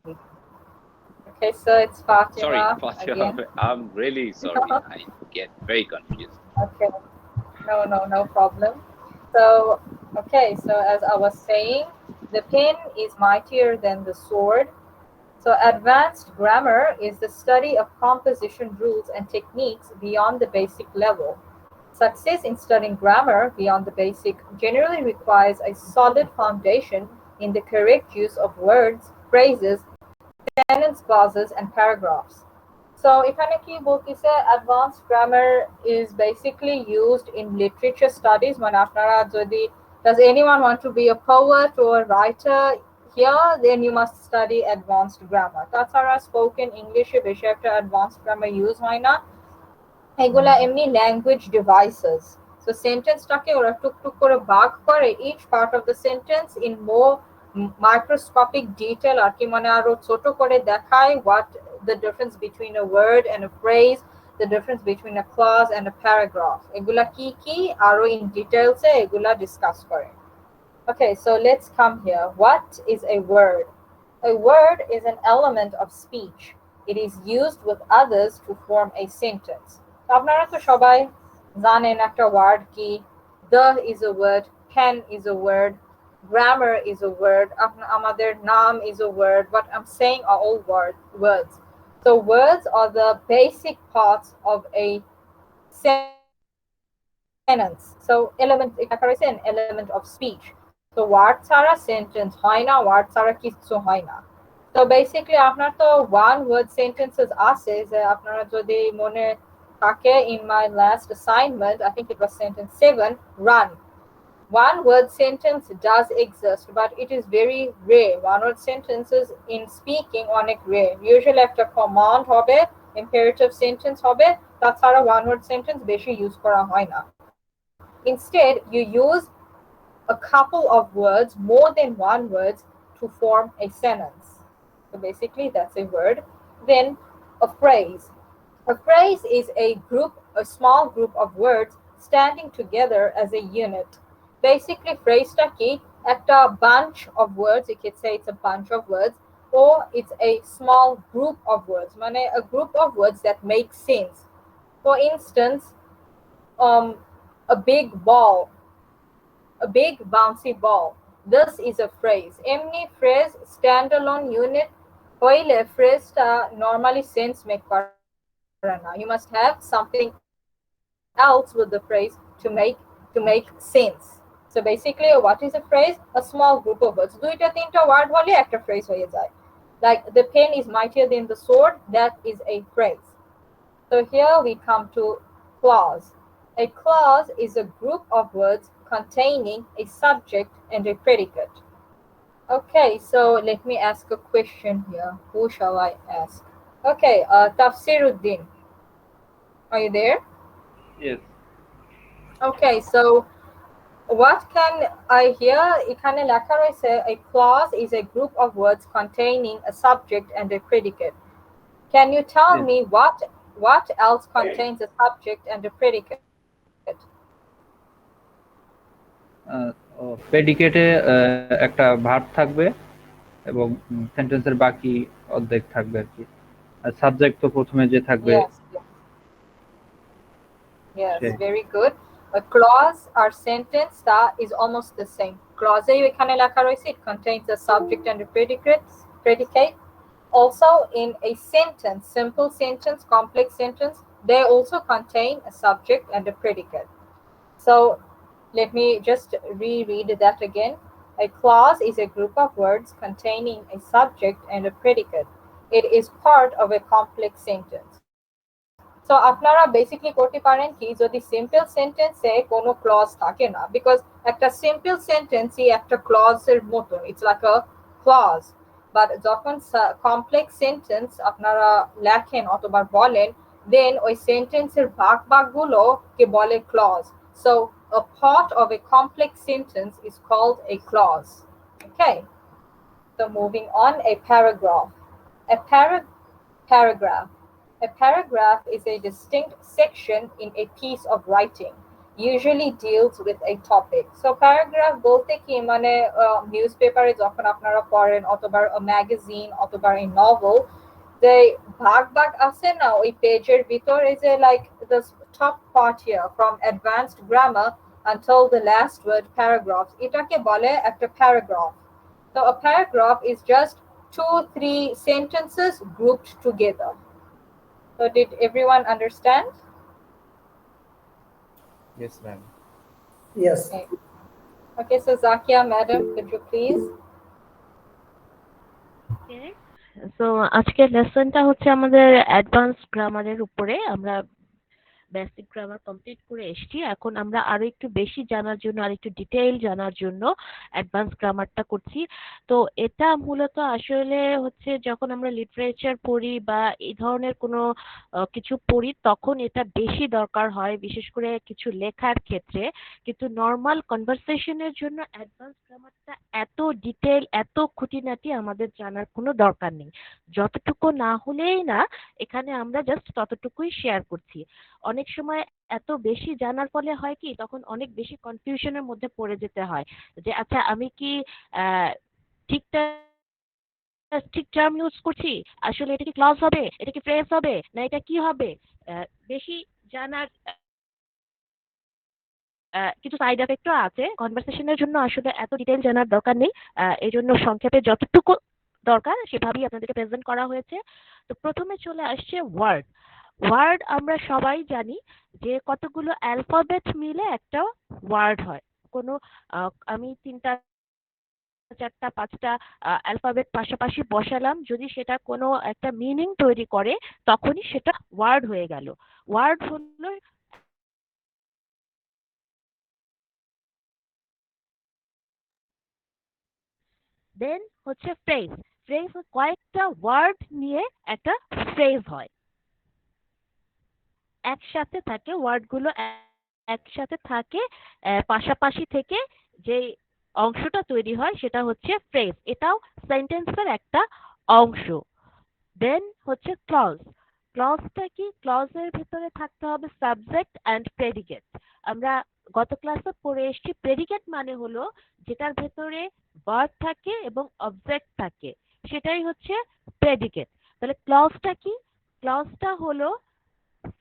Okay, so it's Sorry, Fatima Fatima. again. I'm really sorry. I get very confused. Okay, no problem. So, okay, so as I was saying, the pen is mightier than the sword. So, advanced grammar is the study of composition rules and techniques beyond the basic level. Success in studying grammar beyond the basic generally requires a solid foundation in the correct use of words, phrases, sentence clauses, and paragraphs. So এখানে কি বলতেছে advanced grammar is basically used in literature studies মানে আপনারা যদি does anyone want to be a poet or a writer here then you must study advanced grammar তাছাড়া spoken English-এ বেশি একটা advanced grammar use হয় না এগুলা এমনি ল্যাঙ্গুয়েজ ডিভাইসেস সো সেন্টেন্সটাকে ওরা টুকটুক করে ভাগ করে each part of the sentence in more microscopic detail আর কি মানে আরো ছোট করে দেখায় what the difference between a word and a phrase the difference between a clause and a paragraph এগুলা কি কি আরো ইন ডিটেলসে এগুলা ডিসকাস করে Okay, so let's come here. What is a word? A word is an element of speech. It is used with others to form a sentence. তো আপনারা তো সবাই জানেন একটা ওয়ার্ড কি the is a word, can is a word, grammar is a word, আমাদের নাম is a word. What I'm saying are all words. So words are the basic parts of a sentence. So element an element of speech. So word ছাড়া sentence হয় না, word ছাড়া কিছু হয় না। So basically আপনার তো one word sentences আছে যে আপনারা যদি মনে থাকে in my last assignment, I think it was sentence 7, run. One word sentence does exist, but it is very rare. One word sentences in speaking অনেক rare. Usually একটা command হবে, imperative sentence হবে, তাছাড়া one word sentence বেশি use করা হয় না। Instead, you use a couple of words, more than one words, to form a sentence. So basically, that's a word. Then a phrase. A phrase is a small group of words standing together as a unit. Basically, phrase-টা কি? একটা bunch of words, you could say it's a bunch of words, or it's a small group of words. মানে a group of words that make sense. For instance, um, a big ball, a big bouncy ball. This is a phrase. এমনি phrase standalone unit হইলে phrase-টা normally sense make করে না। You must have something else with the phrase to make sense. So basically, what is a phrase? A small group of words. দুইটা তিনটা word হলে একটা phrase হয়ে যায়। Like the pen is mightier than the sword, that is a phrase. So here we come to clause. A clause is a group of words containing a subject and a predicate. Okay, so let me ask a question here. Who shall I ask? Okay, Tafsiruddin. Are you there? Yes. Okay, so what can I hear? এখানে লেখা রয়েছে a clause is a group of words containing a subject and a predicate. Can you tell Yes. me what else contains a subject and a predicate? প্রেডিকেটে একটা verb থাকবে এবং সেন্টেন্সের বাকি অর্ধেক থাকবে আর কি। আর সাবজেক্ট তো প্রথমে যে থাকবে Yes, very good. A clause or sentence that is almost the same. Clause এখানে লেখা রয়েছে it contains a subject and a predicate. Also in a sentence, simple sentence, complex sentence, they also contain a subject and a predicate. So let me just reread that again. A clause is a group of words containing a subject and a predicate. It is part of a complex sentence. So আপনারা basically করতে পারেন কি যদি simple সেন্টেন্সে কোনো clause থাকে না because একটা সিম্পল সেন্টেন্সই একটা ক্লজের মতো it's like a clause but যখন কমপ্লেক্স সেন্টেন্স আপনারা লেখেন অথবা বলেন দেন ওই সেন্টেন্সের ভাগগুলোকে বলে clause so a part of a complex sentence is called a clause. Okay, so moving on, a paragraph. A paragraph. A paragraph is a distinct section in a piece of writing. usually deals with a topic. So paragraph বলতে কি মানে নিউজপেপারে যখন আপনারা পড়েন অথবা magazine অথবা a novel, যে ভাগ ভাগ আছে না ওই পেজের ভিতর, is a like the top part here from advanced grammar until the last word paragraphs, এটাকে বলে একটা paragraph. So a paragraph is just 2-3 sentences grouped together. So did everyone understand? Yes, ma'am. Yes. Okay. Okay, so Zakia madam, could you please? So আজকের লেসনটা হচ্ছে আমাদের advance গ্রামারের উপরে। আমরা basic grammar complete করে এসেছি, এখন আমরা আরো একটু বেশি জানার জন্য আর একটু ডিটেইল জানার জন্য অ্যাডভান্স গ্রামারটা করছি। তো এটা মূলত আসলে হচ্ছে যখন আমরা লিটারেচার পড়ি বা এই ধরনের কোনো কিছু পড়ি তখন এটা বেশি দরকার হয়, বিশেষ করে কিছু লেখার ক্ষেত্রে। কিন্তু নর্মাল কনভারসেশনের জন্য অ্যাডভান্স গ্রামারটা এত ডিটেইল এত খুঁটিনাটি আমাদের জানার কোনো দরকার নেই। যতটুকু না হলেই না, এখানে আমরা জাস্ট ততটুকুই শেয়ার করছি। অনেক সময় এত বেশি জানার ফলে হয় কি, তখন অনেক বেশি কনফিউশনের মধ্যে পড়ে যেতে হয় যে আচ্ছা আমি কি ঠিকটা ঠিক টার্ম ইউজ করছি, আসলে এটা কি ক্লজ হবে, এটা কি ফ্রেজ হবে, না এটা কি হবে। বেশি জানার কিছু সাইড এফেক্টও আছে। কনভারসেশনের জন্য আসলে এত ডিটেইল জানার দরকার নেই, এই জন্য সংক্ষেপে যতটুকু দরকার সেভাবেই আপনাদেরকে প্রেজেন্ট করা হয়েছে। তো প্রথমে চলে আসছে ওয়ার্ড। ওয়ার্ড আমরা সবাই জানি যে কতগুলো অ্যালফাবেট মিলে একটা ওয়ার্ড হয়। কোনো আমি 3টা 4টা 5টা অ্যালফাবেট পাশাপাশি বসালাম, যদি সেটা কোনো একটা মিনিং তৈরি করে তখনই সেটা ওয়ার্ড হয়ে গেল। ওয়ার্ড হলো দেন হচ্ছে ফ্রেজ। ফ্রেজ কয়েকটা ওয়ার্ড নিয়ে একটা ফ্রেজ হয়, একসাথে থাকে ওয়ার্ডগুলো, একসাথে থাকে, পাশাপাশি থেকে যে অংশটা তৈরি হয় সেটা হচ্ছে ফ্রেজ। এটাও সেন্টেন্সের একটা অংশ। দেন হচ্ছে ক্লজ। ক্লজটা কি? ক্লজের ভিতরে থাকতে হবে সাবজেক্ট অ্যান্ড প্রেডিকেট। আমরা গত ক্লাসে পড়ে এসেছি প্রেডিকেট মানে হলো যেটার ভেতরে ভার্ব থাকে এবং অবজেক্ট থাকে, সেটাই হচ্ছে প্রেডিকেট। তাহলে ক্লজটা কি? ক্লজটা হলো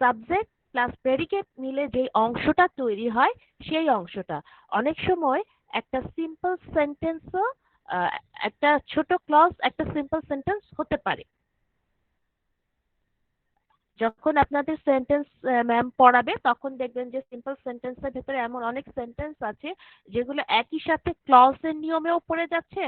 সাবজেক্ট প্লাস প্রেডিকেট মিলে যে অংশটা তৈরি হয় সেই অংশটা। অনেক সময় একটা সিম্পল সেন্টেন্সও একটা ছোট ক্লজ একটা সিম্পল সেন্টেন্স হতে পারে। যখন আপনাদের সেন্টেন্স ম্যাম পড়াবে তখন দেখবেন যে সিম্পল সেন্টেন্সের ভেতরে এমন অনেক সেন্টেন্স আছে যেগুলো একই সাথে ক্লজের নিয়মেও পড়ে যাচ্ছে,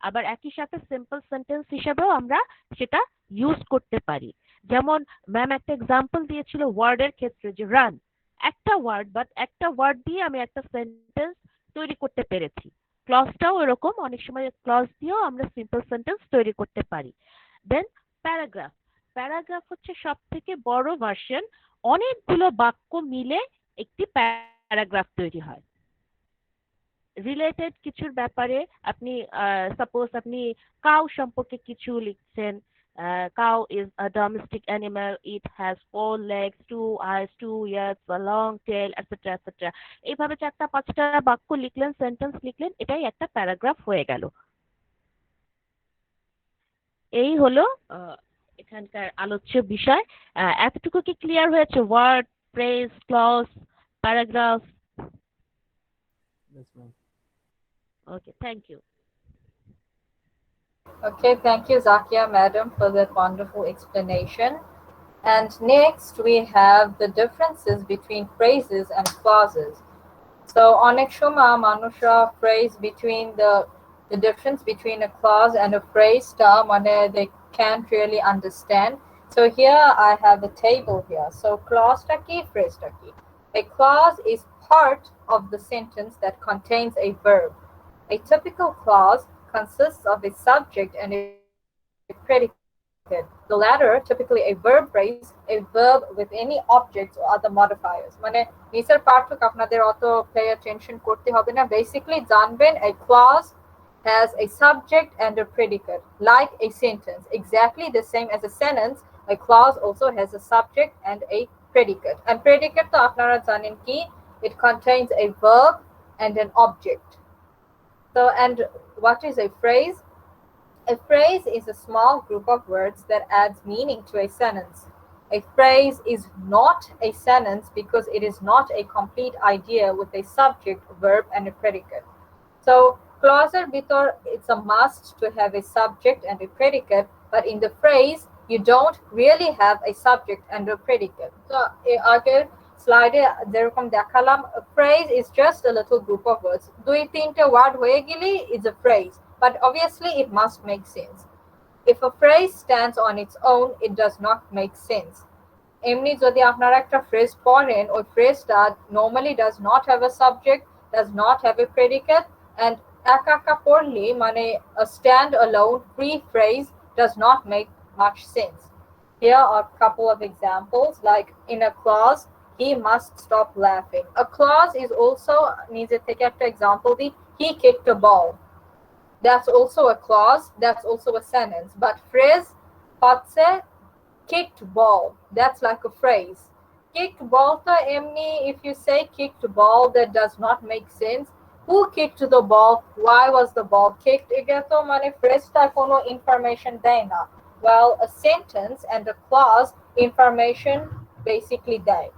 আবার একই সাথে সিম্পল সেন্টেন্স হিসেবেও আমরা সেটা ইউজ করতে পারি। যেমন ম্যাম একটা এক্সাম্পল দিয়েছিল ওয়ার্ডের ক্ষেত্রে, যে রান একটা ওয়ার্ড, বাট একটা ওয়ার্ড দিয়ে আমি একটা সেন্টেন্স তৈরি করতে পেরেছি। ক্লজটাও এরকম, অনেক সময় ক্লজ দিয়েও আমরা সিম্পল সেন্টেন্স তৈরি করতে পারি। দেন প্যারাগ্রাফ। প্যারাগ্রাফ হচ্ছে সব থেকে বড় ভার্সন, অনেকগুলো বাক্য মিলে একটি প্যারাগ্রাফ তৈরি হয়। রিলেটেড কিছুর ব্যাপারে আপনি সাপোজ আপনি কাউ সম্পর্কে কিছু লিখছেন, cow is a domestic animal, it has 4 legs, 2 eyes, 2 ears, a long tail, etc etc। এইভাবে 4টা 5টা বাক্য লিখলেন, সেন্টেন্স লিখলেন, এটাই একটা প্যারাগ্রাফ হয়ে গেল। এই হলো এখানকার আলোচ্য বিষয়। এতটুকু কি ক্লিয়ার হয়েছে? Word, phrase, clause, paragraph? Yes, ma'am. Okay, thank you. Okay, thank you Zakia madam for that wonderful explanation. And next we have the differences between phrases and clauses. So অনেক সময় মানুষরা phrase between the difference between a clause and a phrase টা মানে they can't really understand. So here I have a table here. So clause টা কি, phrase টা কি? A clause is part of the sentence that contains a verb. A typical clause consists of a subject and a predicate. The latter, typically a verb phrase, a verb with any objects or other modifiers. মানে নিচের পার্থক্য আপনাদের অত pay attention করতে হবে না। Basically জানবেন a clause has a subject and a predicate, like a sentence. Exactly the same as a sentence, a clause also has a subject and a predicate. And predicate তো আপনারা জানেন কি, It contains a verb and an object. So, and what is a phrase? A phrase is a small group of words that adds meaning to a sentence. A phrase is not a sentence because it is not a complete idea with a subject, verb, and a predicate. So, clauser bitor, it's a must to have a subject and a predicate, but in the phrase, you don't really have a subject and a predicate. So, আগের স্লাইডে যেরকম দেখালাম, a phrase is just a little group of words. দুই তিনটে word হয়ে গেলে is a phrase, but obviously it must make sense. If a phrase stands on its own, it does not make sense. এমনি যদি আপনারা একটা phrase পড়েন, ওই ফ্রেজটা normally does not have a subject, does not have a predicate, and একা একা পড়লে মানে a stand alone free phrase does not make much sense. Here are a couple of examples, like in a clause, he must stop laughing. A clause is also, নিজে থেকে একটা example দিই, he kicked a ball. That's also a clause, that's also a sentence. But phrase, হচ্ছে kicked ball, that's like a phrase. Kicked ball to emni, if you say kicked ball, that does not make sense. Who kicked the ball? Why was the ball kicked? এটা তো মানে phrase-টা কোনো information দেয় না. Well, a sentence and a clause information basically দেয়.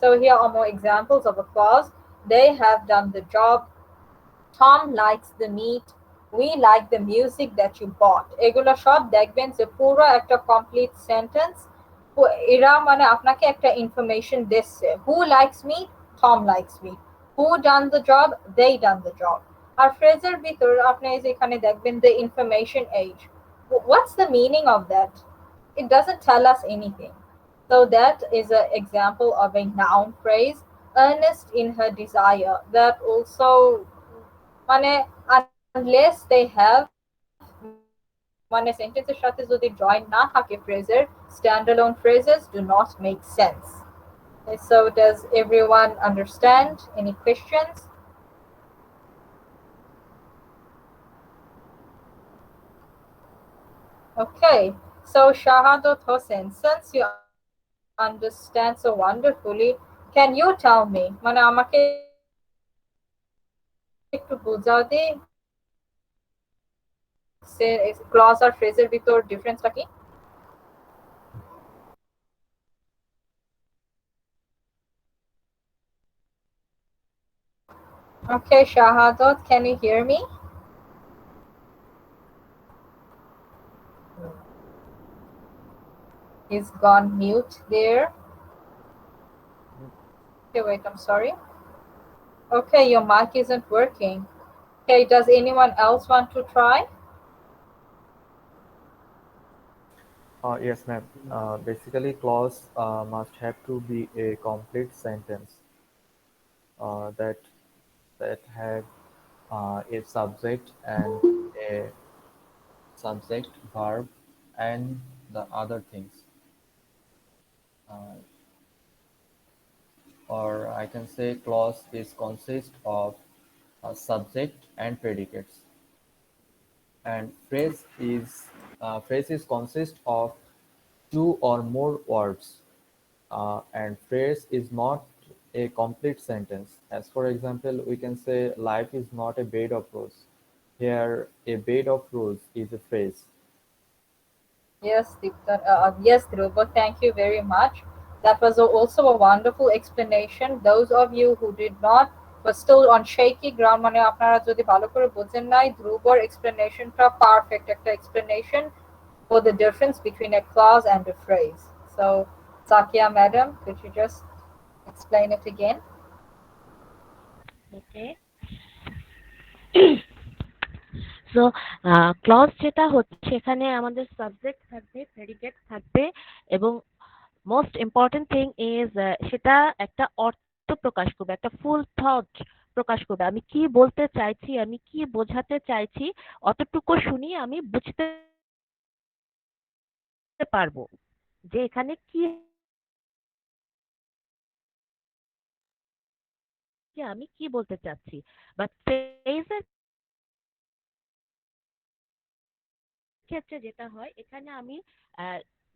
So here are more examples of a clause. They have done the job. Tom likes the meat. We like the music that you bought. এগুলো সব দেখবেন যে পুরো একটা complete sentence, এরা মানে আপনাকে একটা ইনফরমেশন দিচ্ছে। Who likes me? Tom likes me. Who done the job? They done the job. আর ফ্রেজের ভিতর আপনি এখানে দেখবেন the information age. What's the meaning of that? It doesn't tell us anything. So that is an example of a noun phrase. Earnest in her desire. That also মানে unless they have মানে সেন্টেন্সের সাথে যদি join না থাকে ফ্রেজের, standalone phrases do not make sense. Okay, so does everyone understand? Any questions? Okay, so Shahadat Hossein, since you understand so wonderfully, can you tell me, মানে আমাকে একটু বোঝাও দি ক্লজ আর ফ্রেজের ভিতর ডিফারেন্সটা কি? Okay, Shahadat, can you hear me? He's gone mute there. Okay, wait, I'm sorry. Okay, your mic isn't working. Okay, does anyone else want to try? Yes, ma'am. Basically, clause must have to be a complete sentence that have a subject and a subject, verb, and the other things. Or I can say clause is consist of a subject and predicates. And phrase is consist of two or more words. And phrase is not a complete sentence. As for example, we can say life is not a bed of roses. Here, a bed of roses is a phrase. Yes, yes, Dhruva, thank you very much. That was also a wonderful explanation. Those of you who did not, were still on shaky ground, মানে আপনারা যদি ভালো করে বোঝেন নাই, ধ্রুবর এক্সপ্লেনেশনটা perfect একটা explanation for the difference between a clause and a phrase. So, Sakia madam, could you just explain it again? Okay. So clause যেটা হচ্ছে সেখানে আমাদের সাবজেক্ট থাকবে, প্রেডিকেট থাকবে, এবং মোস্ট ইম্পর্টেন্ট থিং ইজ সেটা একটা অর্থ প্রকাশ করবে, একটা ফুল থট প্রকাশ করবে। আমি কি বলতে চাইছি, আমি কি বোঝাতে চাইছি, অতটুকু শুনিয়ে আমি বুঝতে পারবো যে এখানে কি আমি কি বলতে চাচ্ছি। বাট ফ্রেজের ক্ষেত্রে যেটা হয়, এখানে আমি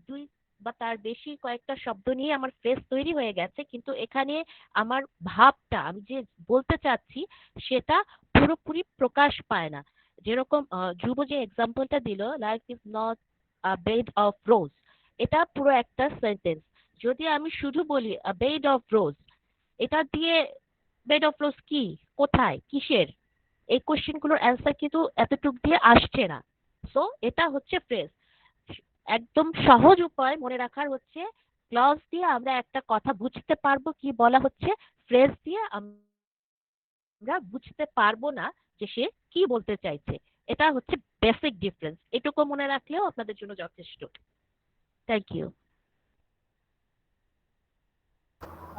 দুই বা তার বেশি কয়েকটা শব্দ নিয়ে আমার ফ্রেজ তৈরি হয়ে গেছে, কিন্তু এখানে আমার ভাবটা, আমি যে বলতে চাচ্ছি সেটা পুরোপুরি প্রকাশ পায় না। যেরকম ধ্রুব যে এক্সাম্পলটা দিল, life is not a bed of rose, এটা পুরো একটা সেন্টেন্স। যদি আমি শুধু বলি আ বেড অফ রোজ, এটা দিয়ে বেড অফ রোজ কি, কোথায়, কিসের, এই কোশ্চেন গুলোর অ্যান্সার কিন্তু এতটুক দিয়ে আসছে না। সো এটা হচ্ছে ফ্রেজ। একদম সহজ উপায় মনে রাখার হচ্ছে, ক্লজ দিয়ে আমরা একটা কথা বুঝতে পারবো কি বলা হচ্ছে, ফ্রেজ দিয়ে আমরা বুঝতে পারবো না যে সে কি বলতে চাইছে। এটা হচ্ছে বেসিক ডিফারেন্স। এটুকু মনে রাখলেও আপনাদের জন্য যথেষ্ট। Thank you.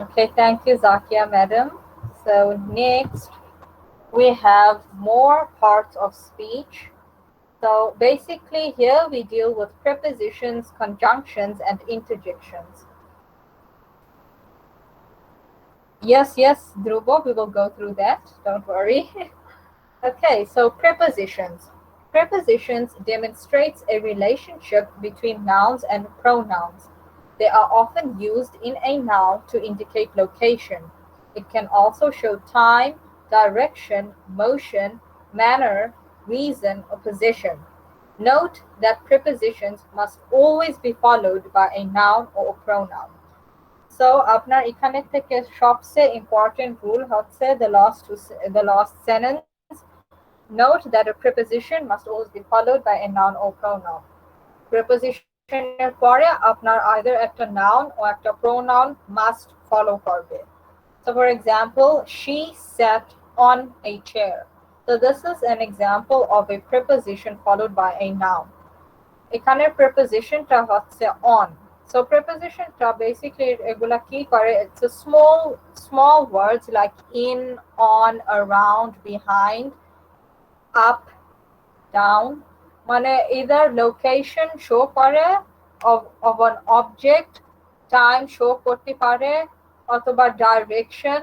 Okay, thank you, Zakia madam. So next we have more parts of speech. So basically here we deal with prepositions, conjunctions, and interjections. Yes, Dhruvo, we will go through that. Don't worry. Okay, so prepositions. Prepositions demonstrates a relationship between nouns and pronouns. They are often used in a noun to indicate location. It can also show time, direction, motion, manner, reason, or position. Note that prepositions must always be followed by a noun or a pronoun. So আপনার এখানে থেকে সবচেয়ে important rule হচ্ছে the last sentence. Note that a preposition must always be followed by a noun or pronoun. Preposition এর পরে আপনার either একটা noun or একটা pronoun must follow করবে. So for example, she sat on a chair. So this is an example of a preposition followed by a noun. এখানে prepositionটা হচ্ছে on. So prepositionটা basically এগুলা কি করে, it's a small words like in, on, around, behind, up, down, মানে either location show করে of an object, time show করতে পারে, অথবা direction.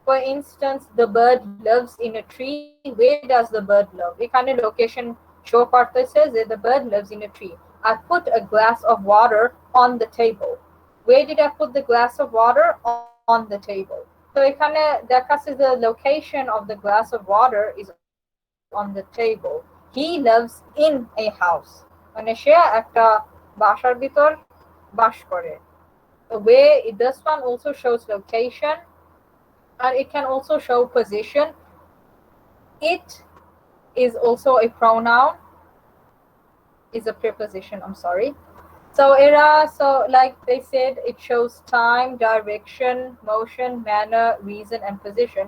For instance, the bird lives in a tree. Where does the bird live? এখানে location show করতেছে যে the bird lives in a tree. I put a glass of water on the table. Where did I put the glass of water? On the table. So এখানে দেখাচ্ছে the location of the glass of water is on the table. He lives in a house. মানে সে একটা বাসার ভিতর বাস করে. Where this one also shows location, and it can also show position. It is also a pronoun, is a preposition, I'm sorry. So like they said, it shows time, direction, motion, manner, reason, and position.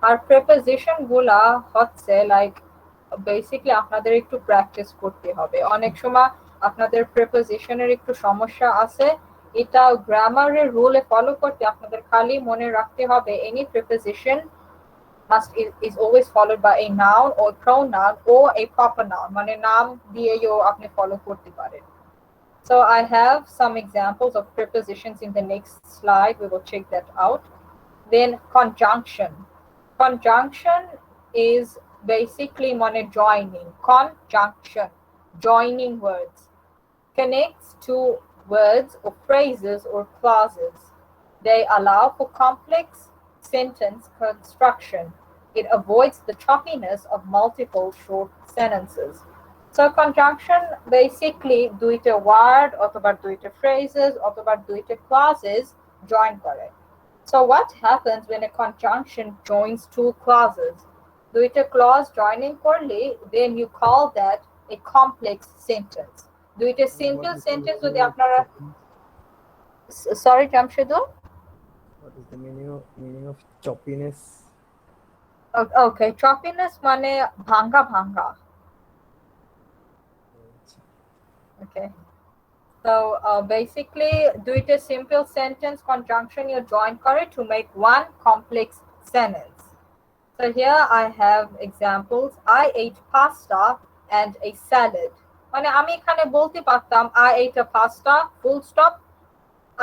Our preposition গুলা হচ্ছে like basically আপনাদের একটু practice করতে হবে। অনেক সময় আপনাদের প্রিপোজিশনের একটু সমস্যা আছে, এটা গ্রামারের রুলে ফলো করতে আপনাদের খালি মনে রাখতে হবে any preposition is always followed by a noun or pronoun or a proper noun, মানে নাম দিয়েও আপনি ফলো করতে পারেন। So I have some examples of prepositions in the next slide. We will check that out. Then conjunction. Conjunction is basically মানে joining. Conjunction, joining words. Connects two words or phrases or clauses. They allow for complex sentence construction. It avoids the choppiness of multiple short sentences. So conjunction basically দুইটা word অথবা দুইটা phrases অথবা দুইটা clauses join করে. So what happens when a conjunction joins two clauses? দুইটা clause joining করলে then you call that a complex sentence. দুইটা simple sentence যদি আপনারা sorry Jamshedul? What is the meaning of choppiness? Okay, choppiness মানে ভাঙ্গা ভাঙ্গা. Okay. So basically দুইটা simple sentence conjunction you join করে to make one complex sentence. So here I have examples. I ate pasta and a salad. মানে আমি এখানে বলতে পারতাম I ate a pasta, full stop,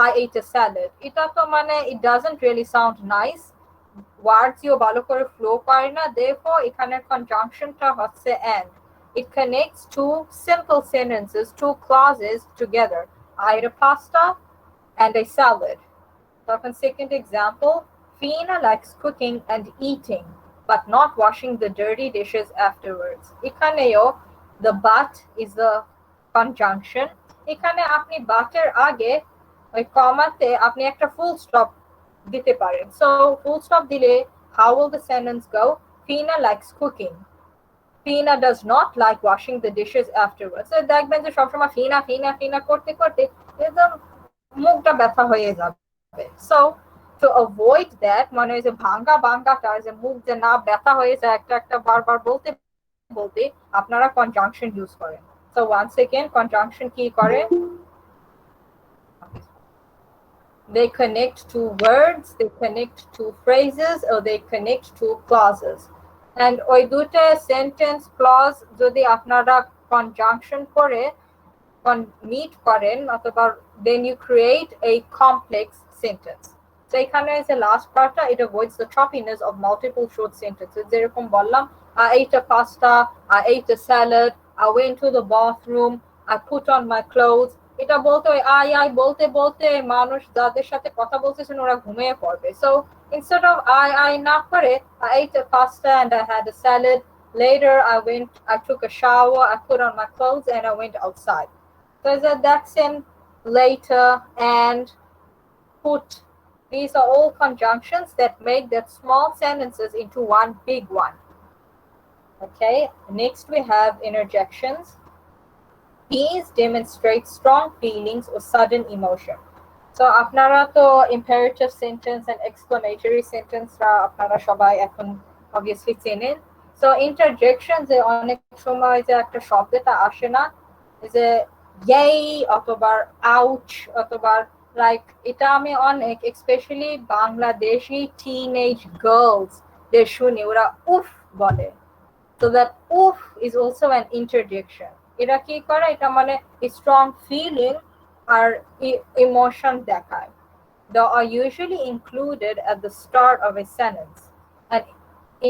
I ate a salad. এটা তো মানে it doesn't really sound nice. Words you ভালো করে flow করে না, therefore এখানে conjunctionটা হচ্ছে and. It connects two simple sentences, two clauses together. I ate a pasta and a salad. তখন second example, Fina likes cooking and eating, but not washing the dirty dishes afterwards. এখানেও the but is the conjunction. এখানে আপনি but এর আগে ওই কমাতে আপনি একটা full stop দিতে পারেন. So full stop দিলে how will the sentence go? Fina likes cooking. Fina does not like washing the dishes afterwards. So দেখবেন যে সবসময় ফিনা ফিনা ফিনা করতে করতে একদম মুখটা ব্যথা হয়ে যাবে. So to avoid that, মানে যে ভাঙ্গা ভাঙ্গাটা যে মুখ যে না ব্যথা হয়ে যায় একটা একটা বারবার বলতে বলতে আপনারা conjunction use করেন. So once again conjunction কি করে? They connect to words, they connect to phrases, or they connect to clauses. And ওই দুটো sentence clause যদি আপনারা conjunction করে meet করেন অথবা then you create a complex sentence. So এখানে যে last partটা it avoids the choppiness of multiple short sentences. যেরকম বললাম I ate a pasta, I ate a salad, I went to the bathroom, I put on my clothes. এটা বলতে ওই I বলতে বলতে মানুষ যাদের সাথে কথা বলতেছেন ওরা ঘুমিয়ে পড়বে. So instead of I না করে I ate a pasta and I had a salad. Later I took a shower, I put on my clothes and I went outside. So that's in later and put. These are all conjunctions that make that small sentences into one big one. Okay, next we have interjections. These demonstrate strong feelings or sudden emotion. So আপনারা তো imperative sentence and exclamatory sentence আপনারা সবাই এখন obviously চেনেন. So interjections এ অনেক সময় যে একটা শব্দটা আসে না যে yay অথবা ouch অথবা like এটা আমি অনেক especially বাংলাদেশি teenage girls দের শুনি ওরা উফ বলে. So that oof is also an interjection. এটা কি করে এটা মানে a strong feeling or emotion দেখায়. They are usually included at the start of a sentence. An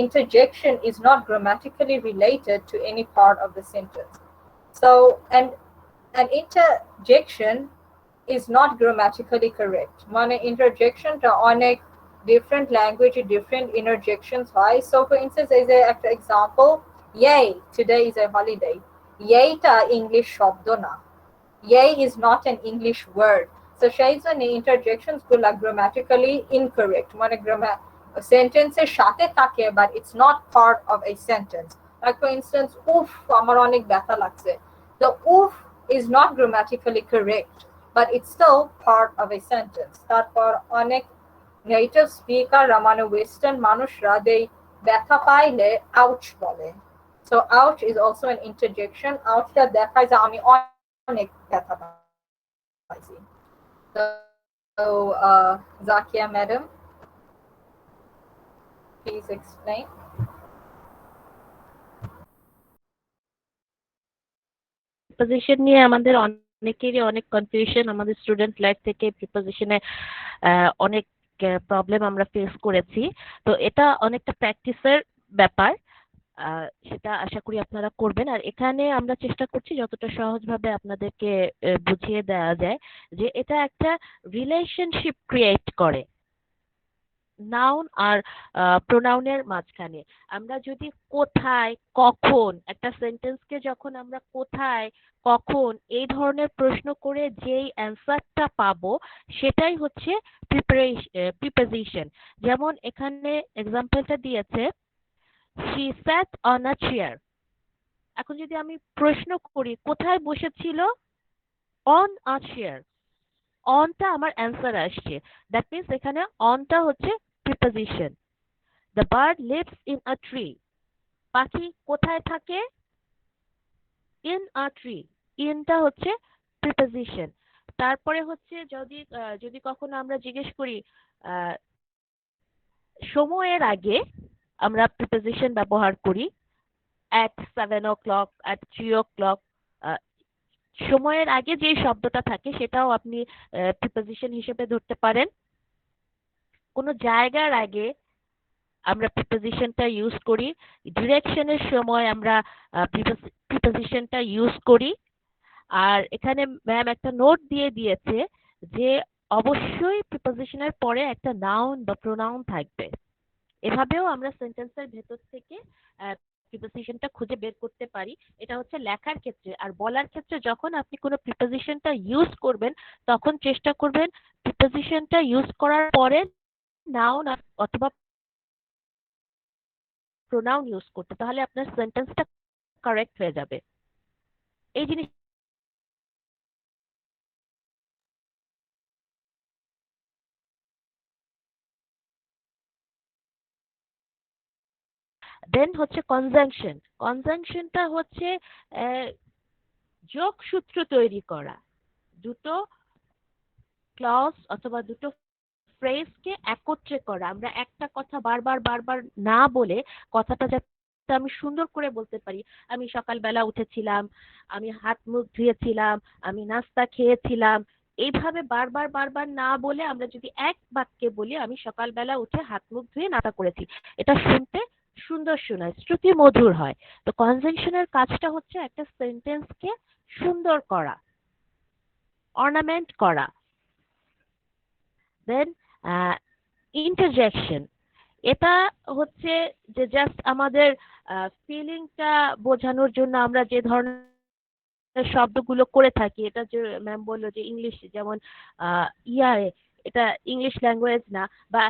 interjection is not grammatically related to any part of the sentence. So an interjection is not grammatically correct. মানে interjection টা অনেক different language different interjections হয়. So for instance as an example, yay, today is a holiday. Yay টা English শব্দ না. Yay is not an English word. So সেই জন্য interjections গুলা grammatically incorrect. মানে sentence এর সাথে থাকে but it's not part of a sentence. Like for instance, oof, আমার অনেক ব্যথা লাগছে. The oof is not grammatically correct, but it's still part of a sentence. তারপর অনেক native speaker মানে western মানুষরা they ব্যথা পাইলে ouch বলে. So ouch is also an interjection. Ouch টা দেখায় যে আমি অনেক ব্যথা পাইছি. So Zakia madam, please explain. Preposition নিয়ে আমাদের অনেকেরই অনেক কনফিউশন, আমাদের স্টুডেন্ট লাইফ থেকে প্রিপোজিশনে অনেক প্রবলেম আমরা ফেস করেছি। তো এটা অনেকটা প্র্যাকটিসের ব্যাপার, সেটা আশা করি আপনারা করবেন। আর এখানে আমরা চেষ্টা করছি যতটা সহজভাবে আপনাদেরকে বুঝিয়ে দেওয়া যায় যে এটা একটা রিলেশনশিপ ক্রিয়েট করে নাউন আর প্রোনাউনের মাঝখানে। আমরা যদি কোথায়, কখন, একটা সেন্টেন্সকে যখন আমরা কোথায়, কখন এই ধরনের প্রশ্ন করে যেই অ্যান্সারটা পাবো সেটাই হচ্ছে প্রিপোজিশন। যেমন এখানে এক্সাম্পলটা দিয়েছে she sat on a chair। এখন যদি আমি প্রশ্ন করি কোথায় বসেছিল, on a chair, অনটা আমার অ্যান্সার আসছে, দ্যাট মিনস এখানে অনটা হচ্ছে preposition. The bird lives in a tree, পাখি কোথায় থাকে, ইন আ ট্রি, ইনটা হচ্ছে প্রিপোজিশন। তারপরে হচ্ছে যদি কখনো আমরা জিজ্ঞেস করি সময়ের আগে, আমরা প্রিপোজিশন ব্যবহার করি at 7 o'clock, at 3 o'clock। সময়ের আগে যে শব্দটা থাকে সেটাও আপনি প্রিপোজিশন হিসেবে ধরতে পারেন। কোনো জায়গার আগে আমরা প্রিপোজিশনটা ইউজ করি, ডিরেকশনের সময় আমরা প্রিপোজিশনটা ইউজ করি। আর এখানে ম্যাম একটা নোট দিয়ে দিয়েছে যে অবশ্যই প্রিপোজিশনের পরে একটা নাউন বা প্রোনাউন থাকবে। এভাবেও আমরা সেন্টেন্সের ভেতর থেকে প্রিপোজিশনটা খুঁজে বের করতে পারি। এটা হচ্ছে লেখার ক্ষেত্রে। আর বলার ক্ষেত্রে যখন আপনি কোনো প্রিপোজিশনটা ইউজ করবেন তখন চেষ্টা করবেন প্রিপোজিশনটা ইউজ করার পরে নাউন অথবা প্রোনাউন ইউজ করতে, তাহলে আপনার সেন্টেন্সটা কারেক্ট হয়ে যাবে। এই জিনিস দেন হচ্ছে কনজাংশন। কনজাংশনটা হচ্ছে যোগসূত্র তৈরি করা, দুটো ক্লজ অথবা দুটো ফ্রেজকে একত্রে করা। আমরা একটা কথা বারবার বারবার না বলে কথাটা যাতে আমি সুন্দর করে বলতে পারি, আমি সকালবেলা উঠেছিলাম, আমি হাত মুখ ধুয়েছিলাম, আমি নাস্তা খেয়েছিলাম, এইভাবে বারবার বারবার না বলে আমরা যদি এক বাক্যে বলি আমি সকালবেলা উঠে হাত মুখ ধুয়ে নাস্তা করেছি, এটা শুনতে সুন্দর শোনায়, শ্রুতি মধুর হয়। তো কনজাংশনের কাজটা হচ্ছে একটা সেন্টেন্সকে সুন্দর করা, অর্নামেন্ট করা। দেন ইন্টারজেকশন, এটা হচ্ছে যে জাস্ট আমাদের ফিলিংটা বোঝানোর জন্য আমরা যে ধরনের শব্দগুলো করে থাকি। এটা যে ম্যাম বললো যে ইংলিশ যেমন ইয়ারে, এটা ইংলিশ ল্যাঙ্গুয়েজ না, বা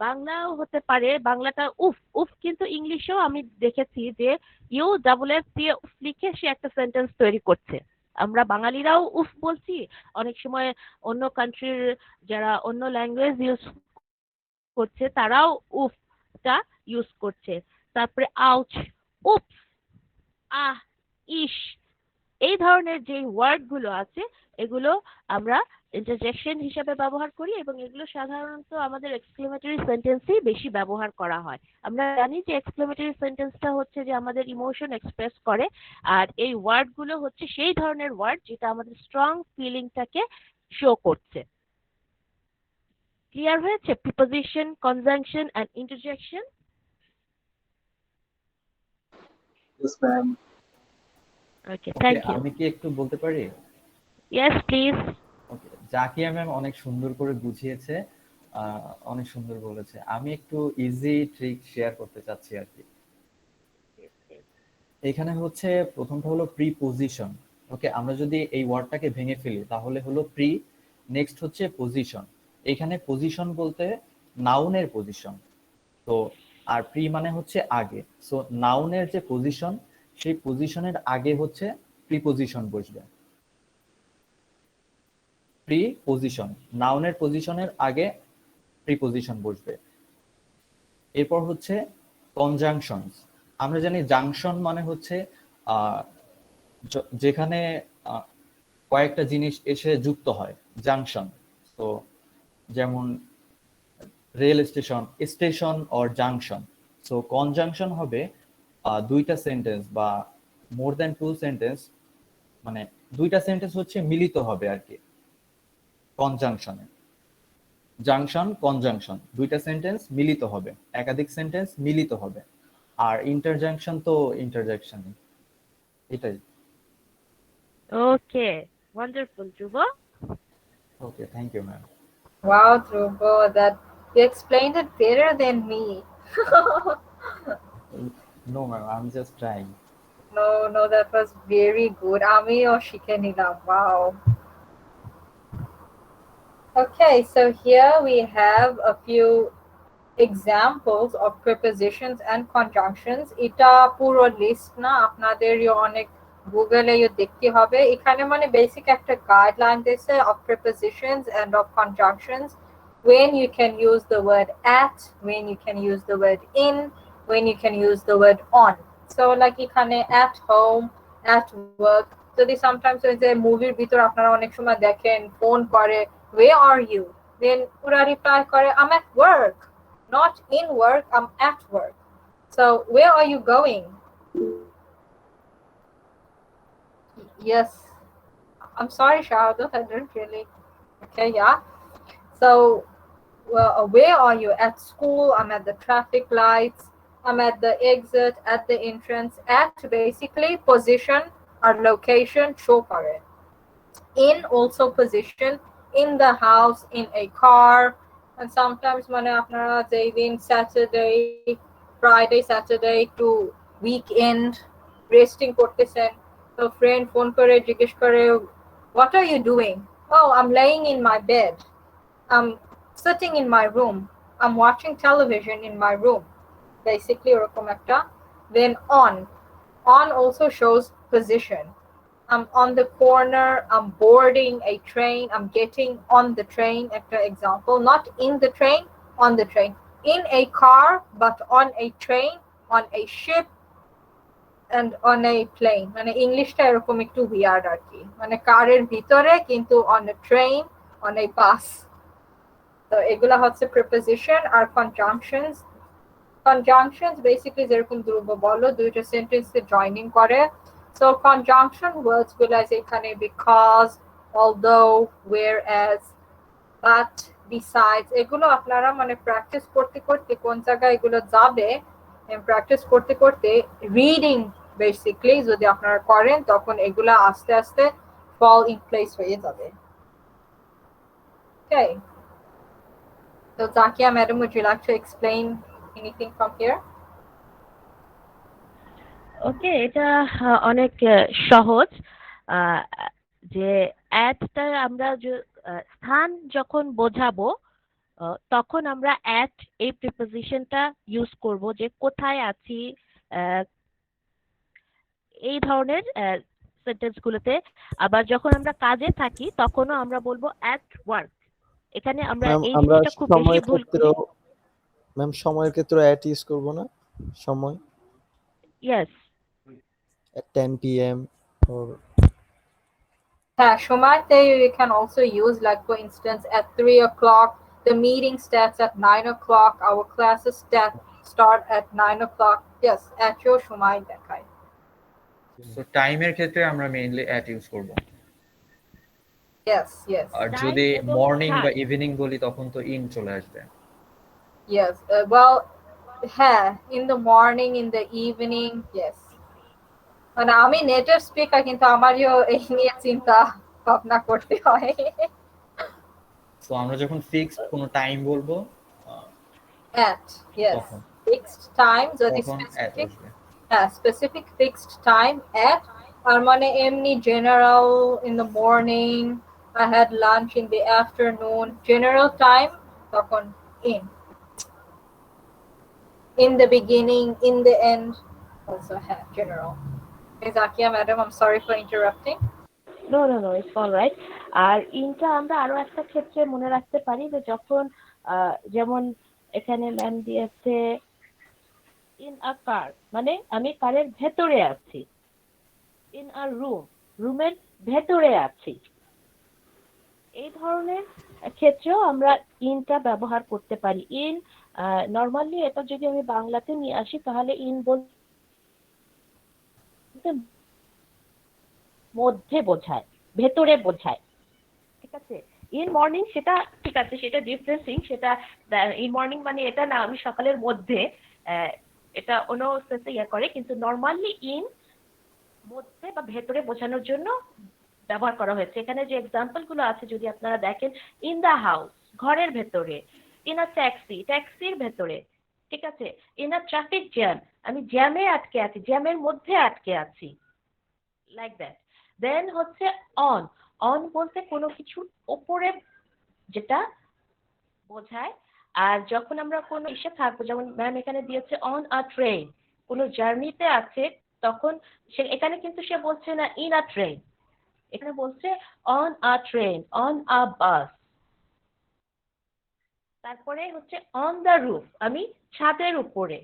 বাংলাও হতে পারে। বাংলাটা উফ উফ, কিন্তু ইংলিশেও আমি দেখেছি যে ইউ ডাবল এফ দিয়ে উফ লিখে সে একটা সেন্টেন্স তৈরি করছে। আমরা বাঙালিরাও উফ বলছি, অনেক সময় অন্য কান্ট্রির যারা অন্য ল্যাঙ্গুয়েজ ইউজ করছে তারাও উফটা ইউজ করছে। তারপরে আউচ, উপস, আহ, ইস, এই ধরনের যে ওয়ার্ড গুলো আছে এগুলো আমরা ইন্টারজেকশন হিসেবে ব্যবহার করি, এবং এগুলো সাধারণত আমাদের এক্সক্লেমেটরি সেন্টেন্সেই বেশি ব্যবহার করা হয়। আমরা জানি যে এক্সক্লেমেটরি সেন্টেন্সটা হচ্ছে যে আমাদের ইমোশন এক্সপ্রেস করে, আর এই ওয়ার্ড গুলো হচ্ছে সেই ধরনের ওয়ার্ড যেটা আমাদের স্ট্রং ফিলিংটাকে শো করছে। ক্লিয়ার হয়েছে? Preposition, conjunction and interjection. Yes, ma'am. Okay, thank you. আমি কি একটু বলতে পারি? Yes please. Okay, Zakia ma'am অনেক সুন্দর করে বুঝিয়েছে, অনেক সুন্দর বলেছে। আমি একটু ইজি ট্রিক শেয়ার করতে চাচ্ছি আর কি। এখানে হচ্ছে প্রথমটা হলো প্রিপোজিশন। ওকে, আমরা যদি এই ওয়ার্ডটাকে ভেঙে ফেলি তাহলে হলো প্রি, নেক্সট হচ্ছে পজিশন। এখানে পজিশন বলতে নাউনের পজিশন, তো আর প্রি মানে হচ্ছে আগে। সো নাউনের যে পজিশন, সেই পজিশনের আগে হচ্ছে প্রিপোজিশন বসবে। প্রিপোজিশন, নাউনের পজিশনের আগে প্রিপোজিশন বসবে। এরপর হচ্ছে কনজাংশনস। আমরা জানি জাংশন মানে হচ্ছে যেখানে কয়েকটা জিনিস এসে যুক্ত হয়, জাংশন। তো যেমন rail station, station or junction. So conjunction হবে দুইটা সেন্টেন্স বা মোর দ্যান টু সেন্টেন্স, মানে দুইটা সেন্টেন্স হচ্ছে মিলিত হবে আর কি কনজাংশনে। জাংশন, কনজাংশন, দুইটা সেন্টেন্স মিলিত হবে, একাধিক সেন্টেন্স মিলিত হবে। আর ইন্টারজাংশন তো ইন্টারজেকশন, এটাই। Okay, wonderful Dhruv. Okay, thank you ma'am. Wow, Dhruvo, that you explained it better than me. No ma'am, I am just trying. No, that was very good. আমিও শিখে নিলাম. Wow. Okay, so here we have a few examples of prepositions and conjunctions. এটা পুরো list না, আপনাদেরও অনেক গুগলে দেখতে হবে। এখানে মানে বেসিক একটা গাইডলাইন দিয়েছে of prepositions and of conjunctions, when you can use the word at, when you can use the word in, when you can use the word on. So like এখানে at home, at work, যদি sometimes ওই যে মুভির ভিতর আপনারা অনেক সময় দেখেন ফোন করে where are you, then ওরা রিপ্লাই করে I'm at work, not in work, I'm at work. So where are you going? Yes, I'm sorry Shahadut, I didn't really. Okay, yeah. So well, where are you? At school, I'm at the traffic lights, I'm at the exit, at the entrance. At basically position or location show করে। In also position, in the house, in a car, and sometimes মানে আপনারা যেদিন Saturday, Friday, Saturday to weekend resting করতেছেন, তো friend phone করে জিজ্ঞেস করে, what are you doing? Oh, I'm laying in my bed. I'm sitting in my room. I'm watching television in my room. Basically ওরকম একটা. Then on also shows position. I'm on the corner, I'm boarding a train, I'm getting on the train, একটা example, not in the train, on the train, in a car, but on a train, on a ship, and on a plane. মানে ইংলিশটা এরকম একটু weird আর কি, মানে কারের ভিতরে কিন্তু on a train, on a bus. তো এগুলা হচ্ছে preposition আর conjunctions. Conjunctions basically যেরকম ধ্রুব বলো দুইটা সেন্টেন্সকে জয়েনিং করে. So conjunction words গুলো আছে এখানে because, although, whereas, but, besides, এগুলো আপনারা মানে প্র্যাকটিস করতে করতে কোন জায়গায় এগুলো যাবে, প্র্যাকটিস করতে করতে রিডিং বেসিক্যালি যদি আপনারা করেন তখন এগুলা আস্তে আস্তে fall in place হয়ে যাবে. Okay. So Zakia madam, would you like to explain anything from here? ওকে, এটা অনেক সহজ। যে অ্যাটটা আমরা স্থান যখন বোঝাবো তখন আমরা অ্যাট এই প্রিপোজিশনটা ইউজ করব, যে কোথায় আছি এই ধরনের সেন্টেন্সগুলোতে। আবার যখন আমরা কাজে থাকি তখনও আমরা বলবো অ্যাট ওয়ার্ক। এখানে আমরা এই জিনিসটা খুব বেশি ভুল করি। ম্যাম সময়ের ক্ষেত্রে অ্যাট ইউজ করব না, সময় yes, at 10 p.m. or Shumate you can also use, like for instance at 3 o'clock, the meeting starts at 9 o'clock, our classes start at 9 o'clock. Yes, at your Shumai dekhai. So টাইমের ক্ষেত্রে আমরা mainly at use করব। Yes, yes. আর যদি morning বা evening বলি তখন তো in চলে আসবে। Yes, well, in the morning, in the evening, yes. মানে আমি নেটিভ স্পিকার কিন্তু আমারও এই নিয়ে চিন্তা ভাবনা করতে হয়। সো আমরা যখন ফিক্সড কোনো টাইম বলবো at, yes, fixed time যদি specific fixed time at, আর মানে এমনি general in the morning, I had lunch in the afternoon, general time তখন in the beginning, in the end, also general. Zakia madam, I'm sorry for interrupting. No, it's all right. আর ইনটা আমরা আরো একটা ক্ষেত্রে মনে রাখতে পারি, যে যখন যেমন এখানে ম্যাম দিয়েছে ইন আ কার, মানে আমি কারের ভেতরে আছি। ইন আ রুম, রুমের ভেতরে আছি। এই ধরনের ক্ষেত্রেও আমরা ইনটা ব্যবহার করতে পারি। ইন নরমালি এটা যদি আমি বাংলাতে নিয়ে আসি তাহলে ইন বলতে মধ্যে বোঝায়, ভেতরে বোঝায়, ঠিক আছে। ইন মর্নিং সেটা ঠিক আছে, সেটা ডিফারেন্সিং, সেটা ইন মর্নিং মানে এটা না আমি সকালের মধ্যে, এটা অন্য সেন্সে করে, কিন্তু নরমালি ইন মধ্যে বা ভেতরে বোঝানোর জন্য ব্যবহার করা হয়েছে। এখানে যে এক্সাম্পল গুলো আছে যদি আপনারা দেখেন, ইন দ্য হাউস ঘরের ভেতরে, ইন আ ট্যাক্সি ট্যাক্সির ভেতরে, ঠিক আছে। ইন আ ট্রাফিক জ্যাম আমি জ্যামে আটকে আছি, জ্যামের মধ্যে আটকে আছি, লাইক দ্যাট। দেন হচ্ছে অন, অন বলতে কোনো কিছুর ওপরে যেটা বোঝায়। আর যখন আমরা কোনো ইসে থাকবো, যেমন ম্যাম এখানে দিয়েছে অন আ ট্রেন, কোনো জার্নিতে আছে, তখন সে এখানে কিন্তু সে বলছে না ইন আ ট্রেন, এখানে বলছে on a train, on a bus. তারপরে হচ্ছে অন দ্য রুফ আমি ছাদের উপরে,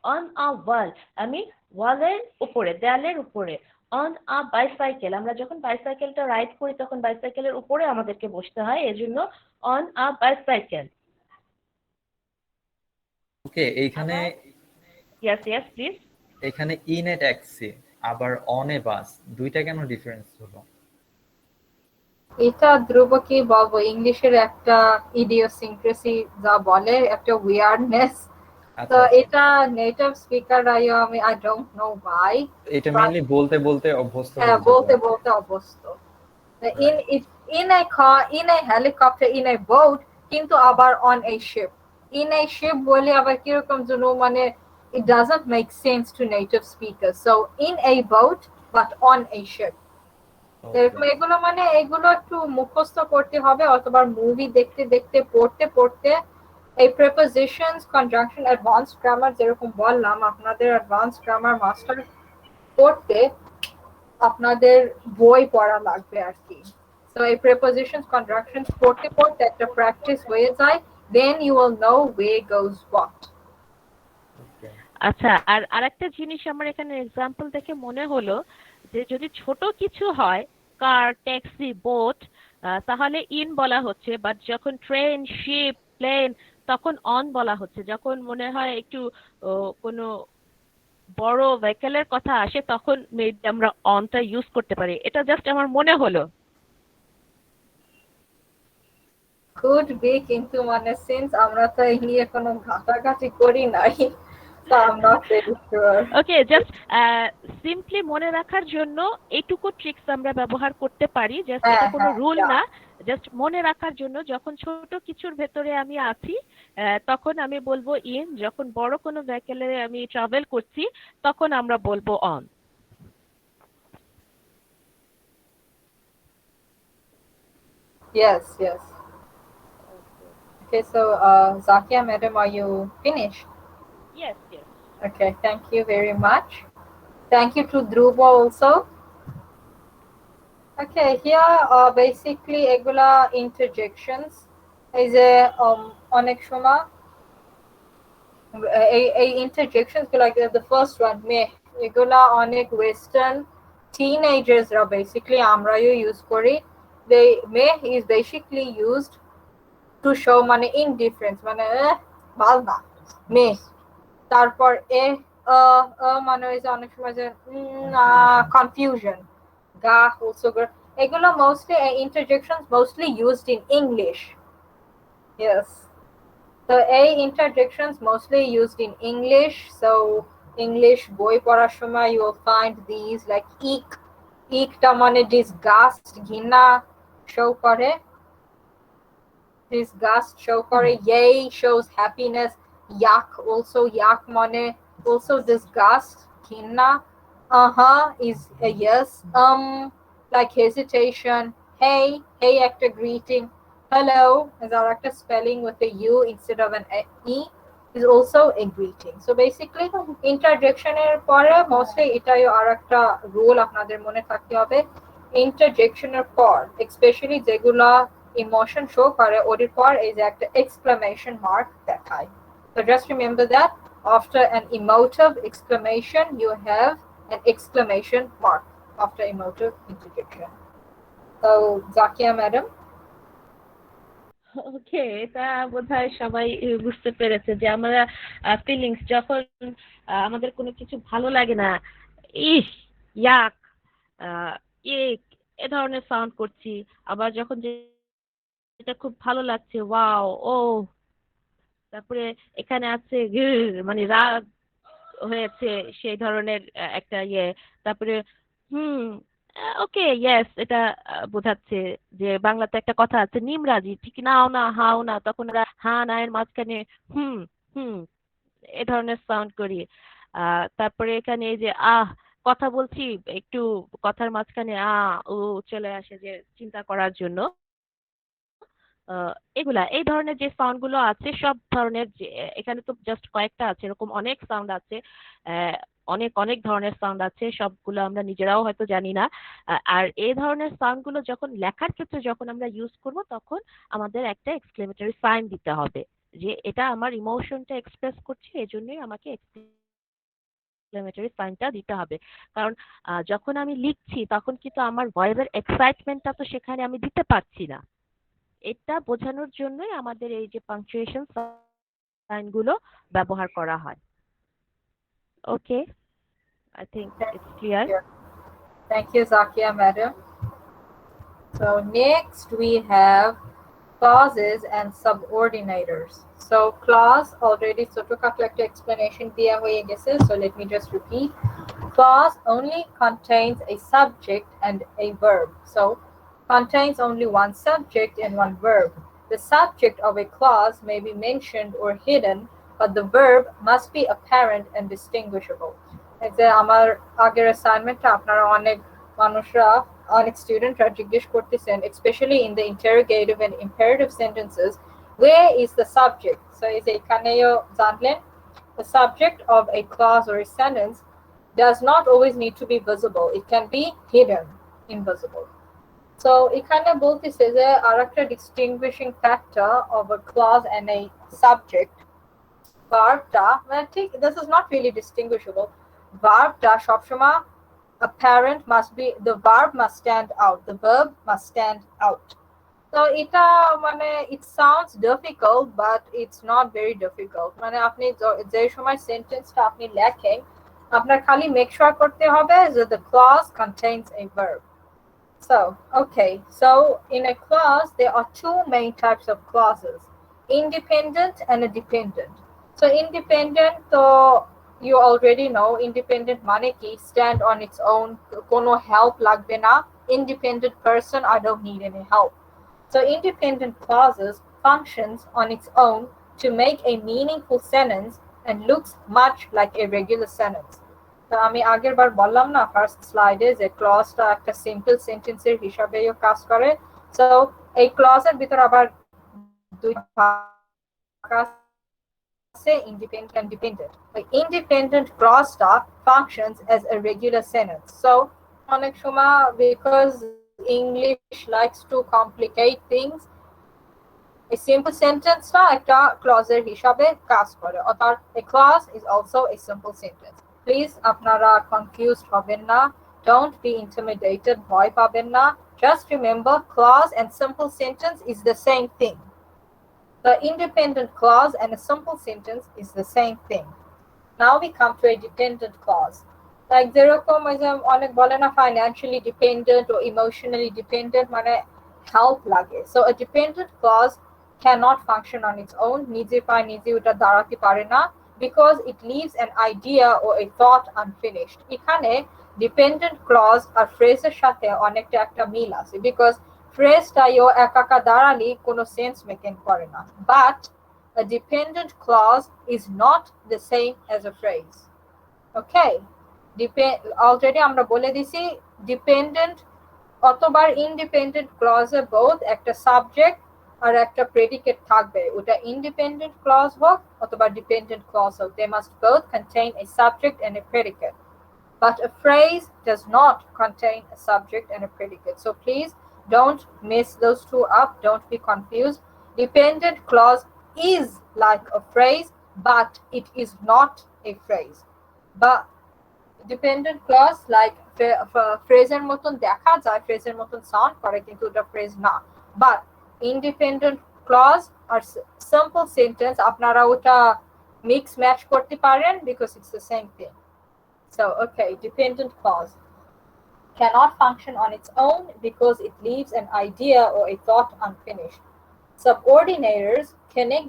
অন আ ওয়াল আমি ওয়ালের উপরে, দেয়ালের উপরে। অন আ বাইসাইকেল আমরা যখন বাইসাইকেলটা রাইড করি তখন বাইসাইকেলের উপরে আমাদেরকে বসতে হয়, এজন্য অন আ বাইসাইকেল। ওকে, এইখানে ইয়েস প্লিজ। এখানে ইন এ ট্যাক্সি আবার অন এ বাস, দুইটা কেন ডিফারেন্স হলো? এটা ধ্রুব কি বলবো, ইংলিশের একটা ইডিওসিনক্রেসি যা বলে, একটা উইয়ার্ডনেস। তো এটা নেটিভ স্পিকাররাও আমি I don't know why, এটা মেইনলি বলতে বলতে অভ্যস্ত হ্যাঁ বলতে বলতে অভ্যস্ত। In a car, in a helicopter, in a boat, কিন্তু আবার on a ship. In a ship বলে আবার কিরকম যেন মানে it doesn't make sense to native speakers. So in a boat but on a ship. এরকম Okay. এগুলো মানে এগুলো একটু মুখস্থ করতে হবে অথবা মুভি দেখতে দেখতে পড়তে পড়তে এই prepositions, conjunction, advanced grammar যেরকম বললাম আপনাদের advanced grammar master করতে আপনাদের বই পড়া লাগবে আর কি। So এই prepositions, conjunctions পড়তে পড়তে একটা practice হয়ে যায়, then you will know where goes what. Okay. আচ্ছা, আর আরেকটা জিনিস আমার এখানে এক্সাম্পল দেখে মনে হলো যে যদি ছোট কিছু হয়, কার, ট্যাক্সি, বোট, তাহলে ইন বলা হচ্ছে, বাট যখন ট্রেন, শিপ, প্লেন তখন অন বলা হচ্ছে। যখন মনে হয় একটু কোনো বড় ভেহিকলের কথা আসে তখন মেবি আমরা অনটা ইউজ করতে পারি। এটা জাস্ট আমার মনে হলো। Could be, কিন্তু মানে since আমরা তো এই নিয়ে কোনো ঘাটাঘাটি করি নাই, so I'm not very sure. Okay, just simply মনে রাখার জন্য এইটুকু ট্রিক্স আমরা ব্যবহার করতে পারি। জাস্ট এটা কোনো রুল yeah. না, জাস্ট মনে রাখার জন্য। যখন ছোট কিছুর ভেতরে আমি আছি তখন আমি বলবো ইন, যখন বড় কোনো ভেহিকলে আমি ট্রাভেল করছি তখন আমরা বলবো on. Yes, yes. Okay, so Zakia madam, are you finished? Yes, yes. Okay, thank you very much. Thank you to Dhruva also. Okay, here basically এগুলা interjections is a অনেক সময় এই interjections গুলো like the first one মে, এগুলা অনেক western teenagers রা basically আমরাও use করি। They may is basically used to show মানে indifference, মানে ভাল না মে। তারপর মানে ওই যে অনেক সময় যে confusion, গা also এগুলো mostly interjections mostly used in English. Yes, so interjections mostly used in English. So English বই পড়ার সময় you will find these like টা মানে disgust, ঘৃণা show করে, disgust show করে, yay shows happiness, yuck also, yuck মানে also disgust, ঘৃণা, is a yes, like hesitation, hey একটা greeting, hello is our একটা spelling with a u instead of an e is also a greeting. So basically interjection এর পরে mostly এটাই আর একটা rule আপনাদের মনে থাকতে হবে, interjection এর পর especially যেগুলা emotion show করে ওদের পর এই যে একটা exclamation mark দেখায়। So just remember that after an emotive exclamation you have an exclamation mark after emotive interjection. So Zakia madam. ওকে, এটা বোধহয় সবাই বুঝতে পেরেছে যে আমরা ফিলিংস যখন আমাদের কোনো কিছু ভালো লাগে না, ইস, ইয়াক, ইক, এ ধরনের সাউন্ড করছি। আবার যখন যেটা খুব ভালো লাগছে, ওয়াও, ও, তারপরে এখানে আছে মানে রাগ হয়েছে সেই ধরনের একটা ইয়ে, তারপরে ওকে, ইয়েস, এটা বোঝাচ্ছে যে বাংলাতে একটা কথা আছে নিমরাজি, ঠিক নাও না হাও না, তখন আমরা হা না এর মাঝখানে হুম হুম এ ধরনের সাউন্ড করি। তারপরে এখানে এই যে কথা বলছি, একটু কথার মাঝখানে ও চলে আসে যে চিন্তা করার জন্য। এগুলা এই ধরনের যে সাউন্ড গুলো আছে সব ধরনের, যে এখানে তো জাস্ট কয়েকটা আছে, এরকম অনেক সাউন্ড আছে, অনেক অনেক ধরনের সাউন্ড আছে, সবগুলো আমরা নিজেরাও হয়তো জানি না। আর এই ধরনের সাউন্ড গুলো যখন লেখার ক্ষেত্রে যখন আমরা ইউজ করব তখন আমাদের একটা এক্সক্লেমেটরি সাইন দিতে হবে যে এটা আমার ইমোশনটা এক্সপ্রেস করছে, এজন্যই আমাকে এক্সক্লেমেটরি সাইনটা দিতে হবে। কারণ যখন আমি লিখছি তখন কিন্তু আমার ভয়েসের এক্সাইটমেন্টটা তো সেখানে আমি দিতে পারছি না। এটা বোঝানোর জন্যই আমাদের এই যে পাংচুয়েশন সাইনগুলো ব্যবহার করা হয়। ওকে, I think it's clear. Thank you Zakia madam. So next we have clauses and subordinators. So clause already ছোটখাটো একটা explanation দেয়া হয়ে গেছে, so let me just repeat. Clause only contains a subject and a verb. So contains only one subject and one verb. The subject of a clause may be mentioned or hidden, but the verb must be apparent and distinguishable. এই যে আমার আগের অ্যাসাইনমেন্টটা আপনারা অনেক স্টুডেন্টরা জিজ্ঞেস করতেছেন, especially in the interrogative and imperative sentences, where is the subject? So এই যে এখানেও জানলেন, the subject of a clause or a sentence does not always need to be visible. It can be hidden, invisible. So এখানে বলতেছে যে আরেকটা distinguishing factor of a clause and a subject, verbটা মানে ঠিক, this is not really distinguishable. Verbটা সবসময় apparent must be, the verb must stand out, the verb must stand out. So এটা মানে it sounds difficult but it's not very difficult. মানে আপনি যে সময় সেন্টেন্সটা আপনি লেখেন, আপনার খালি মেক শিওর করতে হবে যে the clause contains a verb. So, okay, so in a clause, there are two main types of clauses, independent and a dependent. So independent, so you already know, independent মানে কি, stand on its own, কোনো help লাগবে না, independent person, I don't need any help. So independent clauses functions on its own to make a meaningful sentence and looks much like a regular sentence. তো আমি আগের বার বললাম না first স্লাইডে যে ক্লজটা একটা সিম্পল সেন্টেন্সের হিসাবেও কাজ করে। সো এই ক্লজের ভিতর আবার দুই ভাগ আছে, ইন্ডিপেন্ডেন্ট এন্ড ডিপেন্ডেন্ট। ইন্ডিপেন্ডেন্ট ক্লজটা functions as a regular sentence. So অনেক সময় because English likes to complicate things, a simple sentence না একটা ক্লজের হিসাবে কাজ করে, অর্থাৎ a clause is also a simple sentence. Please আপনারা confused হবেন না, don't be intimidated, ভয় পাবেন না. Just remember, clause and simple sentence is the same thing. The independent clause and a simple sentence is the same thing. Now we come to a dependent clause. Like যেরকম অনেক বলে না financially dependent or emotionally dependent, মানে help লাগে. So a dependent clause cannot function on its own, নিজে পায় নিজে ওটা দাঁড়াতে পারে না, because it leaves an idea or a thought unfinished. এখানে dependent clause আর phrase-এর সাথে অনেকটা একটা মিল আছে, because phrase-টাও একা দাঁড়ালে কোনো sense মেকিং করে না. But a dependent clause is not the same as a phrase. Okay? Already আমরা বলে দিছি, dependent অথবা independent clause-এ both একটা subject আর একটা predicate থাকবে, ওটা independent clause হোক অথবা dependent clause হোক, they must both contain a subject and a predicate. But a phrase does not contain a subject and a predicate. So please don't mix those two up, don't be confused. Dependent clause is like a phrase, but it is not a phrase. But dependent clause like phrase-এর মতন দেখা যায়, phrase-এর মতন sound করে, কিন্তু ওটা phrase না. But independent clause or simple sentence আপনারা ওটা mix match করতে পারেন because it's the same thing. So okay, dependent clause cannot function on its own because it leaves an idea or a thought unfinished. Subordinators connect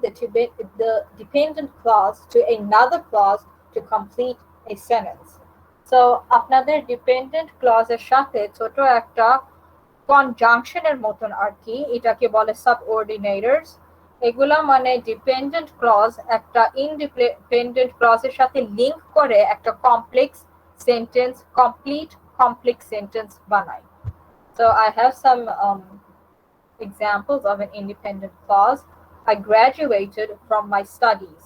the dependent clause to another clause to complete a sentence. So আপনাদের dependent clause এর সাথে ছোট একটা কনজাংশনের মতন আর কি, এটাকে বলে subordinators. এগুলা মানে ডিপেন্ডেন্ট ক্লজ একটা ইন্ডিপেন্ডেন্ট ক্লজের সাথে লিংক করে একটা কমপ্লেক্স সেন্টেন্স, complex sentence বানায়. So I have some examples of an independent clause. I graduated from my studies.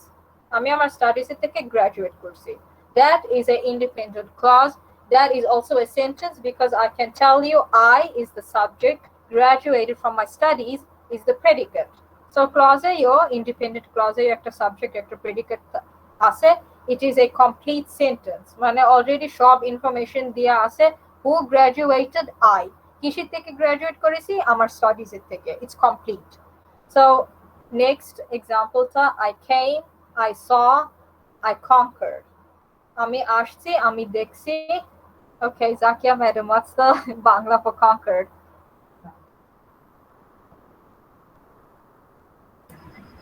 আমি আমার স্টাডিজ থেকে গ্রাজুয়েট করছি. That is an independent clause. That is also a sentence because I can tell you I is the subject, graduated from my studies is the predicate. So clause-এও independent clause-এও একটা subject, একটা predicate আছে. It is a complete sentence. মানে already সব information দিয়া আছে. Who graduated? I. কিসের থেকে graduate করেছি? আমার studies এর থেকে. It's complete. So next example-টা, I came, I saw, I conquered. আমি আসছি, আমি দেখছি. Okay, Zakia madam, what's the Bangla for conquered?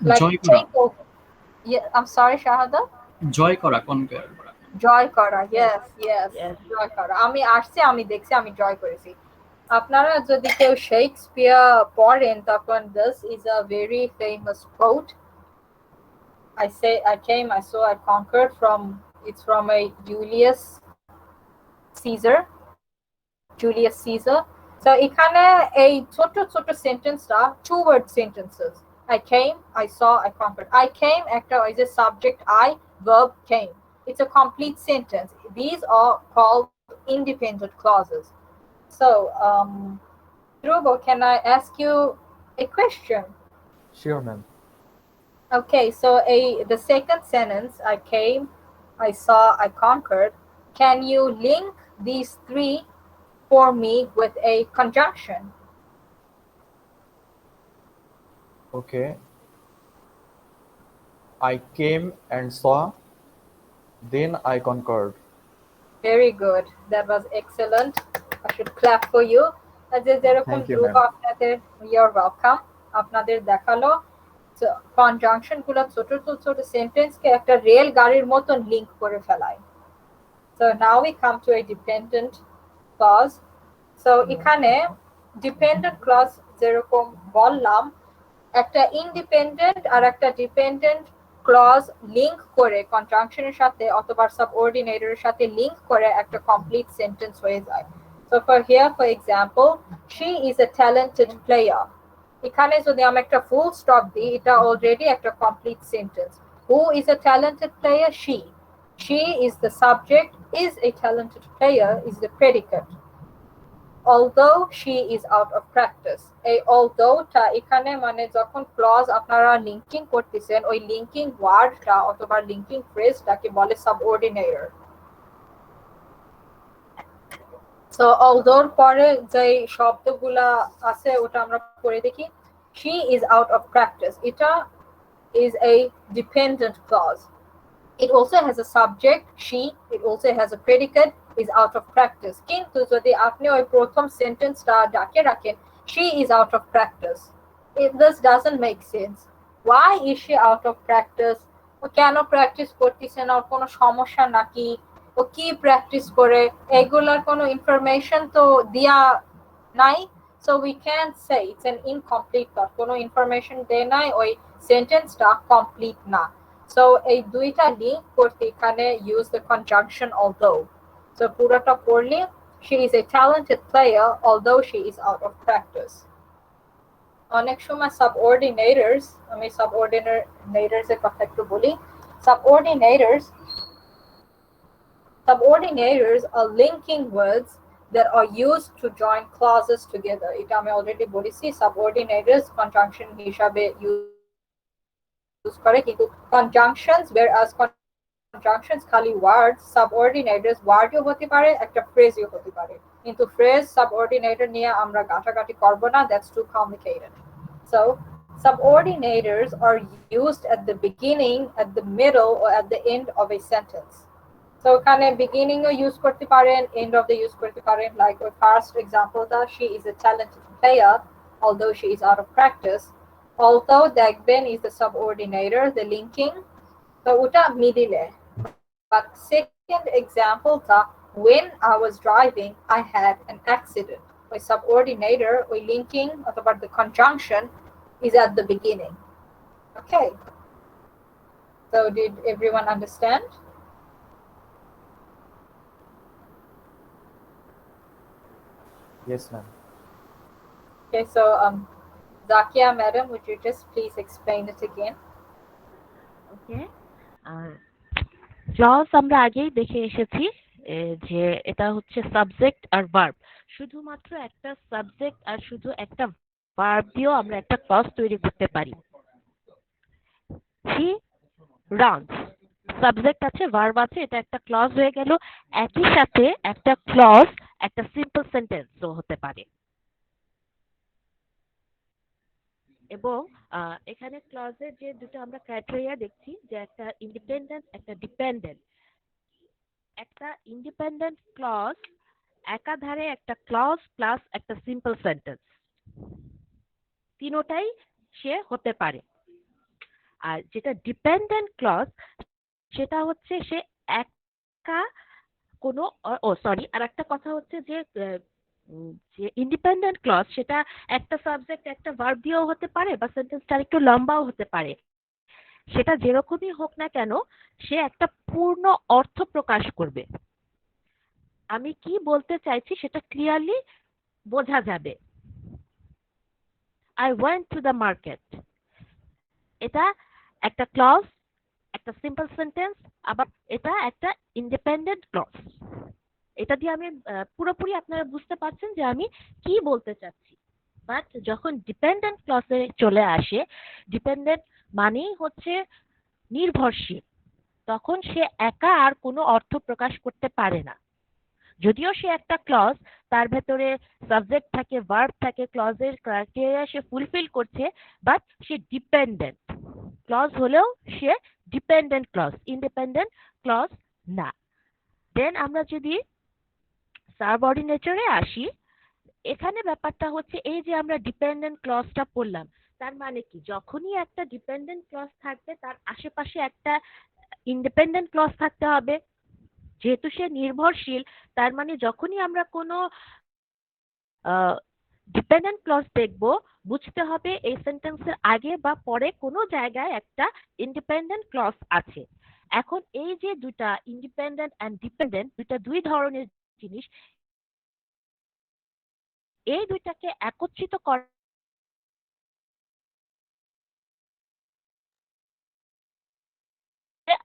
Like take over. Yeah, I'm sorry, Shahada. Joy kora, conquer. Joy kora, yes. Joy kora. আমি আসছি, আমি দেখছি, আমি জয় করেছি. আপনারা যদি কেউ শেক্সপিয়ার পড়েন তখন this is a very famous quote. I came, I saw, I conquered. It's from a Julius Caesar. So এখানে এই ছোট ছোট সেন্টেন্সটা two word sentences. I came, I saw, I conquered. I came একটা is a subject I, verb came. It's a complete sentence. These are called independent clauses. So Dhruvo, can I ask you a question? Sure, ma'am. Okay, so the second sentence, I came, I saw, I conquered. Can you link these three for me with a conjunction? Okay. I came and saw, then I conquered. Very good. That was excellent. I should clap for you. যেরকম Thank you, Dhruv ma'am. আপনাদের you're welcome আপনাদের দেখালো conjunction গুলো ছোট ছোট সেন্টেন্সকে একটা rail গাড়ির মতন লিংক করে ফেলায়। So now we come to a dependent clause. So এখানে dependent clause যেরকম বললাম একটা ইন্ডিপেন্ডেন্ট আর একটা ডিপেন্ডেন্ট ক্লজ লিংক করে কনজাংশনের সাথে অথবা সাবঅর্ডিনেটরের সাথে লিংক করে একটা কমপ্লিট সেন্টেন্স হয়ে যায়। So for example, she is a talented player. এখানে যদি আমি একটা ফুল স্টপ দিই এটা অলরেডি একটা complete sentence. Who is a talented player? She is the subject, is a talented player is the predicate. Although she is out of practice. এই although টা এখানে মানে যখন ক্লজ আপনারা লিংকিং করতেছেন ওই লিংকিং ওয়ার্ডটা অথবা লিংকিং ফ্রেজটাকে বলে সাবঅর্ডিনেটর। সো although পরে যে শব্দগুলা আছে ওটা আমরা পড়ে দেখি। She is out of practice. এটা is a dependent clause. It also has a subject, she. It also has a predicate, is out of practice. কিন্তু যদি আপনি ওই প্রথম সেন্টেন্সটা ডাকে রাখেন, she is out of practice. This doesn't make sense. Why is she out of practice? ও কেন practice করতেছে না? ওর কোনো সমস্যা নাকি? ও কি প্র্যাকটিস করে? এগুলার কোনো ইনফরমেশন তো দিয়া নাই। So we can't say it's an incomplete thought. কোনো ইনফরমেশন দেয় নাই, ওই সেন্টেন্সটা কমপ্লিট না। So এই দুইটা লিংক করতে এখানে use the conjunction although. So পুরোটা পড়লে she is a talented player although she is out of practice. অনেক সময় subordinators, আমি subordinators এর কথা একটু বলি। Subordinators are linking words that are used to join clauses together. এটা আমি অলরেডি বলেছি subordinators conjunction হিসাবে use করে কিন্তু conjunctions, whereas conjunctions খালি words, subordinators wordও হতে পারে একটা phrase হতে পারে কিন্তু phrase subordinator নিয়ে আমরা ঘাটাঘাটি করব না, that's too complicated. So subordinators are used at the beginning, at the middle or at the end of a sentence. So এখানে beginning ও use করতে পারেন, end of the use করতে পারেন, like ওই first example টা she is a talented player although she is out of practice. Although দেখবেন is the subordinator, the linking, so ওটা middle A. But second example টা when I was driving I had an accident. ওই subordinator, ওই linking অথবা the conjunction is at the beginning. Okay, so did everyone understand? Yes, ma'am. Okay, so Zakia madam, would you just please explain it again? Okay, clause আমরা আগেই দেখে এসেছি যে এটা হচ্ছে সাবজেক্ট আর ভার্ব। শুধুমাত্র একটা সাবজেক্ট আর শুধু একটা ভার্ব দিয়েও আমরা একটা ক্লজ তৈরি করতে পারি। হি রানস, সাবজেক্ট আছে, ভার্ব আছে, এটা একটা ক্লজ হয়ে গেল। একই সাথে একটা ক্লজ একটা সিম্পল সেন্টেন্সও হতে পারে। এবং এখানে ক্লজের যে দুটো আমরা ক্রাইটেরিয়া দেখছি যে একটা ইন্ডিপেন্ডেন্ট একটা ডিপেন্ডেন্ট। একটা ইন্ডিপেন্ডেন্ট ক্লজ একাধারে একটা ক্লজ প্লাস একটা সিম্পল সেন্টেন্স, তিনোটাই সে হতে পারে। আর যেটা ডিপেন্ডেন্ট ক্লজ সেটা হচ্ছে সে একা কোনো আর একটা কথা হচ্ছে যে যে ইন্ডিপেন্ডেন্ট ক্লজ সেটা একটা সাবজেক্ট একটা ভার্ব দিয়েও হতে পারে বা সেন্টেন্সটা একটু লম্বাও হতে পারে। সেটা যেরকমই হোক না কেন সে একটা পূর্ণ অর্থ প্রকাশ করবে। আমি কি বলতে চাইছি সেটা ক্লিয়ারলি বোঝা যাবে। I went to the market. এটা একটা ক্লজ, একটা সিম্পল সেন্টেন্স, আবার এটা একটা ইন্ডিপেন্ডেন্ট ক্লজ। এটা দিয়ে আমি পুরোপুরি আপনারা বুঝতে পারছেন যে আমি কি বলতে চাচ্ছি। বাট যখন ডিপেন্ডেন্ট ক্লজে চলে আসে, ডিপেন্ডেন্ট মানেই হচ্ছে নির্ভরশীল, তখন সে একা আর কোনো অর্থ প্রকাশ করতে পারে না। যদিও সে একটা ক্লজ, তার ভেতরে সাবজেক্ট থাকে, ভার্ব থাকে, ক্লজের ক্রাইটেরিয়া সে ফুলফিল করছে, বাট সে ডিপেন্ডেন্ট ক্লজ হলেও সে ডিপেন্ডেন্ট ক্লজ, ইন্ডিপেন্ডেন্ট ক্লজ না। দেন আমরা যদি সাবঅর্ডিনেটরে আসি, এখানে ব্যাপারটা হচ্ছে এই যে আমরা ডিপেন্ডেন্ট ক্লজটা পড়লাম, তার মানে কি যখনই একটা ডিপেন্ডেন্ট ক্লজ থাকবে তার আশেপাশে একটা ইন্ডিপেন্ডেন্ট ক্লজ থাকতে হবে। যেহেতু সে নির্ভরশীল, তার মানে যখনই আমরা কোনো ডিপেন্ডেন্ট ক্লজ দেখব, বুঝতে হবে এই সেন্টেন্সের আগে বা পরে কোনো জায়গায় একটা ইন্ডিপেন্ডেন্ট ক্লজ আছে। এখন এই যে দুটা ইন্ডিপেন্ডেন্ট এন্ড ডিপেন্ডেন্ট, দুটা দুই ধরনের জিনিস, এই দুইটাকে একত্রিত করা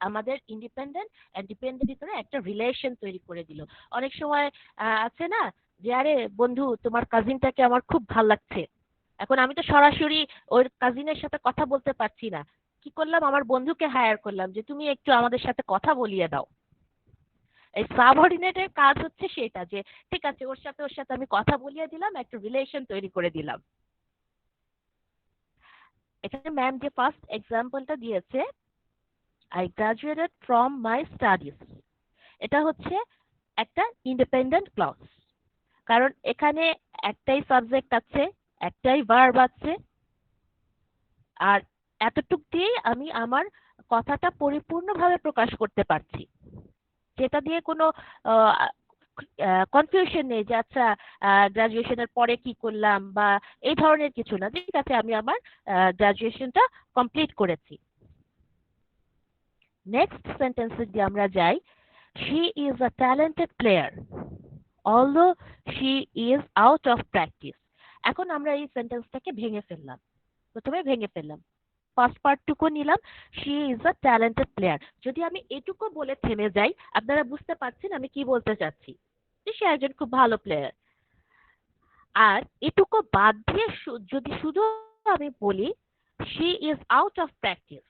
আমাদের ইন্ডিপেন্ডেন্ট এন্ড ডিপেন্ডেন্ট ভিতরে একটা রিলেশন তৈরি করে দিল। অনেক সময় আছে না যে আরে বন্ধু তোমার কাজিনটাকে আমার খুব ভাল লাগছে। এখন আমি তো সরাসরি ওই কাজিনের সাথে কথা বলতে পারছি না, কি করলাম, আমার বন্ধুকে হায়ার করলাম যে তুমি একটু আমাদের সাথে কথা বলিয়ে দাও। এই সাবঅর্ডিনেটের কাজ হচ্ছে সেটা, যে ঠিক আছে ওর সাথে আমি কথা বলিয়ে দিলাম, একটা রিলেশন তৈরি করে দিলাম। এখানে ম্যাম যে ফার্স্ট এক্সাম্পলটা দিয়েছে, I graduated from my studies, এটা হচ্ছে একটা ইন্ডিপেন্ডেন্ট ক্লজ। কারণ এখানে একটাই সাবজেক্ট আছে, একটাই ভার্ব আছে, আর এতটুক দিয়েই আমি আমার কথাটা পরিপূর্ণভাবে প্রকাশ করতে পারছি, যেটা দিয়ে কোনো কনফিউশন নেই যে আচ্ছা গ্রাজুয়েশনের পরে কি করলাম বা এই ধরনের কিছু না। ঠিক আছে, আমি আমার গ্রাজুয়েশনটা কমপ্লিট করেছি। নেক্সট সেন্টেন্সে যদি আমরা যাই, she is a talented player although she is out of practice. এখন আমরা এই সেন্টেন্সটাকে প্রথমে ভেঙে ফেললাম। ফার্স্ট পার্টটুকু নিলাম, she is a talented player। যদি আমি এটুকু বলে থেমে যাই, আপনারা বুঝতে পারছেন আমি কি বলতে চাচ্ছি, যে সে একজন খুব ভালো প্লেয়ার। আর এটুকু বাদ দিয়ে যদি শুধু আমি বলি she is out of practice,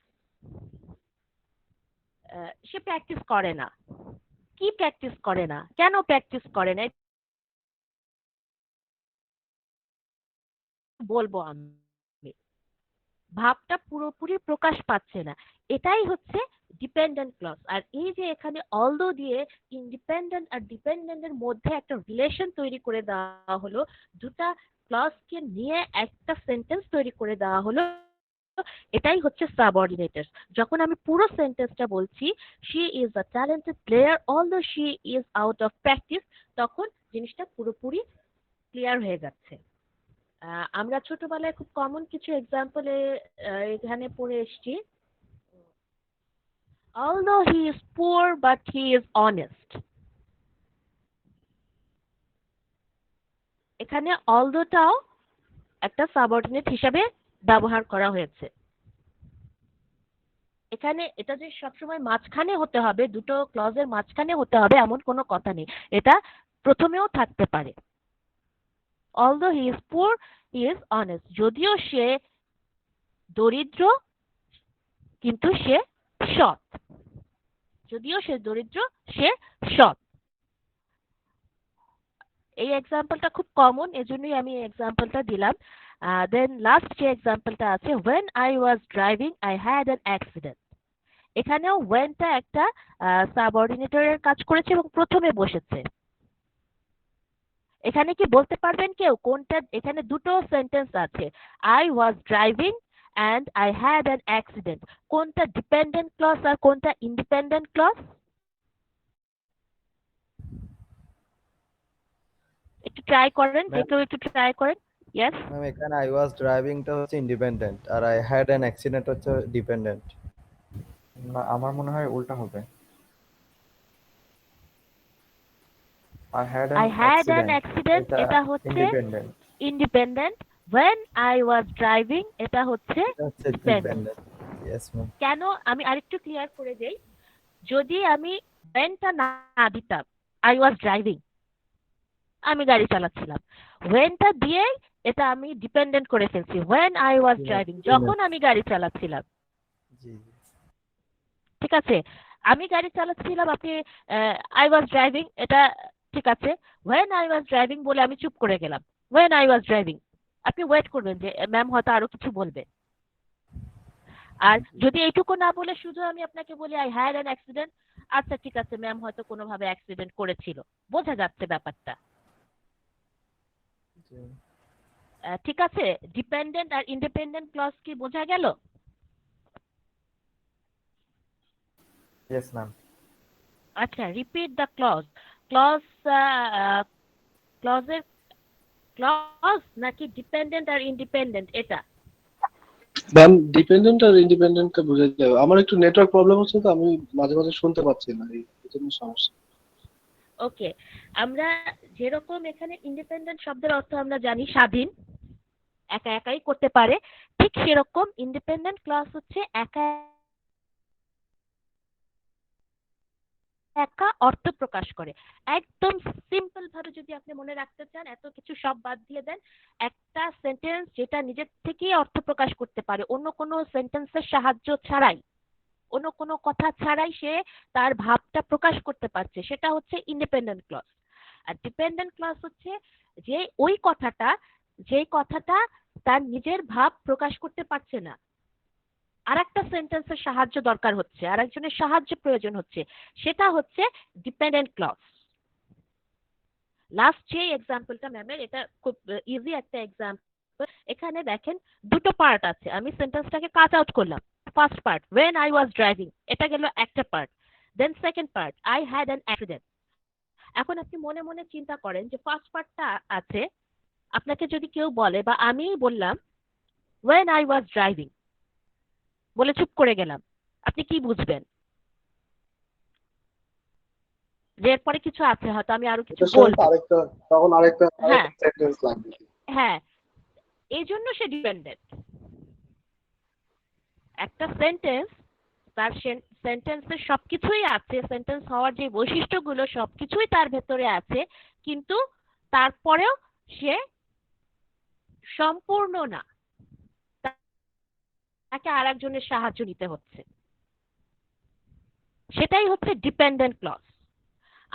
say practice করে না। কি প্র্যাকটিস করে না, কেন প্র্যাকটিস করে না বলবো আমি, ভাবটা পুরোপুরি প্রকাশ পাচ্ছে না। এটাই হচ্ছে ডিপেন্ডেন্ট ক্লজ। আর এই যে এখানে অলদো দিয়ে ইন্ডিপেন্ডেন্ট আর ডিপেন্ডেন্টের মধ্যে একটা রিলেশন তৈরি করে দেওয়া হলো, দুটা ক্লজকে নিয়ে একটা সেন্টেন্স তৈরি করে দেওয়া হলো, এটাই হচ্ছে সাবঅর্ডিনেটরস। যখন আমি পুরো সেন্টেন্সটা বলছি she is a talented player although she is out of practice, তখন জিনিসটা পুরোপুরি ক্লিয়ার হয়ে যাচ্ছে। আমরা ছোটবেলায় খুব কমন কিছু এক্সাম্পলে এখানে পড়ে এসেছি, although he is poor but he is honest। এখানে অলদোটাও একটা সাবঅর্ডিনেট হিসাবে ব্যবহার করা হয়েছে। এখানে এটা যে সবসময় মাঝখানে হতে হবে, দুটো ক্লজের মাঝখানে হতে হবে এমন কোনো কথা নেই, এটা প্রথমেও থাকতে পারে। although he is poor he is honest, যদিও সে দরিদ্র কিন্তু সে সৎ, যদিও সে দরিদ্র সে সৎ। এই এক্সাম্পলটা খুব কমন, এজন্যই আমি এই এক্সাম্পলটা দিলাম। দেন লাস্ট যে এক্সাম্পলটা আছে, when I was driving I had an accident। এখানেও whenটা একটা সাবঅর্ডিনেটরের কাজ করেছে এবং প্রথমে বসেছে। এখানে কি বলতে পারবেন কেউ কোনটা? এখানে দুটো সেন্টেন্স আছে, I was driving and I had an accident, কোনটা ডিপেন্ডেন্ট ক্লজ আর কোনটা ইন্ডিপেন্ডেন্ট ক্লজ? একটু ট্রাই করেন, যে কেউ একটু ট্রাই করেন। ইয়েস, ম্যাম এখানে আই ওয়াজ ড্রাইভিংটা হচ্ছে ইন্ডিপেন্ডেন্ট আর আই হ্যাড অ্যান অ্যাক্সিডেন্ট হচ্ছে ডিপেন্ডেন্ট। না, আমার মনে হয় উল্টা হবে। I had I an had an accident accident, এটা এটা হচ্ছে independent, independent. when I was driving এটা হচ্ছে এটা হচ্ছে ডিপেন্ডেন্ট। ডিপেন্ডেন্ট। Yes ma'am. কেন আমি আরেকটু ক্লিয়ার করে দেই, যদি আমি whenটা না দিতাম, আই ওয়াজ ড্রাইভিং, আমি গাড়ি চালাচ্ছিলাম, whenটা দিয়ে এটা আমি ডিপেন্ডেন্ট করে ফেলছি, when I was driving, যখন আমি গাড়ি চালাচ্ছিলাম। জি ঠিক আছে, আমি গাড়ি চালাচ্ছিলাম, আপনি আই ওয়াজ ড্রাইভিং, এটা ঠিক আছে। when I was driving বলে আমি চুপ করে গেলাম, when I was driving, আপনি ওয়েট করবেন যে ম্যাম হয়তো আরো কিছু বলবে। আর যদি এইটুকু না বলে শুধু আমি আপনাকে বলি আই হ্যাড অ্যান অ্যাক্সিডেন্ট, আচ্ছা ঠিক আছে ম্যাম হয়তো কোনোভাবে অ্যাক্সিডেন্ট করেছিল, বোঝা যাচ্ছে ব্যাপারটা। ঠিক আছে, ডিপেন্ডেন্ট আর ইন্ডিপেন্ডেন্ট ক্লজ কি বোঝা গেল? Yes ma'am. আচ্ছা, রিপিট দ্য ক্লজ। ক্লজ ক্লজের ক্লজ নাকি ডিপেন্ডেন্ট আর ইন্ডিপেন্ডেন্ট এটা? ম্যাম ডিপেন্ডেন্ট আর ইন্ডিপেন্ডেন্টটা বুঝে যাবে। আমার একটু নেটওয়ার্ক প্রবলেম হচ্ছে তো আমি মাঝে মাঝে শুনতে পাচ্ছি না, এই জন্য সমস্যা। ওকে, আমরা যেরকম এখানে ইন্ডিপেন্ডেন্ট শব্দের অর্থ আমরা জানি স্বাধীন, একা একাই করতে পারে, ঠিক সেরকম ইন্ডিপেন্ডেন্ট ক্লজ হচ্ছে একা একা অর্থ প্রকাশ করে। একদম সিম্পল ভাবে যদি আপনি মনে রাখতে চান, এত কিছু সব বাদ দিয়ে দেন, একটা সেন্টেন্স যেটা নিজের থেকেই অর্থ প্রকাশ করতে পারে, অন্য কোনো সেন্টেন্সের সাহায্য ছাড়াই, অন্য কোনো কথা ছাড়াই সে তার ভাবটা প্রকাশ করতে পারছে, সেটা হচ্ছে ইন্ডিপেন্ডেন্ট ক্লজ। আর ডিপেন্ডেন্ট ক্লজ হচ্ছে যে ওই কথাটা, যেই কথাটা তার নিজের ভাব প্রকাশ করতে পারছে না, আর একটা সেন্টেন্সের সাহায্য দরকার হচ্ছে, আর একজনের সাহায্য প্রয়োজন হচ্ছে, সেটা হচ্ছে ডিপেন্ডেন্ট ক্লজ। লাস্ট যে এক্সাম্পলটা ম্যামের, এটা খুব ইজি একটা এক্সাম্পল। এখানে দেখেন দুটো পার্ট আছে, আমি সেন্টেন্সটাকে কাট আউট করলাম। First part when I was driving, এটা গেল একটা পার্ট। Then second part I had an accident। এখন আপনি মনে মনে চিন্তা করেন যে ফার্স্ট পার্টটা আছে, আপনাকে যদি কেউ বলে বা আমি বললাম when I was driving বলে চুপ করে গেলাম, আপনি কি বুঝবেন? যে এরপরে কিছু আছে, হয়তো আমি আরো কিছু বলবো, তখন আরেকটা হ্যাঁ সেন্টেন্স লাগবে। হ্যাঁ, এই জন্য সে ডিপেন্ডেন্ট। একটা সেন্টেন্স, তার সেন্টেন্সের সবকিছুই আছে, সেন্টেন্স হওয়ার যে বৈশিষ্ট্যগুলো সবকিছুই তার ভেতরে আছে, কিন্তু তারপরেও সে সম্পূর্ণ না, তাকে আর একজনের সাহায্য নিতে হচ্ছে, সেটাই হচ্ছে ডিপেন্ডেন্ট ক্লজ।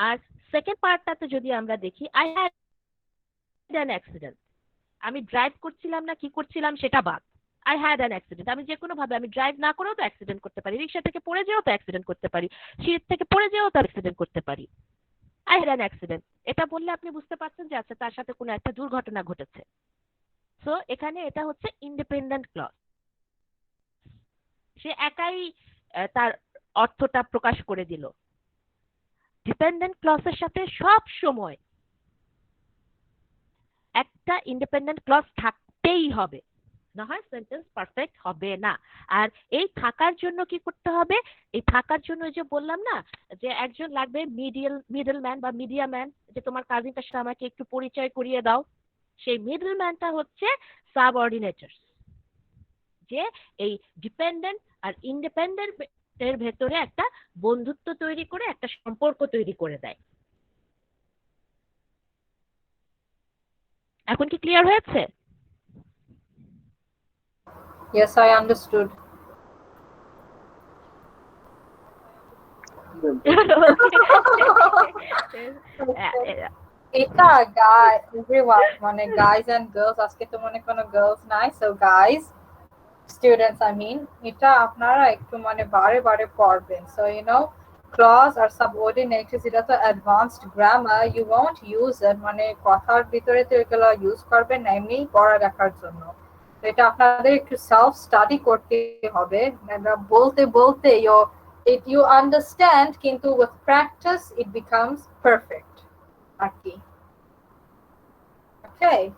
আর সেকেন্ড পার্টটাতে যদি আমরা দেখি আই হ্যাড অ্যান অ্যাক্সিডেন্ট, আমি ড্রাইভ করছিলাম না কি করছিলাম সেটা বাদ, আই হ্যাড অ্যান অ্যাক্সিডেন্ট, আমি যে কোনো ভাবে, আমি ড্রাইভ না করেও তো অ্যাক্সিডেন্ট করতে পারি, রিক্সা থেকে পড়ে যেও তো অ্যাক্সিডেন্ট করতে পারি, সিঁড়ি থেকে পড়ে যেও তো অ্যাক্সিডেন্ট করতে পারি। আই হ্যাড অ্যান অ্যাক্সিডেন্ট এটা বললে আপনি বুঝতে পারছেন যে আচ্ছা তার সাথে কোনো একটা দুর্ঘটনা ঘটেছে। সো এখানে এটা হচ্ছে ইন্ডিপেন্ডেন্ট ক্লজ, সে একাই তার অর্থটা প্রকাশ করে দিল। ডিপেন্ডেন্ট ক্লজের সাথে সব সময় একটা ইন্ডিপেন্ডেন্ট ক্লজ থাকতেই হবে, না হয় সেন্টেন্স পারফেক্ট হবে না। আর এই থাকার জন্য কি করতে হবে? এই থাকার জন্য যে বললাম না যে একজন লাগবে মিডল ম্যান বা মিডিয়া ম্যান, যে তোমার কাজিনটার সাথে আমাকে একটু পরিচয় করিয়ে দাও, সেই মিডল ম্যানটা হচ্ছে সাবঅর্ডিনেটরস, যে এই ডিপেন্ডেন্ট আর ইন্ডিপেন্ডেন্ট এর ভেতরে একটা বন্ধুত্ব তৈরি করে, একটা সম্পর্ক তৈরি করে দেয়। এখন কি ক্লিয়ার হয়েছে? Yes, I understood. এটা everyone মানে guys and girls, আজকে তো মনে কোনো girls নাই, so guys, students I mean, এটা আপনারা একটু মানে বারে বারে পড়বেন। So you know, clause R subordinators, এটা তো advanced grammar, you won't use it মানে কথার ভিতরে তো এগুলো ইউজ করবেন না, এমনি পড়া লেখার জন্য। এটা আপনাদের একটু self study করতে হবে, বলতে বলতে you understand, কিন্তু with practice it becomes perfect আর কি। Okay.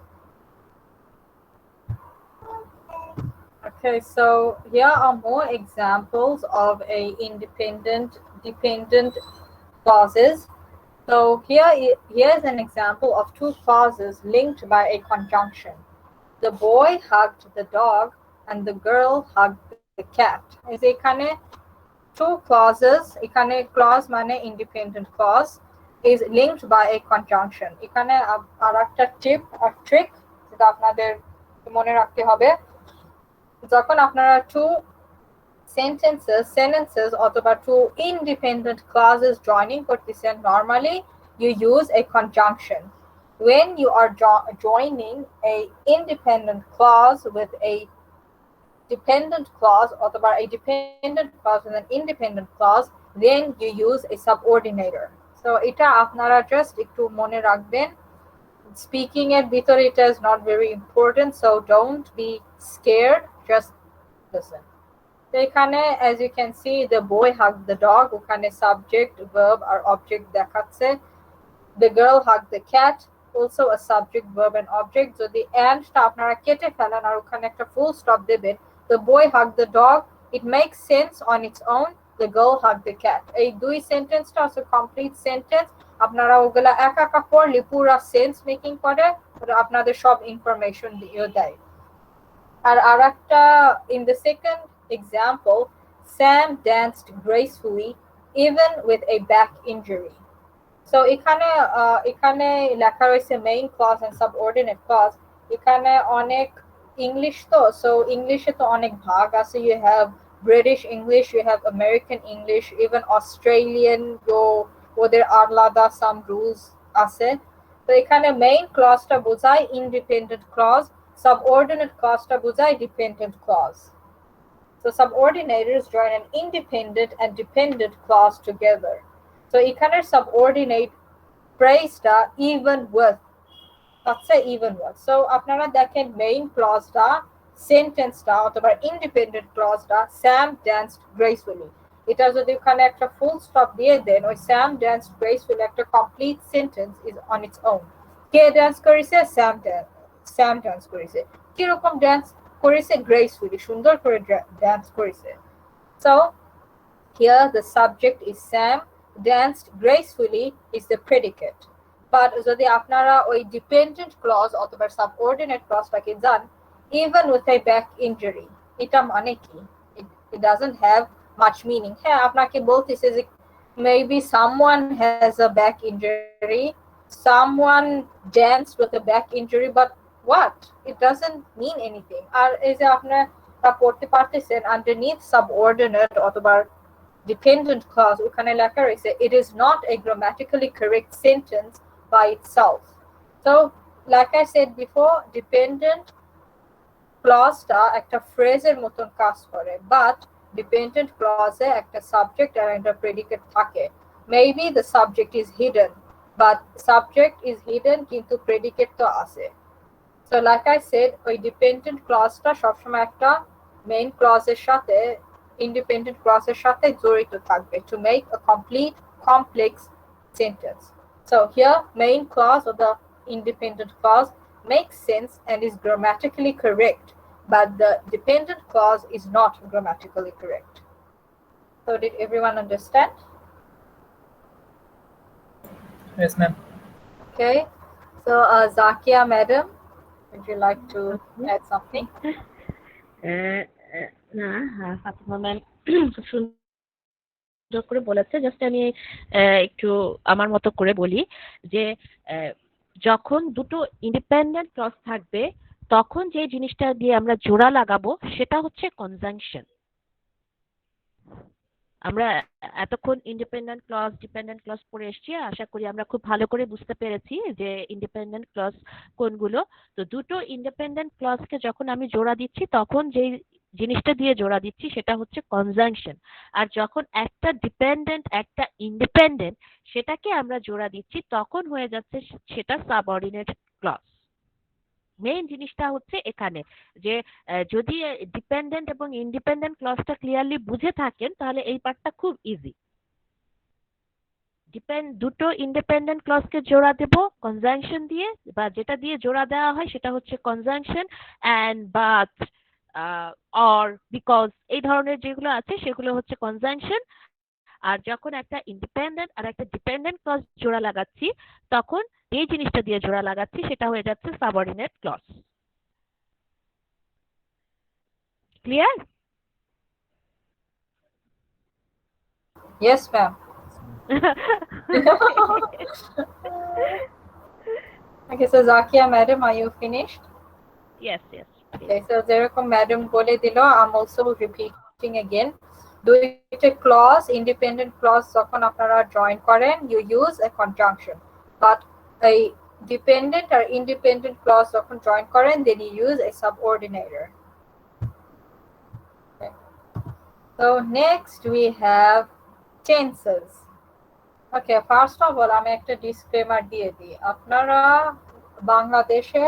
Okay, so here are more examples of a dependent clauses. So here's an example of two clauses linked by a conjunction. The boy hugged the dog and the girl hugged the cat. Is এখানে two clauses, এখানে clause মানে independent clause is linked by a conjunction. এখানে আরেকটা trick যেটা আপনাদের মনে রাখতে হবে, যখন আপনারা two sentences অথবা two independent clauses joining করতেছেন, normally you use a conjunction. When you are joining a independent clause with a dependent clause অথবা a dependent clause with an independent clause, then you use a subordinator. So এটা আপনারা just একটু মনে রাখবেন. Speaking এর ভিতরে এটা is not very important, so don't be scared, just listen. So এখানে as you can see, the boy hugged the dog, ওখানে subject, verb আর object দেখাচ্ছে. The girl hugged the cat, also a subject, verb and object. যদি andটা আপনারা কেটে ফেলেন আর ওখানে একটা full stop দেবেন, the boy hugged the dog, it makes sense on its own. The girl hugged the cat. এই দুই সেন্টেন্সটা আছে কমপ্লিট সেন্টেন্স, আপনারা ওগুলা একা পড়লে পুরো সেন্স মেকিং করে আপনাদের সব ইনফরমেশন দিয়ে দেয়। আর আরেকটা, in the second example, Sam danced gracefully even with a back injury. So এখানে লেখা রয়েছে main clause and subordinate clause. এখানে অনেক ইংলিশ তো, সো ইংলিশে তো অনেক ভাগ আছে। You have British English, you have American English, even Australian, ওদের আলাদা সাম রুলস আছে। তো এখানে মেইন ক্লজটা বোঝায় ইন্ডিপেন্ডেন্ট ক্লজ, subordinate clause-টা বোঝায় dependent clause. So subordinators join an independent and dependent clause together. So এখানের subordinate phrase-টা even with, হচ্ছে even with. So আপনারা দেখেন main clause-টা, sentence-টা অথবা independent clause-টা Sam danced gracefully. এটা যদি ওখানে একটা full stop দিয়ে দেন, ওই Sam danced gracefully একটা complete sentence is on its own. K dance করেছে? Sam dance করেছে। কিরকম dance করেছে? Gracefully, সুন্দর করে dance করেছে। So here the subject is Sam, danced gracefully is the predicate. But যদি আপনারা ওই dependent clause অথবা subordinate clause-টাকে যান, even with a back injury, এটা মানে কি? It doesn't have much meaning. হ্যাঁ, আপনাকে বলতেছে যে maybe someone has a back injury, someone danced with a back injury, but what? It doesn't mean anything. আর এই যে আপনারা পড়তে পারতেছেন underneath subordinate অথবা dependent clause ওখানে লেখা রয়েছে it is not a grammatically correct sentence by itself. So like I said before, dependent clause-টা একটা ফ্রেজের মতন কাজ করে, but dependent clause-এ একটা subject আর একটা predicate থাকে. Maybe the subject is hidden, but subject is hidden কিন্তু predicate তো আছে. So like I said, ওই dependent clause-টা সবসময় একটা main clause-এর সাথে independent clause-এর সাথে জড়িত থাকবে to make a complete complex sentence. So here main clause or the independent clause makes sense and is grammatically correct, but the dependent clause is not grammatically correct. So did everyone understand? Yes, ma'am. Okay. So Zakia madam, would you like to add something? না, Fatima ma'am খুব সুন্দর করে বলেছে। Just আমি একটু আমার মতো করে বলি যে যখন দুটো ইন্ডিপেন্ডেন্ট ক্লজ থাকবে তখন যে জিনিসটা দিয়ে আমরা জোড়া লাগাবো সেটা হচ্ছে কনজাংশন। আমরা এতক্ষণ ইন্ডিপেন্ডেন্ট ক্লজ ডিপেন্ডেন্ট ক্লজ পড়ে এসেছি, আশা করি আমরা খুব ভালো করে বুঝতে পেরেছি যে ইন্ডিপেন্ডেন্ট ক্লজ কোনগুলো। তো দুটো ইন্ডিপেন্ডেন্ট ক্লজকে যখন আমি জোড়া দিচ্ছি তখন যেই জিনিসটা দিয়ে জোড়া দিচ্ছি সেটা হচ্ছে কনজাংশন। আর যখন একটা ডিপেন্ডেন্ট একটা ইন্ডিপেন্ডেন্ট সেটাকে আমরা জোড়া দিচ্ছি তখন হয়ে যাচ্ছে সেটা সাবঅর্ডিনেট ক্লজ। মেইন জিনিসটা হচ্ছে এখানে যে যদি ডিপেন্ডেন্ট এবং ইন্ডিপেন্ডেন্ট ক্লজটা ক্লিয়ারলি বুঝে থাকেন তাহলে এই পার্টটা খুব ইজি। দুটো ইন্ডিপেন্ডেন্ট ক্লজকে জোড়া দেব কনজাংশন দিয়ে, বা যেটা দিয়ে জোড়া দেওয়া হয় সেটা হচ্ছে conjunction, and, but, or, because, এই ধরনের যেগুলো আছে সেগুলো হচ্ছে কনজাংশন। আর যখন একটা ইন্ডিপেন্ডেন্ট আর একটা ডিপেন্ডেন্ট ক্লজ জোড়া লাগাচ্ছি, তখন যে জিনিসটা দিয়ে জোড়া লাগাচ্ছি সেটা হয়ে যাচ্ছে subordinate clause. Clear? Yes, ma'am. Okay, so Zakia madam, are you finished? Yes, yes. Okay, so যেরকম ম্যাডাম বলে দিল, I'm also repeating again. দুইটা clause, independent clause যখন আপনারা join করেন, you use a conjunction. But a dependent or independent clause যখন join করেন, then you use a subordinator. Okay. So next we have tenses. Okay, first of all, আমি একটা disclaimer দিয়ে দিই। আপনারা বাংলাদেশে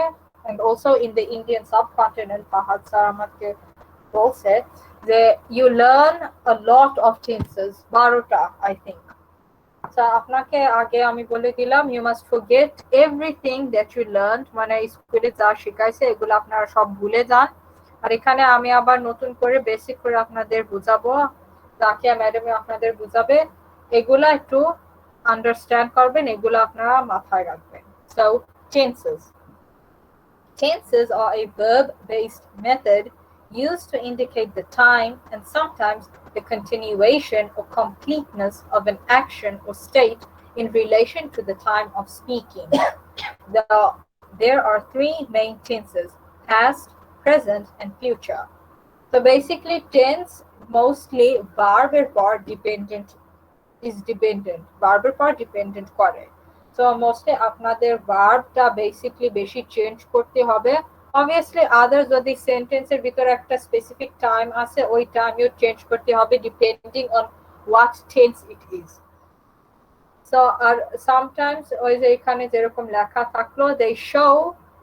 and also in the Indian subcontinent, Fahad sir আমাকে বলছে যে you learn a lot of tenses, 12টা I think. So আপনাকে আগে আমি বলে দিলাম you must forget everything that you learned, মানে স্কুলে যা শিখাইছে এগুলো আপনারা সব ভুলে যান। আর এখানে আমি আবার নতুন করে বেসিক করে আপনাদের বুঝাবো, তাকিয়া ম্যাডামে আপনাদের বুঝাবে, এগুলা একটু আন্ডারস্ট্যান্ড করবেন, এগুলো আপনারা মাথায় রাখবেন। So tenses. Tenses are a verb-based method used to indicate the time and sometimes the continuation or completeness of an action or state in relation to the time of speaking. There are three main tenses: past, present, and future. So basically tense mostly verb or dependent is dependent, verb or dependent করে। So mostly আপনাদের ভার্বটা basically বেশি change করতে হবে। Obviously others যদি সেন্টেন্সের ভিতরে একটা specific time আছে, ওই টাইমেও চেঞ্জ করতে হবে depending on what tense it is. So sometimes ওই যে এখানে যেরকম লেখা থাকলো, they show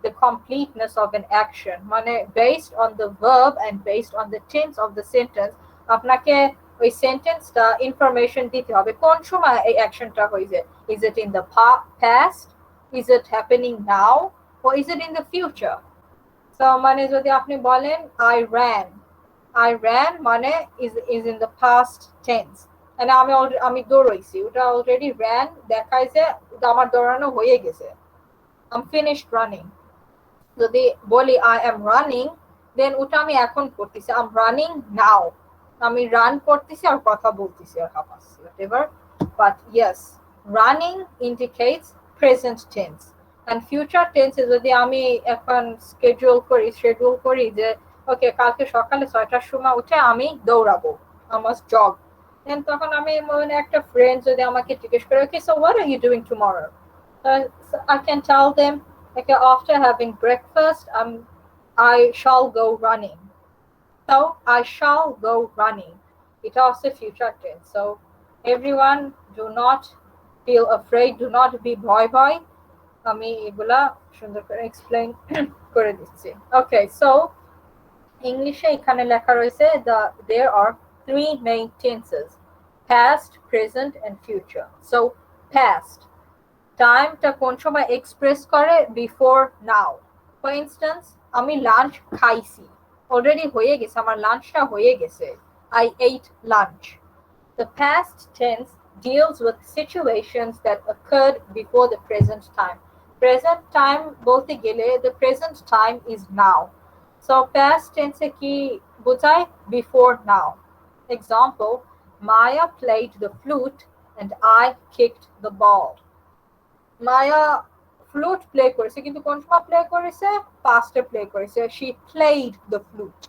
the completeness of an action, মানে based on the verb and based on the tense of the sentence আপনাকে ওই সেন্টেন্সটা ইনফরমেশন দিতে হবে কোন সময় এই অ্যাকশনটা হয়েছে। Is it in the past? Is it happening now? Or is it in the future? So মানে যদি আপনি বলেন I ran মানে is in the past tense, মানে আমি দৌড়াইছি, ওটা অলরেডি ran দেখাইছে, আমার দৌড়ানো হয়ে গেছে, I'm finished running. যদি বলি I am running, then ওটা আমি এখন করতেছি, I'm running now, আমি রান করতেছি আর কথা বলতেছি আর হাঁপাচ্ছি, whatever. But yes, running indicates present tense, and future tense যদি আমি এখন schedule করি যে ওকে কালকে সকালে 6টার সময় উঠে আমি দৌড়াবো, I must jog, then তখন আমি মনে একটা ফ্রেন্ড যদি আমাকে জিজ্ঞেস করে okay so what are you doing tomorrow, so I can tell them okay after having breakfast I shall go running. So I shall go running. It also future tense. So everyone, do not feel afraid. Do not be boy. আমি এগুলা সুন্দর করে explain করে দিচ্ছি। Okay, so ইংলিশে এখানে লেখা রয়েছে there are three main tenses: past, present, and future. So past, টাইমটা কোন সময় এক্সপ্রেস করে, before now. For instance, আমি লাঞ্চ খাইছি, অলরেডি হয়ে গেছে, আমার লাঞ্চটা হয়ে গেছে, I ate lunch. The past tense deals with situations that occurred before the present time. Present time বলতে গেলে the present time is now. So past tense কি বোঝায়? Before now. Example, Maya played the flute and I kicked the ball. Maya flute play করেছে, কিন্তু কোন সময় play করেছে? পাস্টে প্লে করেছে, she played the flute.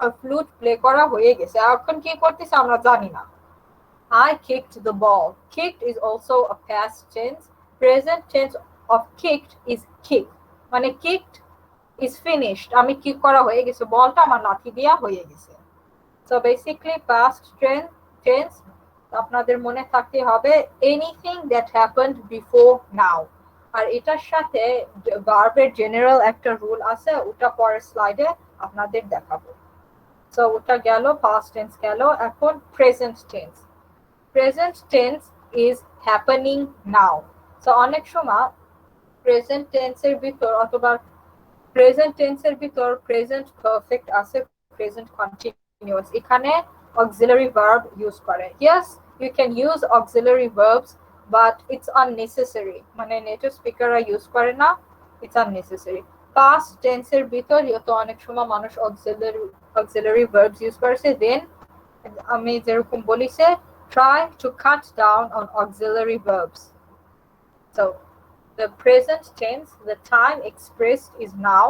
আর ফ্লুট প্লে করা হয়ে গেছে, এখন কি করতেছে আমরা জানি না। I kicked the ball. Kicked is also a past tense. Present tense of kicked is kick, মানে kicked is finished, আমি কিক করা হয়ে গেছে, বলটা আমার লাঠি দিয়া হয়ে গেছে। So basically past tense আপনাদের মনে থাকতে হবে anything that happened before now, আর এটার সাথে ভার্বের জেনারেল একটা রুল আছে, ওটা পরের স্লাইডে আপনাদের দেখাবো। So ওটা গেল, past tense গেল, এখন present tense. Present tense is happening now. So অনেক সময় প্রেজেন্ট টেন্সের ভিতর অথবা প্রেজেন্ট টেন্সের ভিতর প্রেজেন্ট পারফেক্ট আছে, প্রেজেন্ট কন্টিনিউয়াস, এখানে অক্সিলারি ভার্ব ইউজ করে। Yes, you can use auxiliary verbs, but it's unnecessary, মানে নেটিভ স্পিকাররা ইউজ করে না, ইটস আননেসেসারি। পাস্ট টেন্সের ভিতর তো অনেক সময় মানুষ অক্সিলারি ভার্বস ইউজ করেছে, দেন আমি যেরকম বলিছে, try to cut down on auxiliary verbs. So the present tense, the time expressed is now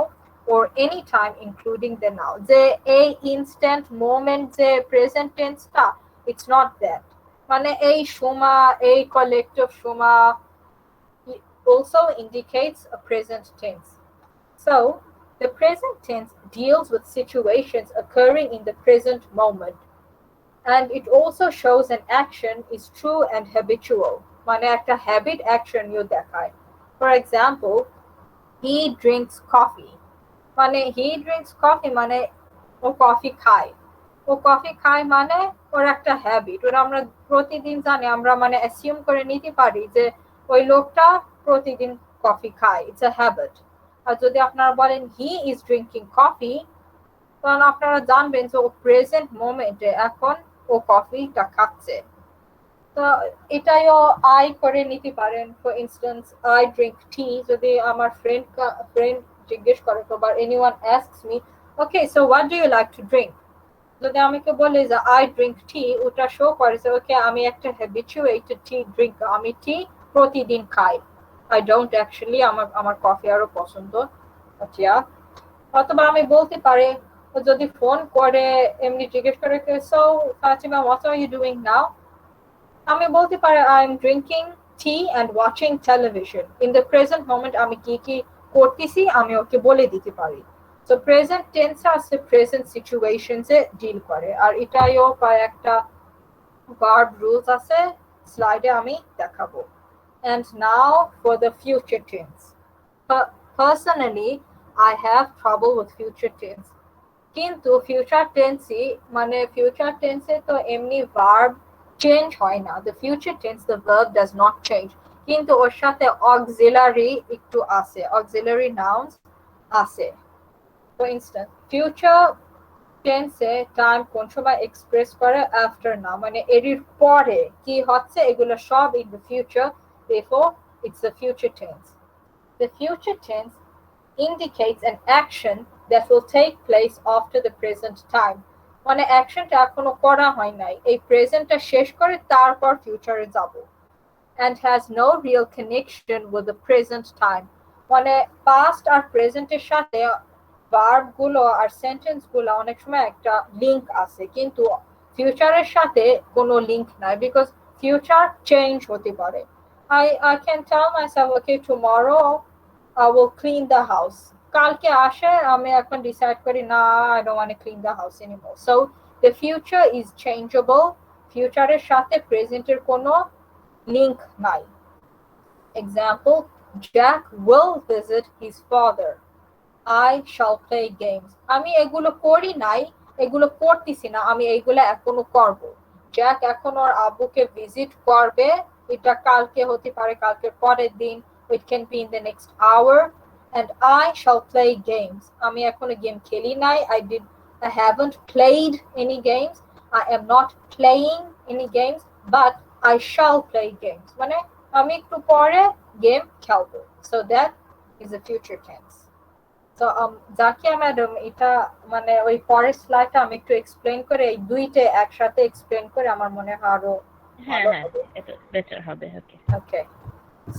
or any time including the now. The a instant moment, the present tense ta, it's not that. Mane ei shoma, ei collective shoma also indicates a present tense. So the present tense deals with situations occurring in the present moment. And it also shows an action is true and habitual. Mane ekta habit action you dekhai. For example, he drinks coffee. Mane he drinks coffee mane o coffee খায়। ও coffee খায় মানে ওর একটা habit, ওরা আমরা প্রতিদিন জানি, আমরা মানে অ্যাসিউম করে নিতে পারি যে ওই লোকটা প্রতিদিন কফি খায়, ইটস আ হ্যাবিট। আর যদি আপনারা বলেন হি ইজ ড্রিঙ্কিং কফি, তখন আপনারা জানবেন যে ও প্রেজেন্ট মোমেন্টে এখন ও কফিটা খাচ্ছে। তো এটাইও আই করে নিতে পারেন। For instance, I drink tea, যদি আমার ফ্রেন্ড জিজ্ঞেস করে তো, বা anyone asks me, okay so what do you like to drink, যদি আমাকে বলে যে আই ড্রিঙ্ক টি, ওটা শো করে যে ওকে আমি একটা হ্যাবিচুয়েটেড টি ড্রিঙ্কার, আমি টি প্রতিদিন খাই, আই ডোন্ট অ্যাকচুয়ালি, আমার কফি আরো পছন্দ। আচ্ছা, অথবা আমি বলতে পারি, যদি ফোন করে এমনি জিজ্ঞেস করে so Fatima what are you doing now, আমি বলতে পারি I am drinking tea and watching television. In the present moment আমি কি কি করতেছি আমি ওকে বলে দিতে পারি। সো প্রেজেন্ট টেন্স আছে প্রেজেন্ট সিচুয়েশনসে ডিল করে। আর এটাইও কয়েকটা ভার্ব রুলস আছে, স্লাইডে আমি দেখাবো। And now for the future tense. Personally, I have trouble with future tense. কিন্তু ফিউচার টেন্সই মানে ফিউচার টেন্সে তো এমনি ভার্ব চেঞ্জ হয় না। The future tense, the verb does not change. কিন্তু ওর সাথে অক্সিলারি একটু আছে, অক্সিলারি নাউন্স আছে। For instance, future টেন্সে টাইম কোন সময় এক্সপ্রেস করে, আফটার নাও, মানে এর পরে কি হচ্ছে এগুলো সব in the future, therefore it's the future tense. The future tense indicates an action that will take place after the present time. মানে অ্যাকশনটা এখনো করা হয় নাই, এই প্রেজেন্টটা শেষ করে তারপর ফিউচারে যাব, and has no real connection with the present time. মানে পাস্ট আর প্রেজেন্টের সাথে ভার্ব গুলো আর সেন্টেন্স গুলো অনেক সময় একটা লিংক আছে, কিন্তু ফিউচারের সাথে কোনো লিংক নাই, বিকজ ফিউচার চেঞ্জ হতে পারে। I can tell myself, okay, tomorrow I will clean the house. কালকে আসে আমি এখন ডিসাইড করি না, I don't want to clean the house anymore. So the future is changeable. ফিউচারের সাথে প্রেজেন্টের কোনো লিংক নাই। Example, Jack will visit his father. I shall play games. আমি এগুলো করি নাই, এগুলো করতেছি না, আমি এগুলো এখনো করব। জ্যাক এখন ওর আব্বুকে ভিজিট করবে, এটা কালকে হতে পারে, কালকের পরের দিন, it can be in the next hour. And I shall play games. আমি এখনো গেম খেলি নাই, I haven't played any games. I am not playing any games, but I shall play games. মানে আমি একটু পরে গেম খেলবো। So that is a future tense. So Zakia madam, এটা মানে ওই পরের স্লাইডটা আমি একটু এক্সপ্লেইন করে, এই দুইটা একসাথে এক্সপ্লেইন করে আমার মনে হয় আরো হ্যাঁ হ্যাঁ, এটা বেটার হবে। ওকে ওকে,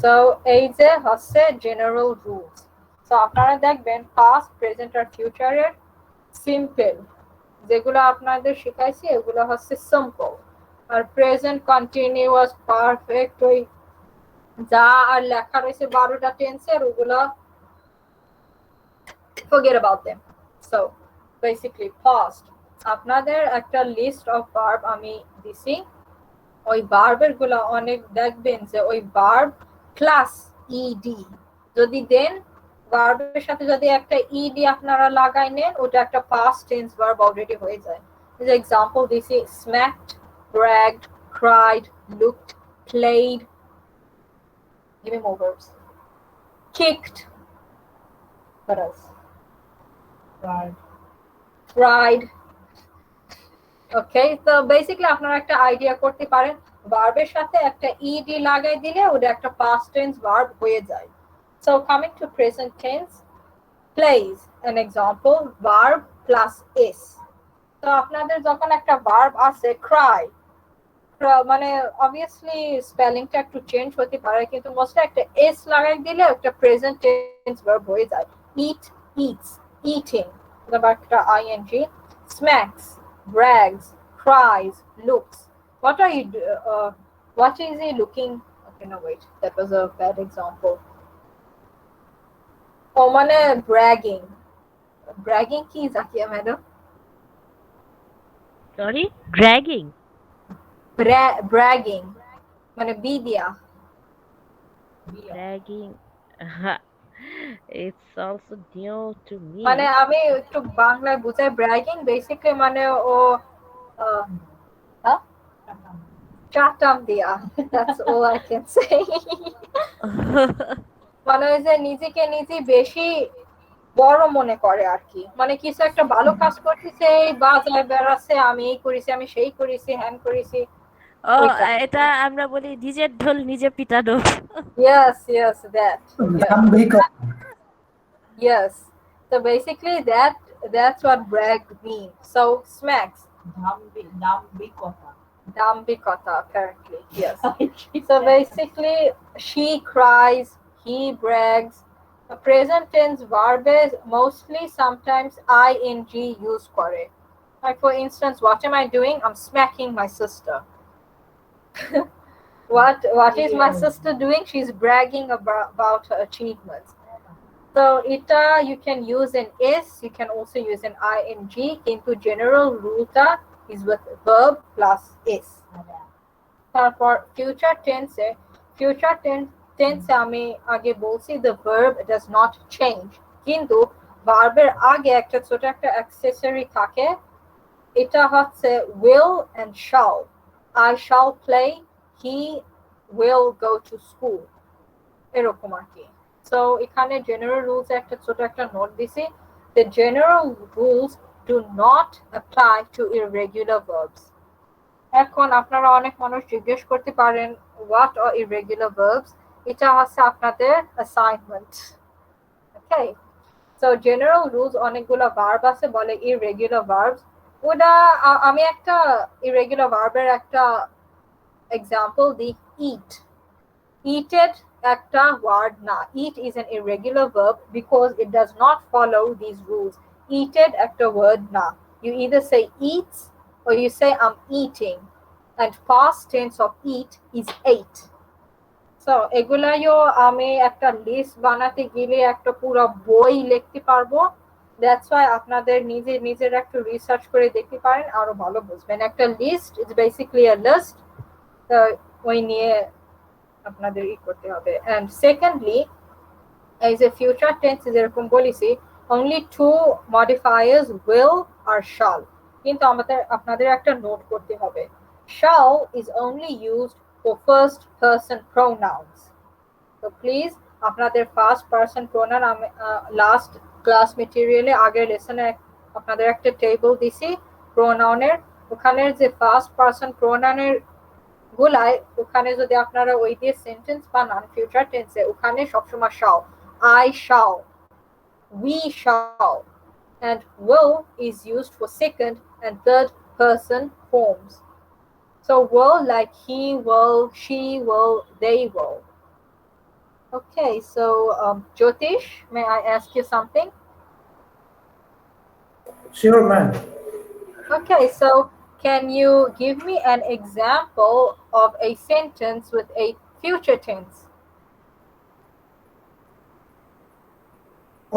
সো এই যে হচ্ছে জেনারেল রুলস। সো আপনারা দেখবেন পাস্ট, প্রেজেন্ট আর ফিউচারের সিম্পল যেগুলো আপনাদের শিখাইছি এগুলো হচ্ছে সিম্পল, আর প্রেজেন্ট, কন্টিনিউয়াস, পারফেক্ট, ওই যা আর লেখা রয়েছে 12টা টেন্সের, ওগুলো forget about them. So basically past, আপনাদের একটা লিস্ট অফ ভার্ব আমি দিছি, ওই ভার্বের গুলো অনেক দেখবেন যে ওই ভার্ব প্লাস ইডি যদি দেন, ভার্বের সাথে যদি একটা ইডি আপনারা লাগাই নেন, ওটা একটা পাস্ট টেন্স ভার্ব অলরেডি হয়ে যায়। এক্সাম্পল দিছি, smacked, bragged, cried, looked, played, Give me more verbs. Kicked. What else? Tried. ওকে, তো বেসিক্যালি আপনারা একটা আইডিয়া করতে পারেন ভার্বের সাথে একটা ইডি লাগাই দিলে ওটা একটা পাস্ট টেন্স ভার্ব হয়ে যায়। So coming to present tense, please an example verb plus is। তো আপনাদের যখন একটা ভার্ব আছে ক্রাই, মানে অবভিয়াসলি স্পেলিংটা একটু চেঞ্জ হতে পারে, কিন্তু মোস্টলি একটা এস লাগাই দিলে একটা প্রেজেন্ট টেন্স ভার্ব হয়ে যায়। ইট, ইটস, ইটিং, তারপর একটা ING. স্ম্যাক্স, brags, cries, looks. What are you what is he looking? Okay, no wait, that was a bad example. Oh, মানে bragging. Bragging কি Zakia madam? Sorry, dragging. Bragging মানে B দিয়া। Dragging, it's also new to me. মানে আমি একটু বাংলায় বুঝাই, bragging basically মানে ও চাটাম দিয়া। That's all I can say. মানে ওই যে নিজেকে নিজে বেশি বড় মনে করে আর কি, মানে কিছু একটা ভালো কাজ করতেছে, বাজায় বেড়াচ্ছে, আমি এই করেছি, আমি সেই করেছি, হ্যান করেছি। ও, ওইটা। এটা আমরা বলি নিজের ঢোল নিজে পিটানো। Yes, yes, that. Yes. So basically that's what brag means. So smacks. Dambikota, apparently. Yes. So basically she cries, he brags. A present tense verb is mostly sometimes ing use kore. Like for instance, what am I doing? I'm smacking my sister. What is my sister doing? She's bragging about her achievements. So এটা you can use an is, you can also use an ing, কিন্তু general rule-টা is with verb plus is. তারপর future tense আমি আগে বলছি the verb does not change, কিন্তু ভার্বের আগে একটা ছোট একটা accessory থাকে, এটা হচ্ছে will and shall. I shall play, he will go to school, এরকম আর কি। So এখানে general rules একটা ছোট একটা নোট দিছি। The general rules do not apply to irregular verbs. এখন আপনারা অনেক মানুষ জিজ্ঞেস করতে পারেন what are irregular verbs? এটা হচ্ছে আপনাদের assignment. Okay, so general rules অনেকগুলো verb আছে বলে irregular verbs। ওটা আমি একটা irregular verb-এর একটা example দিই, eat. Eated একটা word না, eat is an irregular verb because it does not follow these rules. Eated একটা word না, you either say eats or you say I'm eating, and past tense of eat is ate. So এগুলাইও আমি একটা list বানাতে গেলে একটা পুরো বই লিখতে পারবো। That's why আপনাদের নিজের একটু রিসার্চ করে দেখতে পারেন, আরো ভালো বুঝবেন। একটা list is basically a list, ওই নিয়ে আপনাদের করতে হবে। And secondly, as a future tense যেরকম বলেছি, only two modifiers will or shall, কিন্তু আপনাদের একটা নোট করতে হবে, shall is only used for first person pronouns. So please আপনাদের first person pronoun আমি লাস্ট ক্লাস মেটেরিয়ালে আগের লেসনে আপনাদের একটা টেবিল দিছি প্রোনাউনের, ওখানে যে ফার্স্ট পারসন প্রোনাউনের গুলাই, ওখানে যদি আপনারা ওই দিয়ে সেন্টেন্স বানান ফিউচার টেন্সে, ওখানে সবসময় shall, I shall, we shall, and will is used for second and third person forms. So will like he will, she will, they will. Okay, so Jyotish, may I ask you something? Sure, ma'am. Okay, so can you give me an example of a sentence with a future tense?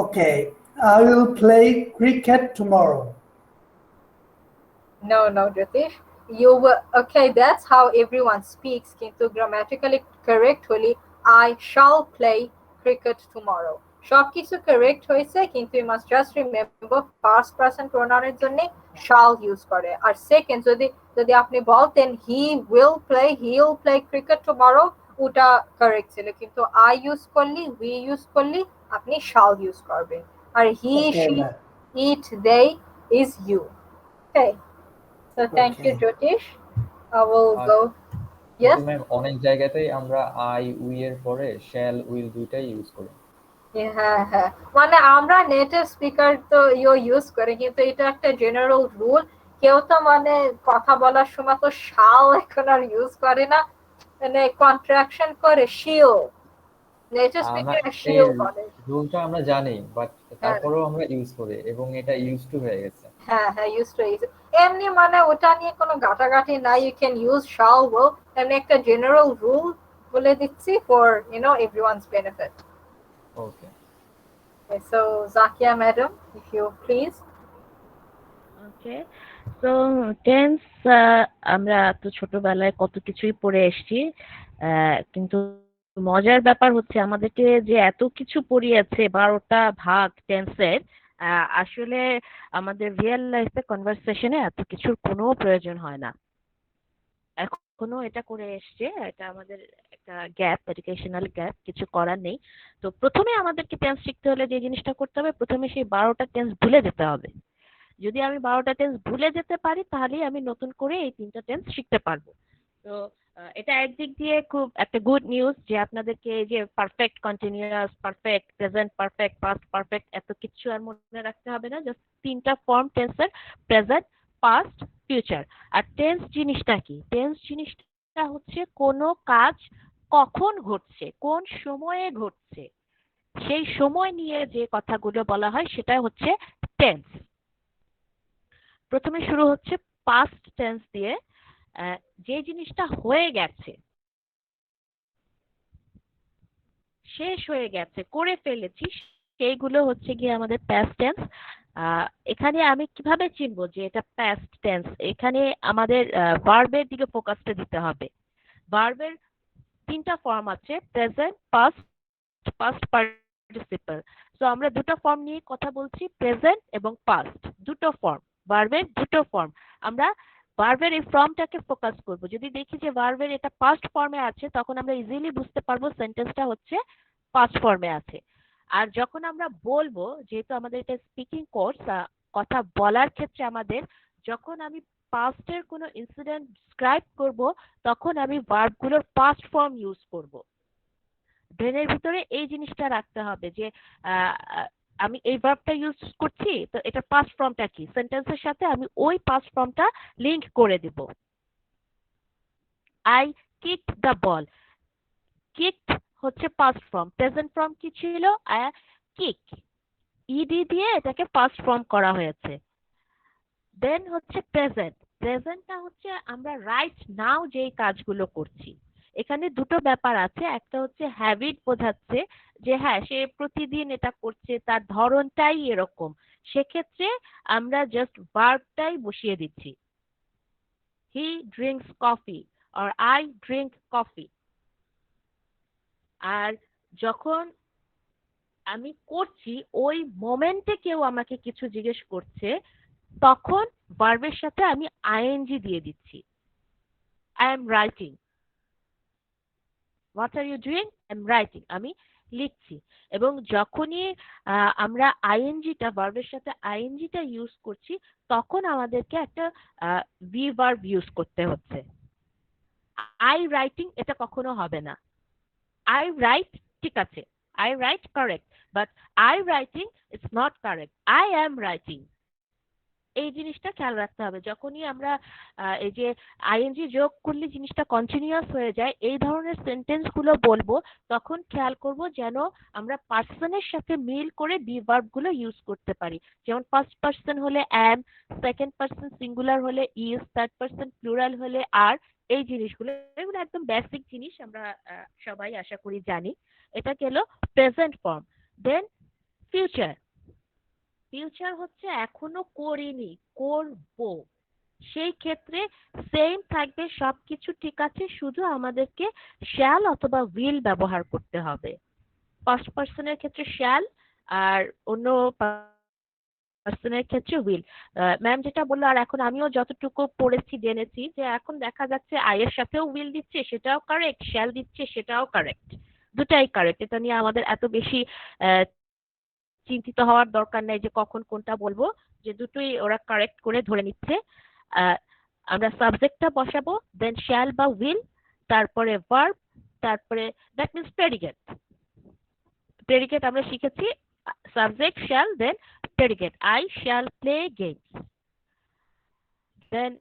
Okay, I will play cricket tomorrow. No, Jyotish. You will, okay, that's how everyone speaks, কিন্তু grammatically correct Holi I shall play cricket tomorrow. সবকিছু correct হয়েছে, কিন্তু you must just remember first person pronoun এর জন্য shall use করে। আর second যদি আপনি বলতেন he'll play cricket tomorrow, ওটা কারেক্ট ছিল, কিন্তু আই ইউজ করলি, উই ইউজ করলি আপনি শাল ইউজ করবেন, আর he Okay, she ma'am. It they is you. Okay, so thank you Okay. Jyotish. I will আর go. Yes. কিন্তু ম্যাম অনেক জায়গাতেই আমরা আই উই এর পরে শ্যাল উইল দুইটাই ইউজ করি। হ্যাঁ হ্যাঁ, মানে আমরা নেটিভ স্পিকার তো ইউজ করি, কিন্তু এটা একটা জেনারেল রুল। কেউ তো মানে কথা বলার সময় তো শাল এখন আর ইউজ করে না, মানে কন্ট্রাকশন করে শিল, নেটিভ আমরা স্পিকার এই শিল বলে। রুলটা আমরা জানি, বাট হ্যাঁ তারপরেও আমরা ইউজ করি এবং এটা ইউজ টু হয়ে গেছে। হ্যাঁ হ্যাঁ, ইউজ টু ইউজ। এমনি মানে ওটা নিয়ে কোনো ঘাটাঘাটি নাই, you can use shall will, এমনি একটা জেনারেল রুল বলে দিচ্ছি for everyone's benefit. Okay, so Zakia madam, if you please. Okay, তো টেন্স আমরা তো ছোটবেলায় কত কিছুই পড়ে এসেছি, কিন্তু মজার ব্যাপার হচ্ছে আমাদেরকে যে এত কিছু পড়িয়েছে 12টা ভাগ টেন্সের, আসলে আমাদের রিয়েল লাইফে কনভারসেশনে এত কিছুর কোনো প্রয়োজন হয় না। এখনো এটা করে এসছে, এটা আমাদের একটা গ্যাপ, এডুকেশনাল গ্যাপ, কিছু করার নেই। তো প্রথমে আমাদেরকে টেন্স শিখতে হলে যে জিনিসটা করতে হবে, প্রথমে সেই 12টা টেন্স ভুলে যেতে হবে। যদি আমি 12টা টেন্স ভুলে যেতে পারি তাহলেই আমি নতুন করে এই 3টা টেন্স শিখতে পারবো। তো এটা একদিক দিয়ে খুব একটা গুড নিউজ যে আপনাদেরকে এই যে perfect, continuous, perfect, present perfect, past perfect এত কিছু আর মনে রাখতে হবে না। জাস্ট 3টা ফর্ম টেন্সের, প্রেজেন্ট, পাস্ট, ফিউচার। আর টেন্স জিনিসটা কি? টেন্স জিনিসটা হচ্ছে কোনো কাজ কখন ঘটছে, কোন সময়ে ঘটছে, সেই সময় নিয়ে যে কথাগুলো বলা হয় সেটা হচ্ছে টেন্স। প্রথমে শুরু হচ্ছে পাস্ট টেন্স দিয়ে, যে জিনিসটা হয়ে গেছে, শেষ হয়ে গেছে, করে ফেলেছি, সেইগুলো হচ্ছে গিয়ে আমাদের পাস্ট টেন্স। এখানে আমি কিভাবে চিনবো যে এটা পাস্ট টেন্স? এখানে আমাদের ভার্বের দিকে ফোকাসটা দিতে হবে। ভার্বের 3টা ফর্ম আছে, প্রেজেন্ট, পাস্ট, পাস্ট পার্টিসিপল। তো আমরা দুটো ফর্ম নিয়ে কথা বলছি, প্রেজেন্ট এবং পাস্ট, দুটো ফর্ম, ভার্বের দুটো ফর্ম। আমরা ভার্বের এই ফর্মটাকে ফোকাস করব। যদি দেখি যে ভার্বের এটা পাস্ট ফর্মে আছে, তখন আমরা ইজিলি বুঝতে পারবো সেন্টেন্সটা হচ্ছে পাস্ট ফর্মে আছে। আর যখন আমরা বলবো, যেহেতু আমাদের এটা স্পিকিং কোর্স, কথা বলার ক্ষেত্রে আমাদের যখন আমি পাস্টের কোনো ইনসিডেন্ট ডিসক্রাইব করব, তখন আমি ভার্বগুলোর পাস্ট ফর্ম ইউজ করব। ব্রেনের ভিতরে এই জিনিসটা রাখতে হবে যে আমি এই ভার্বটা ইউজ করছি, তো এটা পাস্ট ফর্মটা কি, সেন্টেন্সের সাথে আমি ওই পাস্ট ফর্মটা লিংক করে দেব। I kicked the ball, kicked হচ্ছে পাস্ট ফর্ম, প্রেজেন্ট ফর্ম কি ছিল? কিক, ইডি দিয়ে এটাকে পাস্ট ফর্ম করা হয়েছে। দেন হচ্ছে প্রেজেন্ট, প্রেজেন্টটা হচ্ছে আমরা রাইট নাও যেই কাজগুলো করছি। এখানে দুটো ব্যাপার আছে, একটা হচ্ছে হ্যাবিট বোঝাচ্ছে যে হ্যাঁ সে প্রতিদিন এটা করছে, তার ধরনটাই এরকম, সেক্ষেত্রে আমরা জাস্ট ভার্বটাই বসিয়ে দিচ্ছি, he drinks coffee or I drink coffee. আর যখন আমি করছি, ওই মোমেন্টে কেউ আমাকে কিছু জিজ্ঞেস করছে, তখন ভার্বের সাথে আমি আইএনজি দিয়ে দিচ্ছি, I am writing. What are you doing? I am writing, আমি লিখছি। এবং যখনই আমরা আইএনজিটা, ভার্বের সাথে আইএনজিটা ইউজ করছি, তখন আমাদেরকে একটা ভি ভার্ব ইউজ করতে হচ্ছে। আই রাইটিং এটা কখনো হবে না। আই রাইট ঠিক আছে, I right correct, but I writing it's not correct, I am writing. এই জিনিসটা খেয়াল রাখতে হবে। যখনই আমরা এই যে আইএনজি যোগ করলে জিনিসটা কন্টিনিউয়াস হয়ে যায়, এই ধরনের সেন্টেন্স গুলো বলবো, তখন খেয়াল করব যেন আমরা পার্সনের সাথে মিল করে বি ভার্ব গুলো ইউজ করতে পারি। যেমন ফার্স্ট পার্সন হলে অ্যাম, সেকেন্ড পার্সন সিঙ্গুলার হলে ইজ, থার্ড পার্সন প্লুরাল হলে আর। এই জিনিসগুলো, এগুলো একদম বেসিক জিনিস, আমরা সবাই আশা করি জানি। এটা গেল প্রেজেন্ট ফর্ম। দেন ফিউচার, ফিউচার হচ্ছে এখনো করিনি, করব, সেই ক্ষেত্রে সেম থাকবে, সবকিছু ঠিক আছে, শুধু আমাদেরকে শ্যাল অথবা উইল ব্যবহার করতে হবে। ফার্স্ট পার্সনের ক্ষেত্রে শ্যাল, আর অন্য পার্সনের ক্ষেত্রে উইল। ম্যাম যেটা বললো, আর এখন আমিও যতটুকু পড়েছি জেনেছি, যে এখন দেখা যাচ্ছে আই এর সাথেও উইল দিচ্ছে, সেটাও কারেক্ট, শ্যাল দিচ্ছে, সেটাও কারেক্ট, দুটাই কারেক্ট। এটা নিয়ে আমাদের এত বেশি চিন্তিত হওয়ার দরকার নেই যে কখন কোনটা বলবো, যে দুটোই ওরা কারেক্ট করে ধরে নিচ্ছে। আহ, আমরা সাবজেক্টটা বসাবো, দেন শ্যাল বা উইল, তারপরে ভার্ব, তারপরে দ্যাট মিন্স প্রেডিকেট। প্রেডিকেট আমরা শিখেছি subject shall, then predicate I shall play games. Then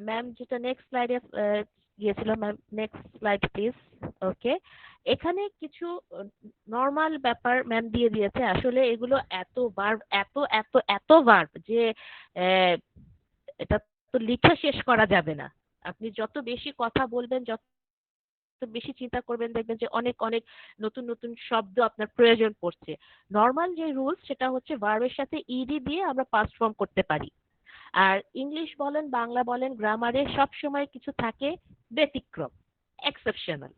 ma'am যেটা নেক্সট স্লাইডে গিয়েছিল, ma'am next slide please. Okay, এখানে কিছু নর্মাল ব্যাপার ম্যাম দিয়ে দিয়েছে। আসলে এগুলো এত ভার্ব, এত এত এত ভার্ব যে এটা তো লিখে শেষ করা যাবে না। আপনি যত বেশি কথা বলবেন, যত বেশি চিন্তা করবেন, দেখবেন যে অনেক অনেক নতুন নতুন শব্দ আপনার প্রয়োজন পড়ছে। নর্মাল যে রুলস সেটা হচ্ছে ভার্বের সাথে ইডি দিয়ে আমরা পাস্ট ফর্ম করতে পারি। আর ইংলিশ বলেন, বাংলা বলেন, গ্রামারে সব সময় কিছু থাকে ব্যতিক্রম, এক্সেপশনাল।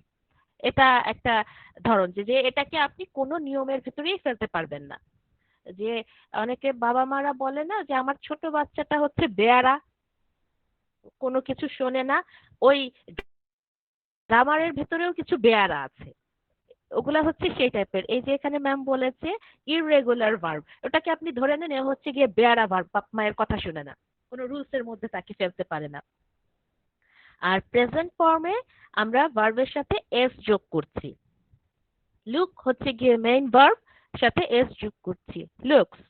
এটা একটা ধরন যে এটাকে আপনি কোনো নিয়মের ভিতরেই ফেলতে পারবেন না। যে অনেকে বাবা মারা বলে না যে আমার ছোট বাচ্চাটা হচ্ছে বেয়ারা, কোনো কিছু শোনে না, ওই গ্রামারের ভেতরেও কিছু বেয়ারা আছে। ওগুলা হচ্ছে সেই টাইপের। এই যে এখানে ম্যাম বলেছে ইররেগুলার ভার্ব, ওটাকে আপনি ধরে নেন এ হচ্ছে গিয়ে বেয়ারা ভার্ব, বাপ মায়ের কথা শুনে না, কোনো রুলস এর মধ্যে তাকে ফেলতে পারে না। আর প্রেজেন্ট ফর্মে আমরা ভার্বের সাথে এস যোগ করছি। লুক হচ্ছে গিয়ে মেইন ভার্ব, সাথে এস যোগ করছি, লুকস।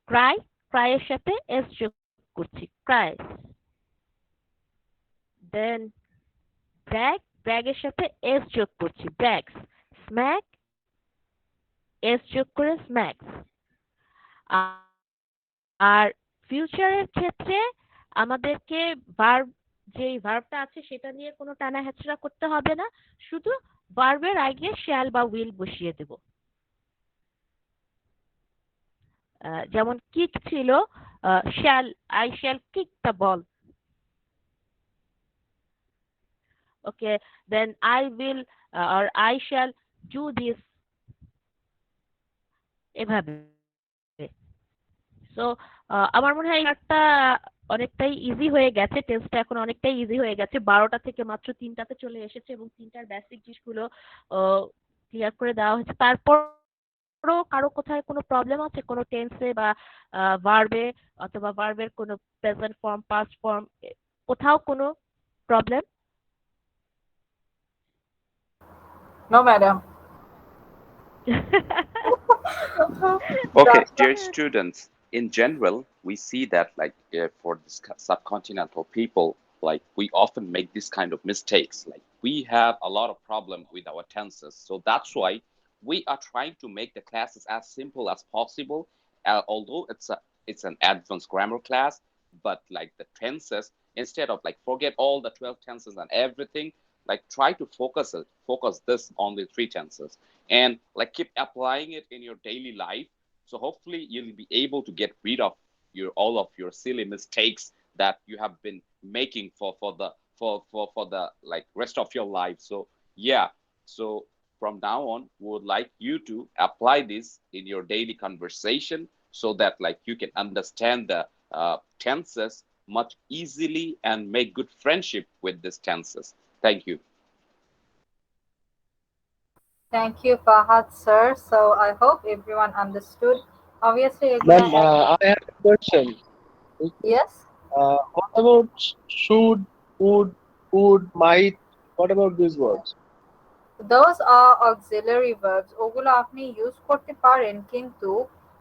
ক্রাই, ক্রাই এর সাথে এস যোগ করছি, ক্রাইস। দেন ব্র্যাগ, ব্র্যাগ এর সাথে এস যোগ করছি, ব্র্যাগস। স্ম্যাক, এস যোগ করে স্ম্যাকস। আর ফিউচারের ক্ষেত্রে আমাদেরকে ভার্ব, যেই ভার্বটা আছে সেটা নিয়ে কোনো টানা হেঁচড়া করতে হবে না, শুধু ভার্বের আগে শ্যাল বা উইল বসিয়ে দেব। যেমন কিক ছিল, shall, I shall kick the ball. Okay, then I will or I shall do this, এভাবে। সো আমার মনে হয় একটা অনেকটাই ইজি হয়ে গেছে, টেস্টটা এখন অনেকটাই ইজি হয়ে গেছে। 12টা থেকে মাত্র 3টাতে চলে এসেছে এবং 3টার বেসিক জিনিসগুলো ক্লিয়ার করে দেওয়া হয়েছে। তারপরও কারো কোথায় কোনো প্রবলেম আছে, কোনো টেন্সে বা ভার্বে, অথবা ভার্বের কোনো প্রেজেন্ট ফর্ম, পাস্ট ফর্ম, কোথাও কোনো problem? No, madam. Okay, That's dear students, in general, we see that like for this subcontinental people, like we often make this kind of mistakes. Like we have a lot of problem with our tenses. So that's why we are trying to make the classes as simple as possible. Although it's an advanced grammar class, but like the tenses, instead of like forget all the 12 tenses and everything, like try to focus this on the 3 tenses, and like keep applying it in your daily life. So hopefully you'll be able to get rid of your all of your silly mistakes that you have been making for the like rest of your life. So yeah, so from now on we would like you to apply this in your daily conversation, so that like you can understand the tenses much easily and make good friendship with these tenses. Thank you. Thank you, Fahad sir. So I hope everyone understood. Obviously, Ma'am, I have a question. yes. What about should, would, might? What about these words? Those are auxiliary verbs. ওগুলো আপনি use করতে পারেন, কিন্তু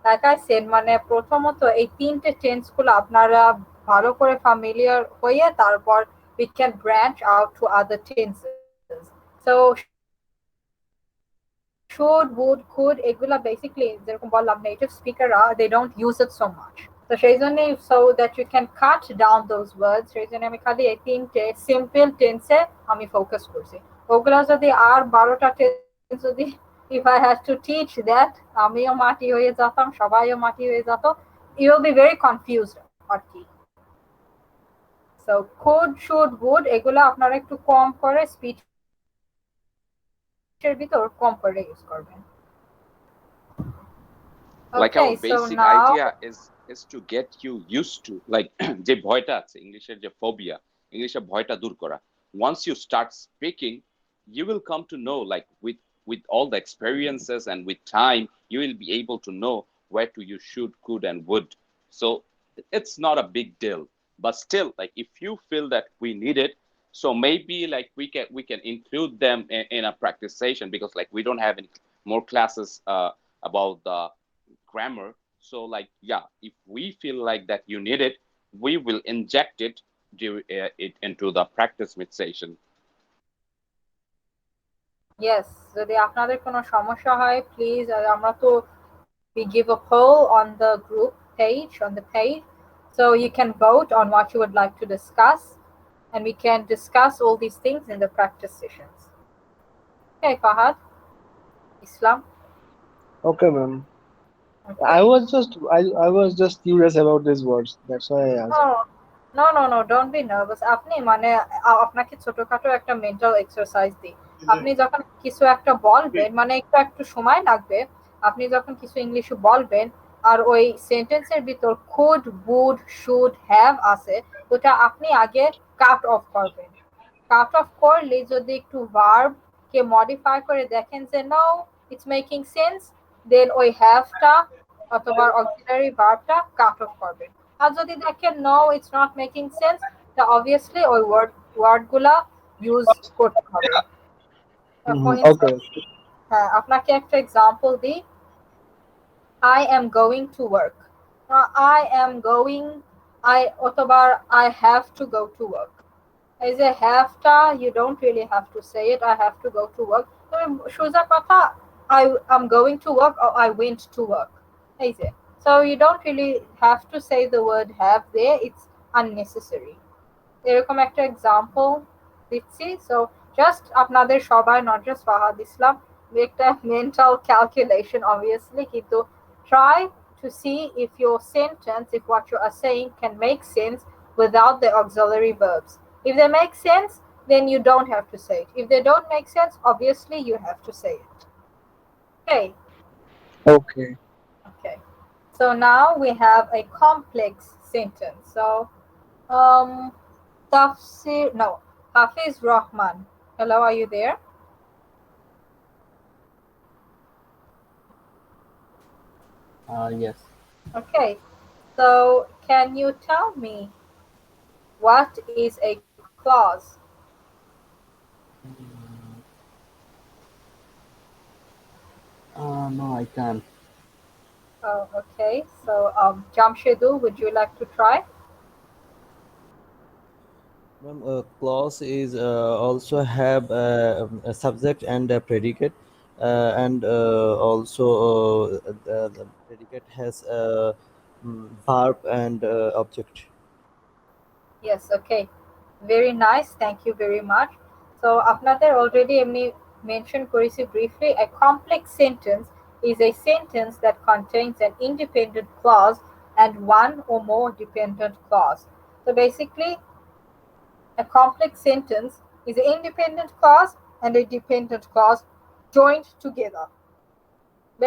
like I said, মানে প্রথমত এই 3টে tense গুলো আপনারা ভালো করে ফ্যামিলিয়ার হয়ে তারপর we can branch out to other tenses. So should, would, could, এগুলা basically যেরকম বললাম native স্পিকাররা they don't use it so much. তো সেই জন্যই, so that you can cut down those words, সেই জন্য আমি খালি এই 3টে সিম্পল টেন্সে আমি ফোকাস করছি। ওগুলা যদি আর 12টা টেন্স যদি if I had to teach that, আমিও মাটি হয়ে যেতাম, সবাইও মাটি হয়ে যেত, you will be very confused আর কি। So could, should, would এগুলা আপনারা একটু কম করে স্পিচের ভিতর কম করে ইউজ করবেন। Like our Okay, so basic now idea is to get you used to like যে ভয়টা আছে ইংলিশের যে ফোবিয়া ইংলিশে ভয়টা দূর করা once you start speaking you will come to know like with all the experiences and with time you will be able to know where to you should could and would so it's not a big deal but still like if you feel that we need it so maybe like we can include them in a practice session because like we don't have any more classes about the grammar so like yeah if we feel like that you need it we will inject it into the practice mid session yes, যদি আপনাদের কোনো সমস্যা হয় please আমরা তো we give a poll on the group page on the page so you can vote on what you would like to discuss and we can discuss all these things in the practice sessions. Okay, Fahad, Islam. Okay, ma'am. Okay. I was just curious about these words. That's why I asked. No, don't be nervous. আপনি মানে আপনাকে ছোটখাটো একটা mental exercise দিই। আপনি যখন কিছু একটা বলবেন মানে একটু সময় লাগবে আপনি যখন কিছু ইংলিশে বলবেন আর ওই সেন্টেন্সের ভিতর could would should have আছে ওটা আপনি আগে কাট অফ করবেন কাট অফ করলে যদি একটু ভার্ব কে মডিফাই করে দেখেন যে নো ইটস মেকিং সেন্স দেন ওই হ্যাভটা অথবা অক্সিলারি ভার্বটা কাট অফ করবেন আর যদি দেখেন no it's not making sense তা অবভিয়াসলি ওই ওয়ার্ডগুলা ইউজ করতে হবে ফর Okay. ইনস্ট্যান্স হ্যাঁ আপনাকে একটা এক্সাম্পল দিই I am going to work. I am going অথবা I have to go to work. As a have টা you don't really have to say it I have to go to work. তবে সোজা কথা I am going to work or I went to work. এই যে so you don't really have to say the word have there it's unnecessary. এরকম একটা example দিচ্ছি so just আপনাদের সবাই নট জাস্ট ফাহাদ ইসলাম একটা মেন্টাল ক্যালকুলেশন obviously কিন্তু try to see if your sentence if what you are saying can make sense without the auxiliary verbs. If they make sense then you don't have to say it. If they don't make sense obviously you have to say it. Okay. Okay, so now we have a complex sentence. So Hafiz Rahman. Hello, are you there? Yes. Okay, so can you tell me what is a clause? No, I can't. Oh, okay, so Jamshedu, would you like to try? Ma'am, clause is also have a subject and a predicate, and also the predicate has a verb and object. Yes, okay. Very nice. Thank you very much. So আপনাদের already এমনি mention করেছি briefly a complex sentence is a sentence that contains an independent clause and one or more dependent clause. So basically a complex sentence is an independent clause and a dependent clause joined together.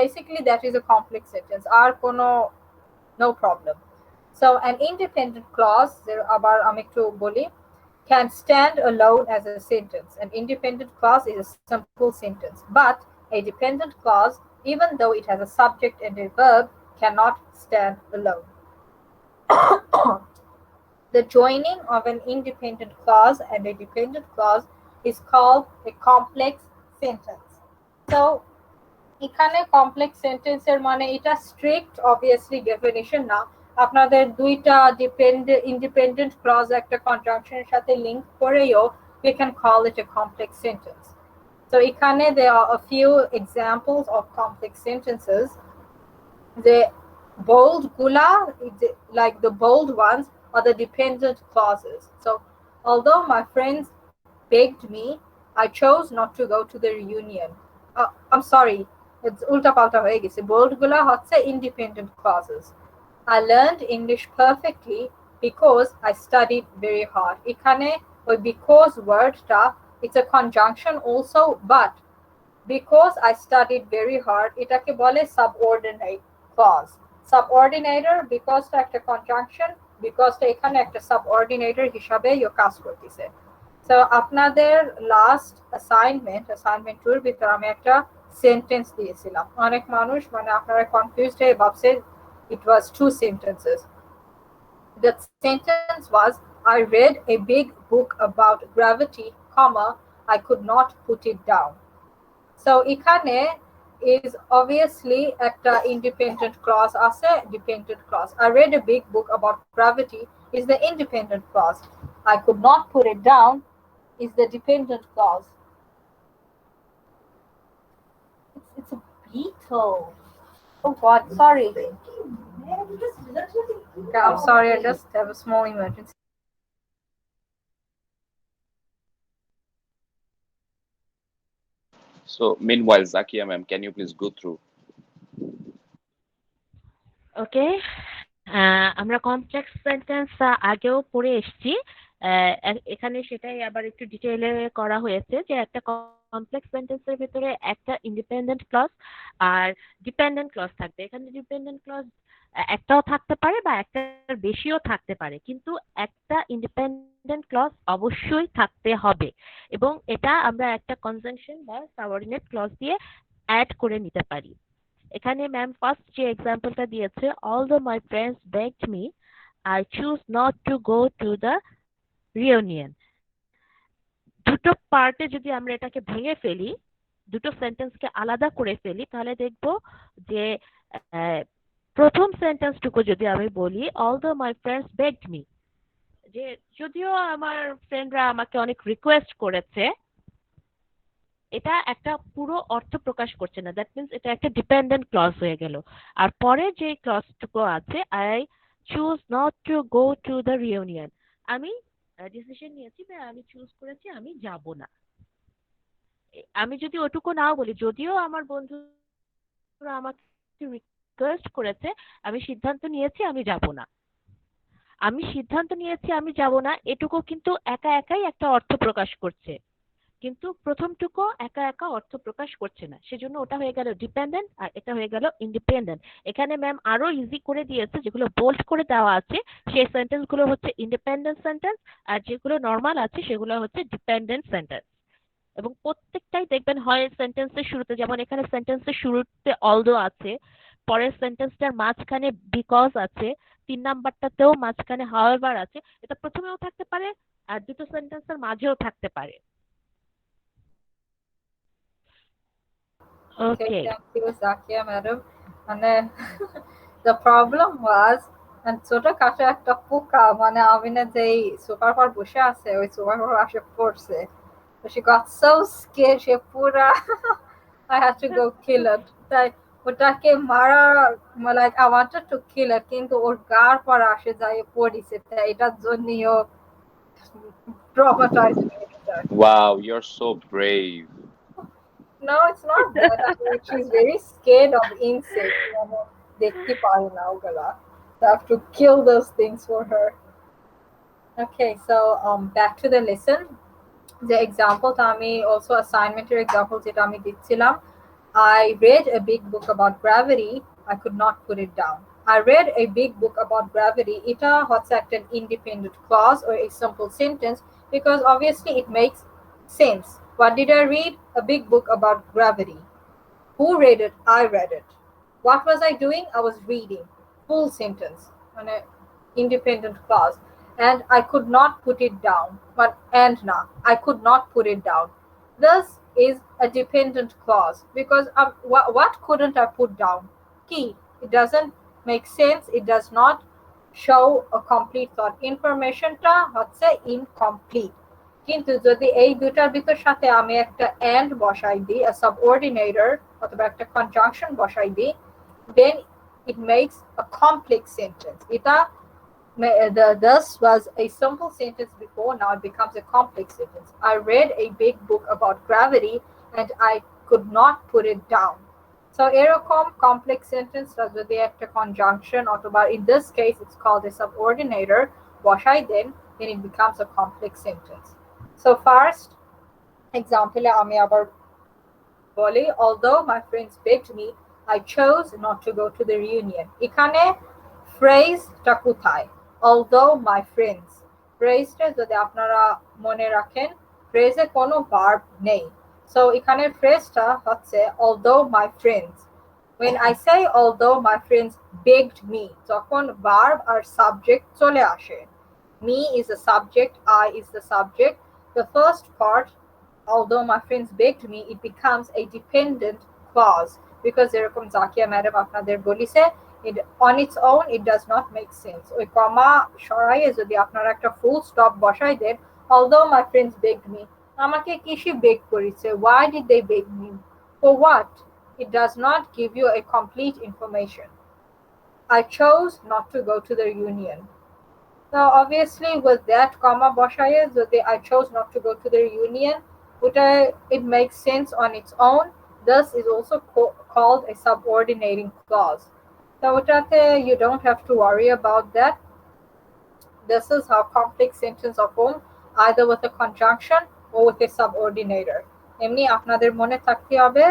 Basically that is a complex sentence. আর কোনো no problem. So an independent clause আবার আমি একটু বলি can stand alone as a sentence. An independent clause is a simple sentence, but a dependent clause, even though it has a subject and a verb, cannot stand alone. The joining of an independent clause and a dependent clause is called a complex sentence. So এখানে complex সেন্টেন্সের মানে এটা strict obviously definition না আপনাদের দুইটা independent clause একটা কনজাংশনের সাথে link করেও we can call it a complex sentence. So এখানে there are a few examples of complex sentences. The bold gula like the bold ones are the dependent clauses. So although my friends begged me I chose not to go to the reunion. I'm sorry it's ulta palta hoye geche bold gula hocche independent clauses. I learned English perfectly because I studied very hard. এখানে ওই because wordটা it's a conjunction also but because I studied very hard এটাকে বলে subordinate clause. Subordinator because টা একটা conjunction, because টা এখানে একটা subordinator হিসাবে কাজ করতেছে। So আপনাদের লাস্ট অ্যাসাইনমেন্ট 2 এর ভিতর আমি একটা সেন্টেন্স দিয়েছিলাম। অনেক মানুষ মানে আপনারা কনফিউজড হয়ে ভাবছে it was 2 sentences. The sentence was, I read a big book about gravity, comma, I could not put it down. So এখানে is obviously একটা independent clause আছে, dependent clause. I read a big book about gravity is the independent clause. I could not put it down is the dependent clause. It's a beetle. Oh God, sorry. Okay, I'm sorry, I just have a small emergency. So meanwhile, Zakia ma'am, can you please go through? ওকে, আমরা complex sentence আগেও পড়ে এসেছি। এখানে সেটাই আবার একটু ডিটেইলে করা হয়েছে যে একটা কমপ্লেক্স সেন্টেন্সের ভিতরে একটা ইন্ডিপেন্ডেন্ট ক্লজ আর ডিপেন্ডেন্ট ক্লজ থাকবে। এখানে ডিপেন্ডেন্ট ক্লজ একটাও থাকতে পারে বা একটার বেশিও থাকতে পারে, কিন্তু একটা ইন্ডিপেন্ডেন্ট ক্লজ অবশ্যই থাকতে হবে এবং এটা আমরা একটা কনজাংশন বা সাবঅর্ডিনেট ক্লজ দিয়ে অ্যাড করে নিতে পারি। এখানে ম্যাম ফার্স্ট যে এক্সাম্পলটা দিয়েছে, although my friends begged me, I choose not to go to the reunion. দুটো পার্টে যদি আমরা এটাকে ভেঙে ফেলি, দুটো সেন্টেন্সকে আলাদা করে ফেলি, তাহলে দেখব যে প্রথম সেন্টেন্সটুকু যদি আমি বলি although my friends begged me, যে যদিও আমার ফ্রেন্ডরা আমাকে অনেক রিকোয়েস্ট করেছে, এটা একটা পুরো অর্থ প্রকাশ করছে না। দ্যাট মিন্স এটা একটা ডিপেন্ডেন্ট ক্লজ হয়ে গেল। আর পরে যে ক্লজটুকু আছে, I choose not to go to the reunion, আমি ডিসিশন নিয়েছি বা আমি চুজ করেছি আমি যাব না। আমি যদি ওটুকু নাও বলি, যদিও আমার বন্ধুরা আমাকে রিকোয়েস্ট করেছে, আমি সিদ্ধান্ত নিয়েছি আমি যাব না। আমি সিদ্ধান্ত নিয়েছি আমি যাব না, এটুকু কিন্তু একা একাই একটা অর্থ প্রকাশ করছে, কিন্তু প্রথমটুকু একা একা অর্থ প্রকাশ করছে না। সেজন্য ওটা হয়ে গেল ডিপেন্ডেন্ট আর এটা হয়ে গেল ইন্ডিপেন্ডেন্ট। এখানে ম্যাম আরো ইজি করে দিয়েছে, যেগুলো বোল্ড করে দেওয়া আছে সেই সেন্টেন্স গুলো হচ্ছে ইন্ডিপেন্ডেন্ট সেন্টেন্স, আর যেগুলো নর্মাল আছে সেগুলো হচ্ছে ডিপেন্ডেন্ট সেন্টেন্স। এবং প্রত্যেকটাই দেখবেন হয় সেন্টেন্সের শুরুতে, যেমন এখানে সেন্টেন্সের শুরুতে অলদো আছে, পরের সেন্টেন্সটার মাঝখানে বিকজ আছে, 3 নাম্বারটাতেও মাঝখানে হাউএভার আছে। এটা প্রথমেও থাকতে পারে আর দুটো সেন্টেন্সের মাঝেও থাকতে পারে। Okay, thank you, Zakia madam. And then the problem was, and ছোটখাটো একটা পোকা মানে আমি না যেই সোফার পর বসে আছে ওই সোফার পর আসে পড়ছে। So she got so scared, সে পুরা I had to go kill it. তাই ওটাকে মারা, like I wanted to kill it, কিন্তু ওর গার পর আসে যায় পড়িছে, তাই এটার জন্যও traumatized হয়ে গেছে। Wow, you're so brave. No, it's not that. I mean, she's very scared of insects. দেখতে পারে না ওগুলা। So I have to kill those things for her. Okay, so back to the lesson. The example আমি also assignmenটের example যেটা আমি দিচ্ছিলাম, I read a big book about gravity, I could not put it down. I read a big book about gravity. এটা হচ্ছে একটা independent clause or a simple sentence because obviously it makes sense. What did I read? A big book about gravity. Who read it? I read it. What was I doing? I was reading. Full sentence on an independent clause. And I could not put it down. But and now I could not put it down. This is a dependent clause because what couldn't I put down? Key. It doesn't make sense. It does not show a complete thought. Information ta হচ্ছে incomplete. কিন্তু যদি এই দুটার ভিতর সাথে আমি একটা and বসাই দিই, a subordinator অথবা একটা conjunction বসাই দিই, then it makes a complex sentence. এটা this was a simple sentence before, now it becomes a complex sentence. I read a big book about gravity and I could not put it down. So এরকম complex sentence যদি একটা conjunction অথবা in this case it's called a subordinator বসাই দেন, then it becomes a complex sentence. So first example আমি আবার বলি, although my friends begged me, I chose not to go to the reunion. এখানে ফ্রেজটা কোথায়? Although my friends. ফ্রেজটা যদি আপনারা মনে রাখেন, ফ্রেজে কোনো ভার্ব নেই। সো এখানে ফ্রেজটা হচ্ছে although my friends. When I say although my friends begged me, তখন verb আর subject চলে আসে। Me is the subject, I is the subject. The first part, although my friends begged me, it becomes a dependent clause because এরকম Zakia madam আপনাদের বলিছে, it on its own it does not make sense. ওই কমা সরাইয়ে যদি আপনারা একটা full stop বসাই দেন, although my friends begged me, আমাকে কিসে বেগ করেছে? Why did they beg me? For what? It does not give you a complete information. I chose not to go to the reunion. Now, obviously, with that comma boshaye, I chose not to go to the reunion, it makes sense on its own. Thus, is also called a subordinating clause. So, you don't have to worry about that. This is how complex sentence of form, either with a conjunction or with a subordinator. এমনি আপনাদের মনে থাকতে হবে,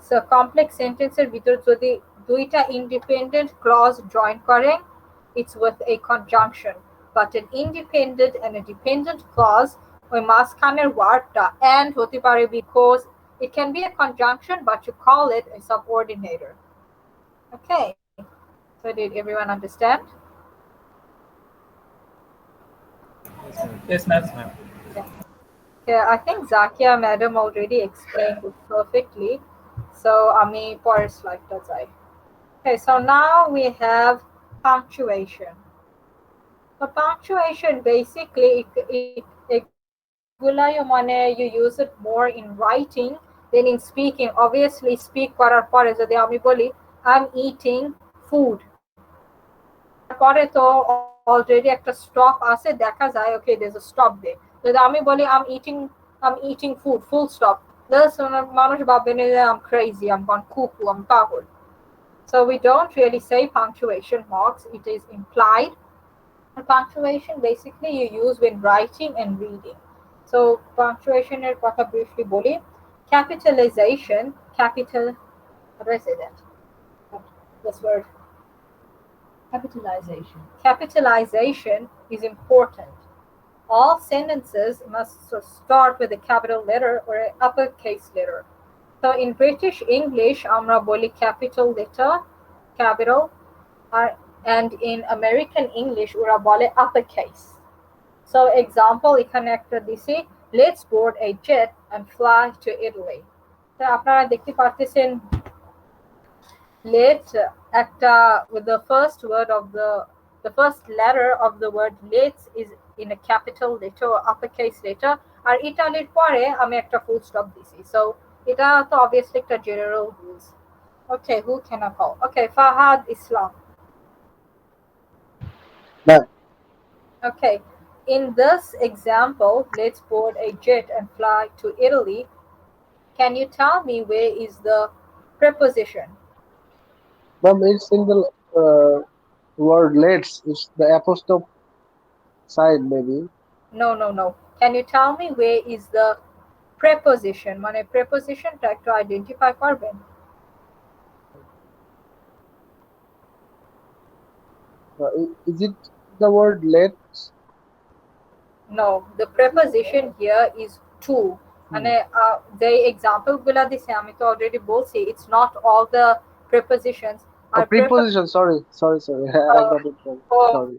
so complex sentences ভিতর যদি দুইটা independent clause join করেন, it's with a conjunction. But an independent and a dependent clause, ওই মাঝখানের ওয়ার্ডটা and হতে পারে because it can be a conjunction, but you call it a subordinator. Okay, so did everyone understand? Yes, ma'am. Okay, I think Zakia madam already explained it perfectly. So আমি পরের স্লাইডটা যাই। Okay, so now we have punctuation. So punctuation basically এগুলাই মানে you use it more in writing than in speaking. Obviously speak করার পরে যদি আমি বলি I'm eating food, তারপরে তো অলরেডি একটা স্টপ আছে, দেখা যায় okay there's a stop there. যদি আমি বলি I'm eating food full stop, মানুষ ভাববে না যে I'm crazy, I'm gone cuckoo, I'm পাগল. So we don't really say punctuation marks, it is implied. Punctuation basically you use when writing and reading. So punctuation এর কথা briefly বলি. Capitalization, how do I say that? This word. Capitalization is important. All sentences must start with a capital letter or an uppercase letter. So in British English, আমরা বলি capital letter, capital, and in American English, ওরা বলে uppercase. So example, এখানে একটা দিছি, let's board a jet and fly to Italy. তো আপনারা দেখতে পারতেছেন let একটা with the first word of the first letter of the word let's is in a capital letter or uppercase letter, আর ইটালির পরে আমি একটা full stop দিছি. So এটা তো obviously একটা general rules. Okay, who can I call? Okay, Fahad Islam. Ma'am. Okay, in this example, let's board a jet and fly to Italy. Can you tell me where is the preposition? Ma'am, it's in the word let's. It's the apostrophe side maybe. No. Can you tell me where is the preposition? মানে prepositionটা একটু identify করবেন? Is it the word let's? No, the preposition here is to. মানে the example গুলা দিছে আমি তো already বলছি, it's not all the prepositions are Preposition, sorry. I got it wrong. Sorry.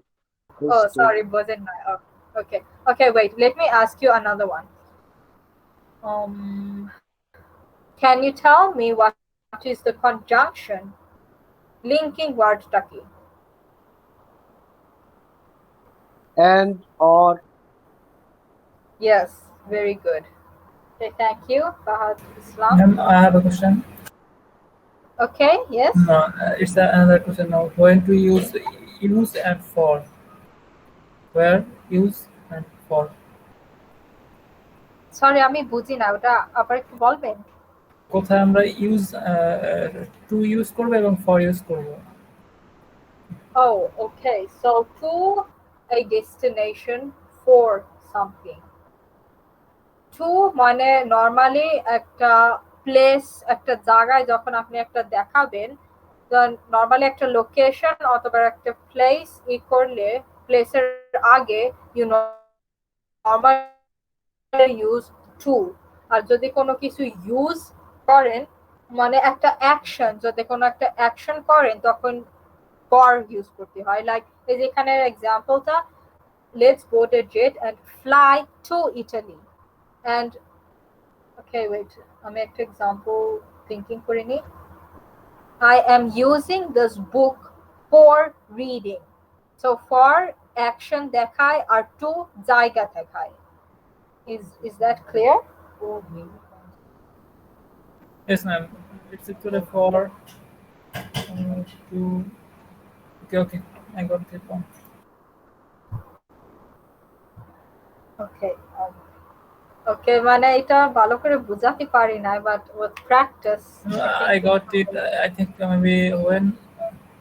Sorry, wasn't I? Okay, wait, let me ask you another one. Can you tell me what is the conjunction linking wordটা কি? And or. Yes, very good. Okay, thank you, Fahad Islam. Ma'am, I have a question. Okay, yes. No, it's another question now. When to use and for? Where use and for? Sorry, আমি বুঝি না, ওটা আবার একটু বলবেন? কোথায় আমরা to use করব এবং ফর ইউজ করব? Oh, okay. So to a destination for something. To মানে normally একটা প্লেস, একটা জায়গায় যখন আপনি একটা দেখাবেন, নর্মালি একটা লোকেশন অথবা একটা প্লেস করলে প্লেসের আগে ইউ নর্মালি ইউজ টু। আর যদি কোনো কিছু ইউজ করেন মানে একটা অ্যাকশন, যদি কোনো একটা অ্যাকশন করেন তখন ফর ইউজ করতে হয়। লাইক এই যে এখানে এক্সাম্পলটা, let's board a jet and fly to Italy. And okay, wait, আমি একটা এক্সাম্পল থিঙ্কিং করে নিই। I am using this book for reading. So for action দেখায় আর to জায়গা দেখায়। Is that clear? Yes, ma'am. It's actually for to. Okay. I got the point. Okay. Okay, মানে এটা ভালো করে বুঝাতে পারি না, but with practice I got it. I think maybe when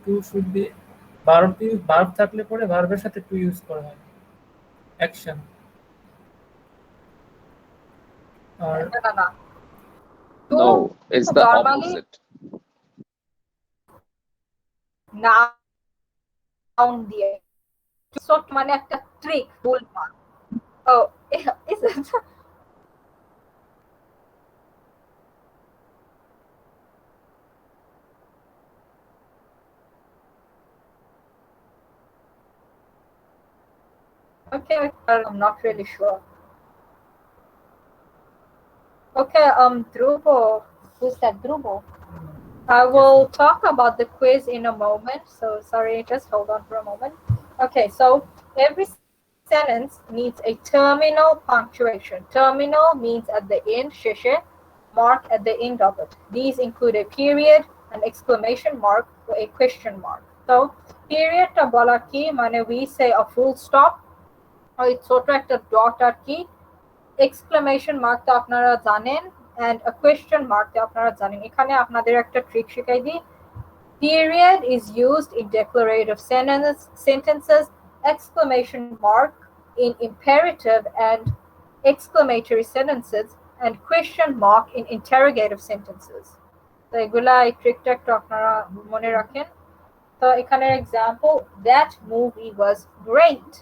to should be verb থাকলে পরে ভার্বের সাথে to use করা হয় অ্যাকশন আর না No, it's the normally opposite. noun দিয়ে so মানে একটা ট্রিক ভুল মান। Oh, is it? Okay, I'm not really sure. Okay, Dhruvo, who's that Dhruvo? I will talk about the quiz in a moment, so sorry, just hold on for a moment. Okay, so every sentence needs a terminal punctuation. Terminal means at the end, sheshe, mark at the end of it. These include a period, an exclamation mark, or a question mark. So period ta bola ki mane we say a full stop, or it's sort of a dot or key. Exclamation mark তো আপনারা জানেন, and a question mark তো আপনারা জানেন। এখানে আপনাদের একটা trick শেখাই দিই। Period is used in declarative sentences, exclamation mark in imperative and exclamatory sentences, and question mark in interrogative sentences. তো এগুলা এই ট্রিকটা একটু আপনারা মনে রাখেন। তো এখানের example, that movie was great.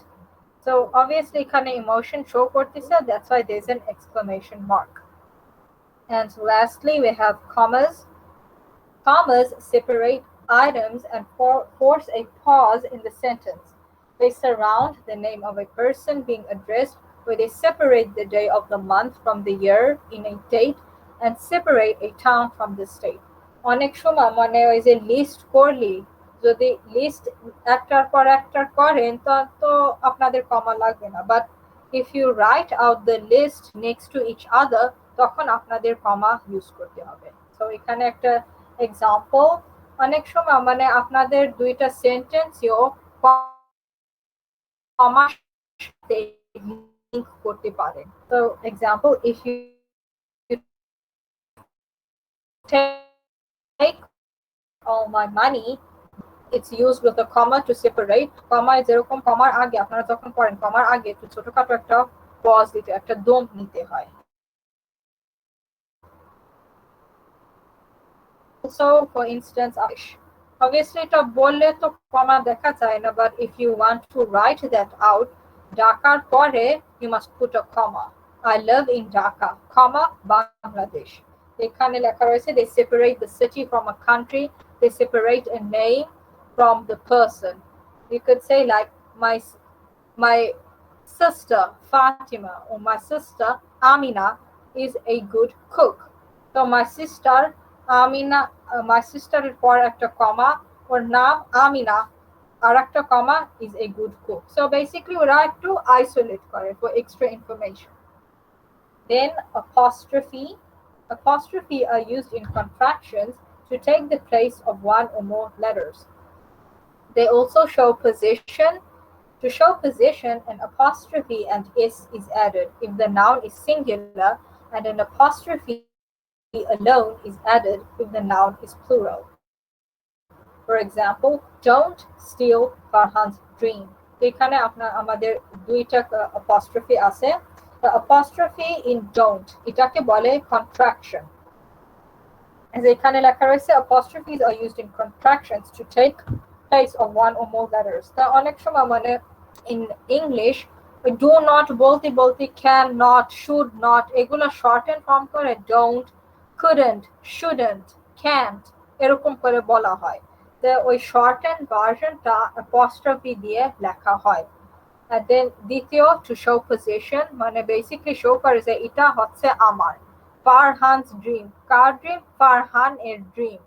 So obviously এখানে emotion show করতেছে, that's why there's an exclamation mark. And lastly we have commas. Commas separate items and force a pause in the sentence. They surround the name of a person being addressed, where they separate the day of the month from the year in a date and separate a town from the state. অনেক সময় মানে ওই যে list করলি, যদি list একটার পর একটার করেন তো আপনাদের কমা লাগবে না, but if you write out the list next to each other তখন আপনাদের কমা ইউজ করতে হবে। তো এখানে একটা এক্সাম্পল, অনেক সময় মানে আপনাদের দুইটা সেন্টেন্সও কমার সাথে লিংক করতে পারেন। তো example, if you take all my money, it's used with a comma to separate. comma যেরকম কমার আগে আপনারা যখন পড়েন কমার আগে একটু ছোটখাটো একটা পজ দিতে, একটা দম নিতে হয়। So for instance, obviously এটা বললে তো কমা দেখা যায় না, but if you want to write that out, ঢাকার পরে you must put a comma. I live in Dhaka, comma Bangladesh. এখানে লেখা রয়েছে they separate the city from a country, they separate a name from the person. You could say like my sister Fatima or my sister Amina is a good cook. So my sister Amina, my sister এর পর একটা কমা, ওর নাম আমিনা আর একটা কমা is a good cook. So basically ওরা একটু isolate করে for extra information. Then apostrophe are used in contractions to take the place of one or more letters. They also show position. To show position, an apostrophe and s is added if the noun is singular, and an apostrophe alone is added if the noun is plural. For example, don't steal Farhan's dream. এখানে আমাদের দুইটা apostrophe আছে। The apostrophe in don't এটাকে বলে contraction, যেখানে লেখা রয়েছে apostrophes are used in contractions to take place of one or more letters। তা অনেক সময় মানে in English do not বলতে বলতে can not, should not এগুলো shorten form করে don't, couldn't, shouldn't, can't এরকম করে বলা হয়। তো ওই shortened ভার্সনটা apostrophe দিয়ে লেখা হয়। And then দ্বিতীয় to show position মানে basically show করে যে এটা হচ্ছে আমার। Farhan's dream, কার dream? Farhan এর dream।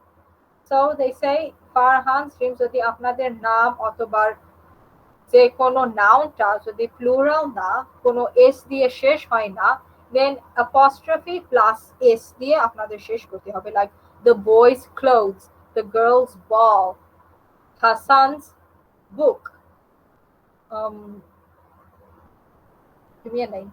So they say Farhan's dream যদি আপনাদের নাম অথবা যে কোনো নাউনটা যদি প্লুরাল না কোনো এস দিয়ে শেষ হয় না then apostrophe plus s দিয়ে আপনাদের শেষ করতে হবে like the boy's clothes, the girl's ball, Hassan's book, give me a name,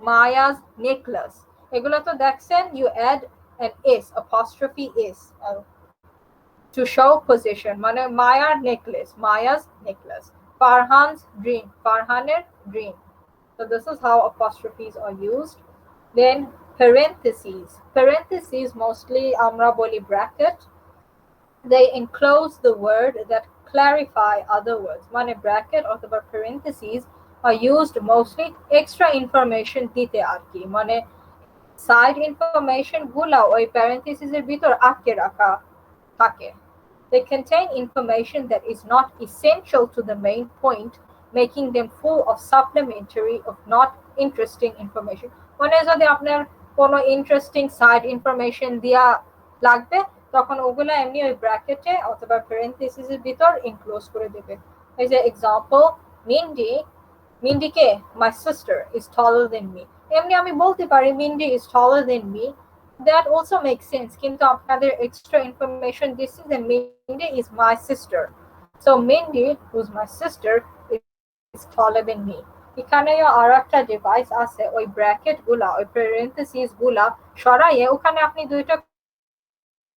Maya's necklace এগুলো তো দেখছেন you add an s apostrophe s to show position মানে Maya's necklace, Farhan's dream, Farhaner dream। So this is how apostrophes are used। Then parentheses mostly আমরা বলি bracket, they enclose the word that clarify other words মানে bracket অথবা parentheses are used mostly extra information দিতে আর কি মানে side information গুলা ওই parentheses এর ভিতর আটকে রাখা থাকে। They contain information that is not essential to the main point, making them full of supplementary of not interesting information। মানে যদি আপনার কোনো interesting side information দিয়া লাগবে তখন ওগুলা এমনি ওই ব্র্যাকেটে অথবা parentheses এর ভিতর ইনক্লোজ করে দেবে। এই যে example Mindy K my sister is taller than me এমনি আমি বলতে পারি Mindy is taller than me, that also makes sense কিন্তু আপনাদের extra information this is that Mindy is my sister, so Mindy who's my sister is taller than me। এখানেও আর একটা device আছে ওই ব্র্যাকেট গুলা ওই parentheses গুলা সরাইয়ে ওখানে আপনি দুইটা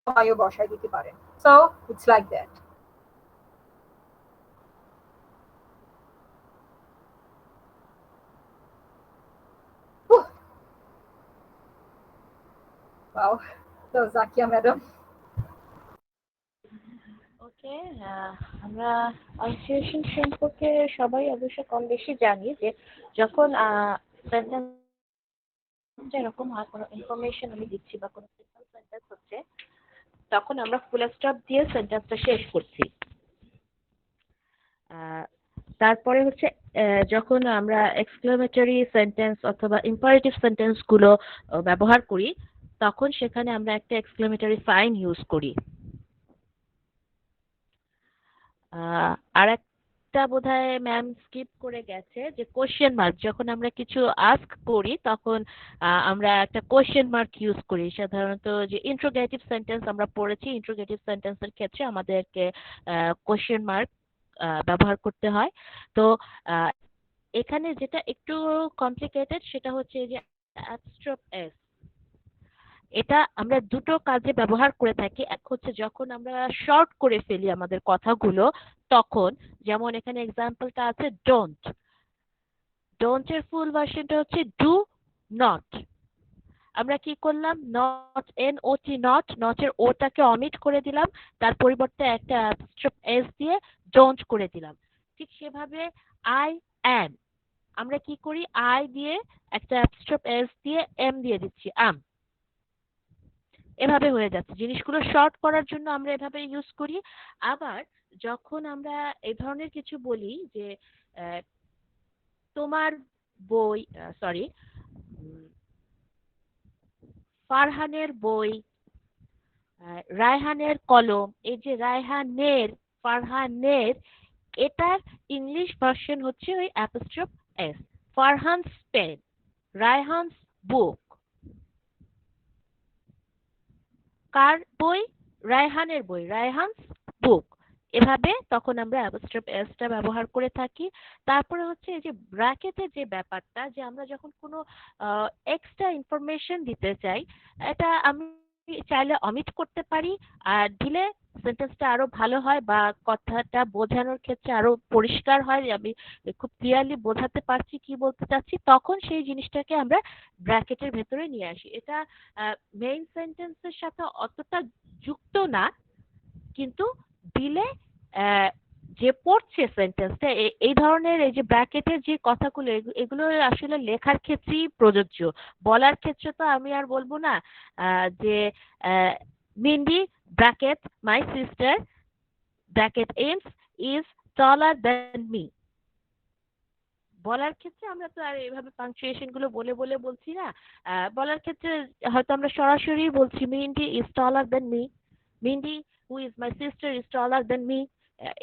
কমাইও বসাই দিতে পারেন। so it's like that। Wow, so Zakia madam। ওকে, আমরা পাংচুয়েশন সম্পর্কে সবাই অবশ্য কম বেশি জানি যে যখন সেন্টেন্স এরকম হয় কোনো ইনফরমেশন আমি দিচ্ছি বা কোনো সিম্পল সেন্টেন্স হচ্ছে তখন আমরা ফুল স্টপ দিয়ে সেন্টেন্সটা শেষ করছি। তারপরে হচ্ছে যখন আমরা এক্সক্লেমেটরি সেন্টেন্স অথবা ইম্পারেটিভ সেন্টেন্স গুলো ব্যবহার করি তখন সেখানে আমরা একটা এক্সক্লেমেটরি সাইন ইউজ করি। আর একটা বোধহয় ম্যাম স্কিপ করে গেছে যে কোশ্চেন মার্ক, যখন আমরা কিছু আস্ক করি তখন আমরা একটা কোশ্চেন মার্ক ইউজ করি। সাধারণত যে ইন্ট্রোগেটিভ সেন্টেন্স আমরা পড়েছি, ইন্ট্রোগেটিভ সেন্টেন্সের ক্ষেত্রে আমাদেরকে কোশ্চেন মার্ক ব্যবহার করতে হয়। তো এখানে যেটা একটু কমপ্লিকেটেড সেটা হচ্ছে যে অ্যাপস্ট্রোফ এস, এটা আমরা দুটো কাজে ব্যবহার করে থাকি। এক হচ্ছে যখন আমরা শর্ট করে ফেলি আমাদের কথাগুলো তখন, যেমন এখানে এক্সাম্পলটা আছে ডোন্ট, ডোন্টের ফুল ভার্সনটা হচ্ছে ডু নট। আমরা কি করলাম, নট NOT নট, নটের ওটাকে অমিট করে দিলাম, তার পরিবর্তে একটা অ্যাপস্ট্রোফ এস দিয়ে ডোন্ট করে দিলাম। ঠিক সেভাবে আই অ্যাম, আমরা কি করি আই দিয়ে একটা অ্যাপস্ট্রোফ এস দিয়ে এম দিয়ে দিচ্ছি আম। এভাবে হয়ে যাচ্ছে, জিনিসগুলো শর্ট করার জন্য আমরা এভাবে ইউজ করি। আবার যখন আমরা এই ধরনের কিছু বলি যে তোমার বই, সরি, ফারহানের বই, রায়হানের কলম, এই যে রায়হানের, ফারহানের, এটার ইংলিশ ভার্সন হচ্ছে ওই অ্যাপস্ট্রোফ এস। ফারহানস পেন, রায়হানস বুক, কার বই, রায়হানের বই, রায়হানস বুক। এভাবে তখন আমরা অ্যাপস্ট্রোফ এসটা ব্যবহার করে থাকি। তারপরে হচ্ছে এই যে ব্র্যাকেটের যে ব্যাপারটা, যে আমরা যখন কোনো এক্সট্রা ইনফরমেশন দিতে চাই, এটা আমি চাইলে অমিট করতে পারি, আর দিলে সেন্টেন্সটা আরো ভালো হয় বা কথাটা বোঝানোর ক্ষেত্রে আরো পরিষ্কার হয়, আমি খুব ক্লিয়ারলি বোঝাতে পারছি কি বলতে চাচ্ছি, তখন সেই জিনিসটাকে আমরা ব্র্যাকেটের ভেতরে নিয়ে আসি। এটা মেইন সেন্টেন্সের সাথে অতটা যুক্ত না, কিন্তু দিলে যে পড়ছে সেন্টেন্সটা এই ধরনের এই যে ব্র্যাকেটের যে কথাগুলো এগুলো আসলে লেখার ক্ষেত্রেই প্রযোজ্য। বলার ক্ষেত্রে তো আমি আর বলবো না যে Mindy bracket my sister bracket aims is taller than me. বলার ক্ষেত্রে আমরা তো আর এইভাবে পাংচুয়েশন গুলো বলে বলে বলছি না। বলার ক্ষেত্রে হয়তো আমরা সরাসরি বলছি Mindy is taller than me, Mindy who is my sister is taller than me,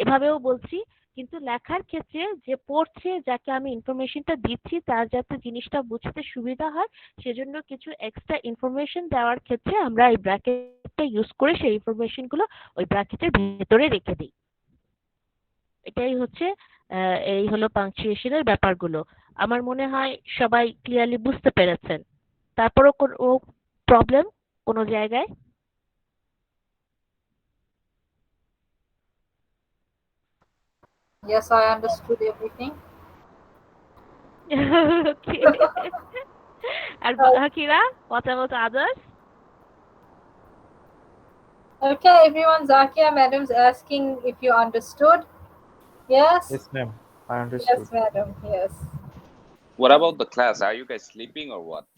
এভাবেও বলছি। কিন্তু লেখার ক্ষেত্রে যে পড়ছে, যাকে আমি ইনফরমেশনটা দিচ্ছি, তার যাতে জিনিসটা বুঝতে সুবিধা হয় সেজন্য কিছু এক্সট্রা ইনফরমেশন দেওয়ার ক্ষেত্রে আমরা এই ব্র্যাকেটটা ইউজ করে সেই ইনফরমেশন গুলো ওই ব্র্যাকেটের ভেতরে রেখে দিই। এটাই হচ্ছে এই হলো পাংচুয়েশনের ব্যাপারগুলো। আমার মনে হয় সবাই ক্লিয়ারলি বুঝতে পেরেছেন। তারপরও কোনো প্রবলেম কোনো জায়গায়? Yes, I understood everything. Okay. And Hakira, what about others? Okay, everyone, Zakia madam's asking if you understood. Yes? Yes, ma'am. I Yes, understood. madam. Yes. What about the class? Are you guys sleeping or what?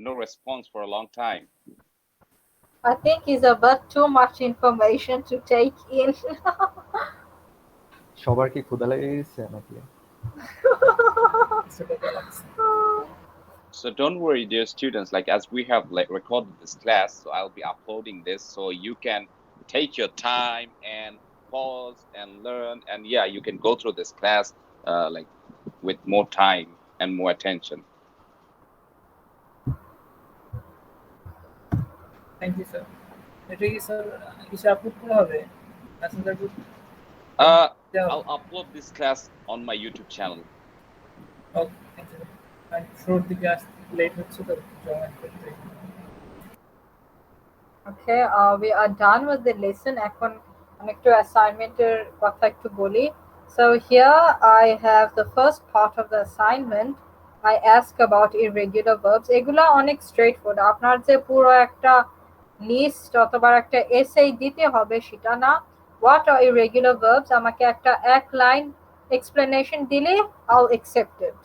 No response for a long time. I think it's about too much information to take in. সবার কি ক্ষুধা লেগে গেছে নাকি? So don't worry, dear students. Like as we have like recorded this class, so I'll be uploading this so you can take your time and pause and learn, and yeah, you can go through this class like with more time and more attention. Thank you sir. এটা কি sir কিসে upload করা হবে? Messenger group? I'll upload this class on my YouTube channel. Okay, thank you. আমি শুরুর দিকে late হচ্ছে তো জয়েন করতে। Okay, we are done with the lesson. এখন আমি একটু অ্যাসাইনমেন্টের কথা একটু বলি। So here I have the first part of the assignment. I ask about irregular verbs. এগুলা অনেক স্ট্রেট ফরওয়ার্ড। আপনার যে পুরো একটা লিস্ট অথবা একটা এসে দিতে হবে সেটা না। What are irregular verbs? আমাকে একটা এক লাইন explanation দিলে I'll accept it.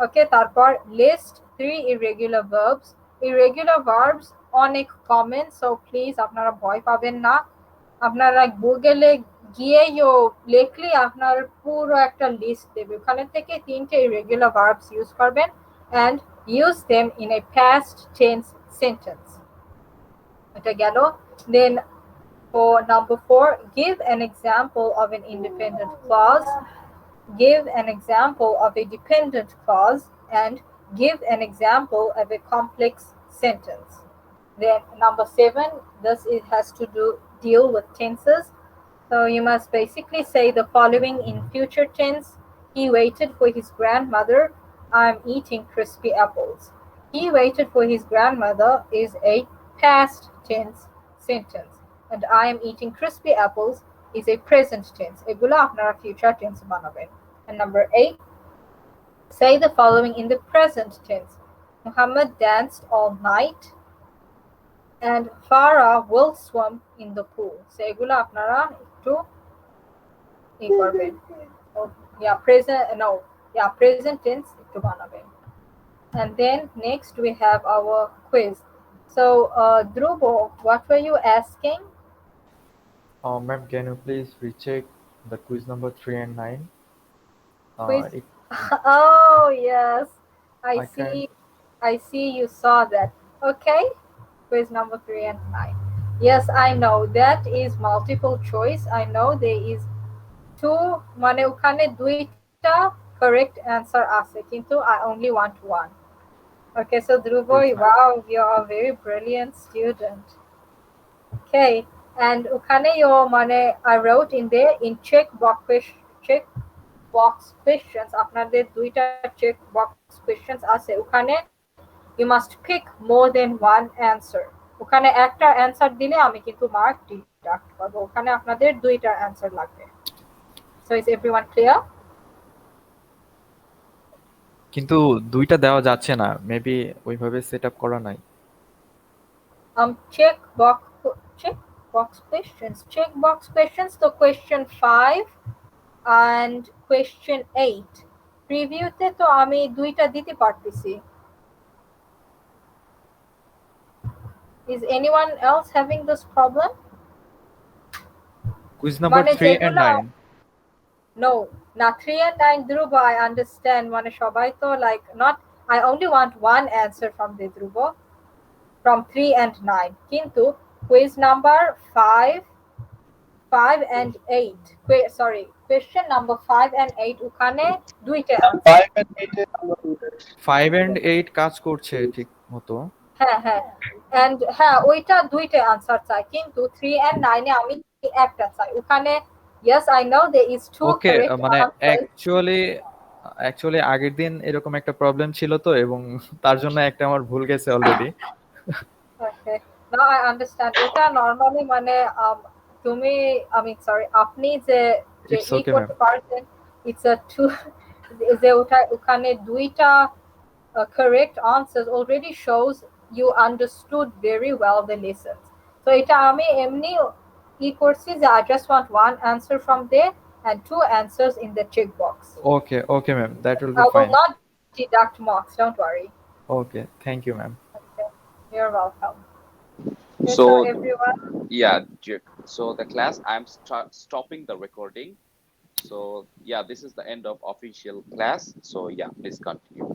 Okay, তারপর list 3 irregular verbs. Irregular verbs অনেক কমন, সো প্লিজ আপনারা ভয় পাবেন না। আপনারা গুগলে গিয়ে লিখলে আপনার পুরো একটা লিস্ট দেবে, ওখানে থেকে 3টে irregular verbs ইউজ করবেন and use them in a past tense sentence. এটা গেল। Then for number 4, give an example of an independent clause. Give an example of a dependent clause and give an example of a complex sentence. Then number 7, has to deal with tenses. So you must basically say the following in future tense. He waited for his grandmother. I'm eating crispy apples. He waited for his grandmother is a past tense sentence. And I am eating crispy apples is a present tense. এগুলো আপনারা future tense বানাবেন. And number 8, say the following in the present tense. Muhammad danced all night and Farah will swim in the pool. So এগুলো আপনারা একটু করবেন। present tense একটু বানাবেন। And then next we have our quiz. So Dhruvo, what were you asking? Ma'am, can you please recheck the quiz number 3 and 9? Quiz. Oh yes, I I see you saw that. Okay, quiz number 3 and 9. Yes, I know that is multiple choice. I know there is two, মানে ওখানে দুইটা correct answer আছে, কিন্তু I only want one. Okay, so Dhruvo, wow, you are a very brilliant student. Okay, and ওখানে মানে I wrote in there in check box questions, আপনাদের দুইটা check box questions আছে, ওখানে you must pick more than one answer. ওখানে একটা answer দিলে আমি কিন্তু মার্ক ডিডাক্ট করবো, ওখানে আপনাদের দুইটা অ্যান্সার লাগবে। So is everyone clear? কিন্তু দুইটা দেওয়া যাচ্ছে না, মেবি ওইভাবে সেট আপ করা নাই। Check box questions তো question 5 and question 8 প্রিভিউতে তো আমি দুইটা দিতে পারতেছি। Is anyone else having this problem? Quiz number 3 and 9 No, না 3 and 9 Dhruv, I understand মানে সবাই তো like not, I only want one answer from the Dhruv from 3 and 9, কিন্তু quiz number 5 and 8 question number 5 and 8 ওখানে দুইটা answer। 5 and 8 কাজ করছে ঠিক মতো। হ্যাঁ হ্যাঁ, and হ্যাঁ ওইটা দুইটা আনসার চাই, কিন্তু 3 and 9 এ আমি একটা চাই। ওখানে yes I know there is two okay, correct মানে answers। অ্যাকচুয়ালি আগের দিন এরকম একটা প্রবলেম ছিল তো, এবং তার জন্য একটা আমার ভুল গেছে already. Okay, now I understand. ওটা নরমালি মানে তুমি আমি সরি আপনি যে It's ই okay, করতে ma'am. পারছেন, it's a two যে ওখানে দুইটা correct answers already shows you understood very well the lessons. So এটা আমি এমনি ই করছি যে I just want one answer from there and two answers in the checkbox. Okay, ma'am, that will be I will fine. not deduct marks, don't worry. Okay, thank you, ma'am. Okay, you're welcome. Okay, So everyone, yeah, so the class, I'm stopping the recording. So yeah, this is the end of official class. So yeah, please continue.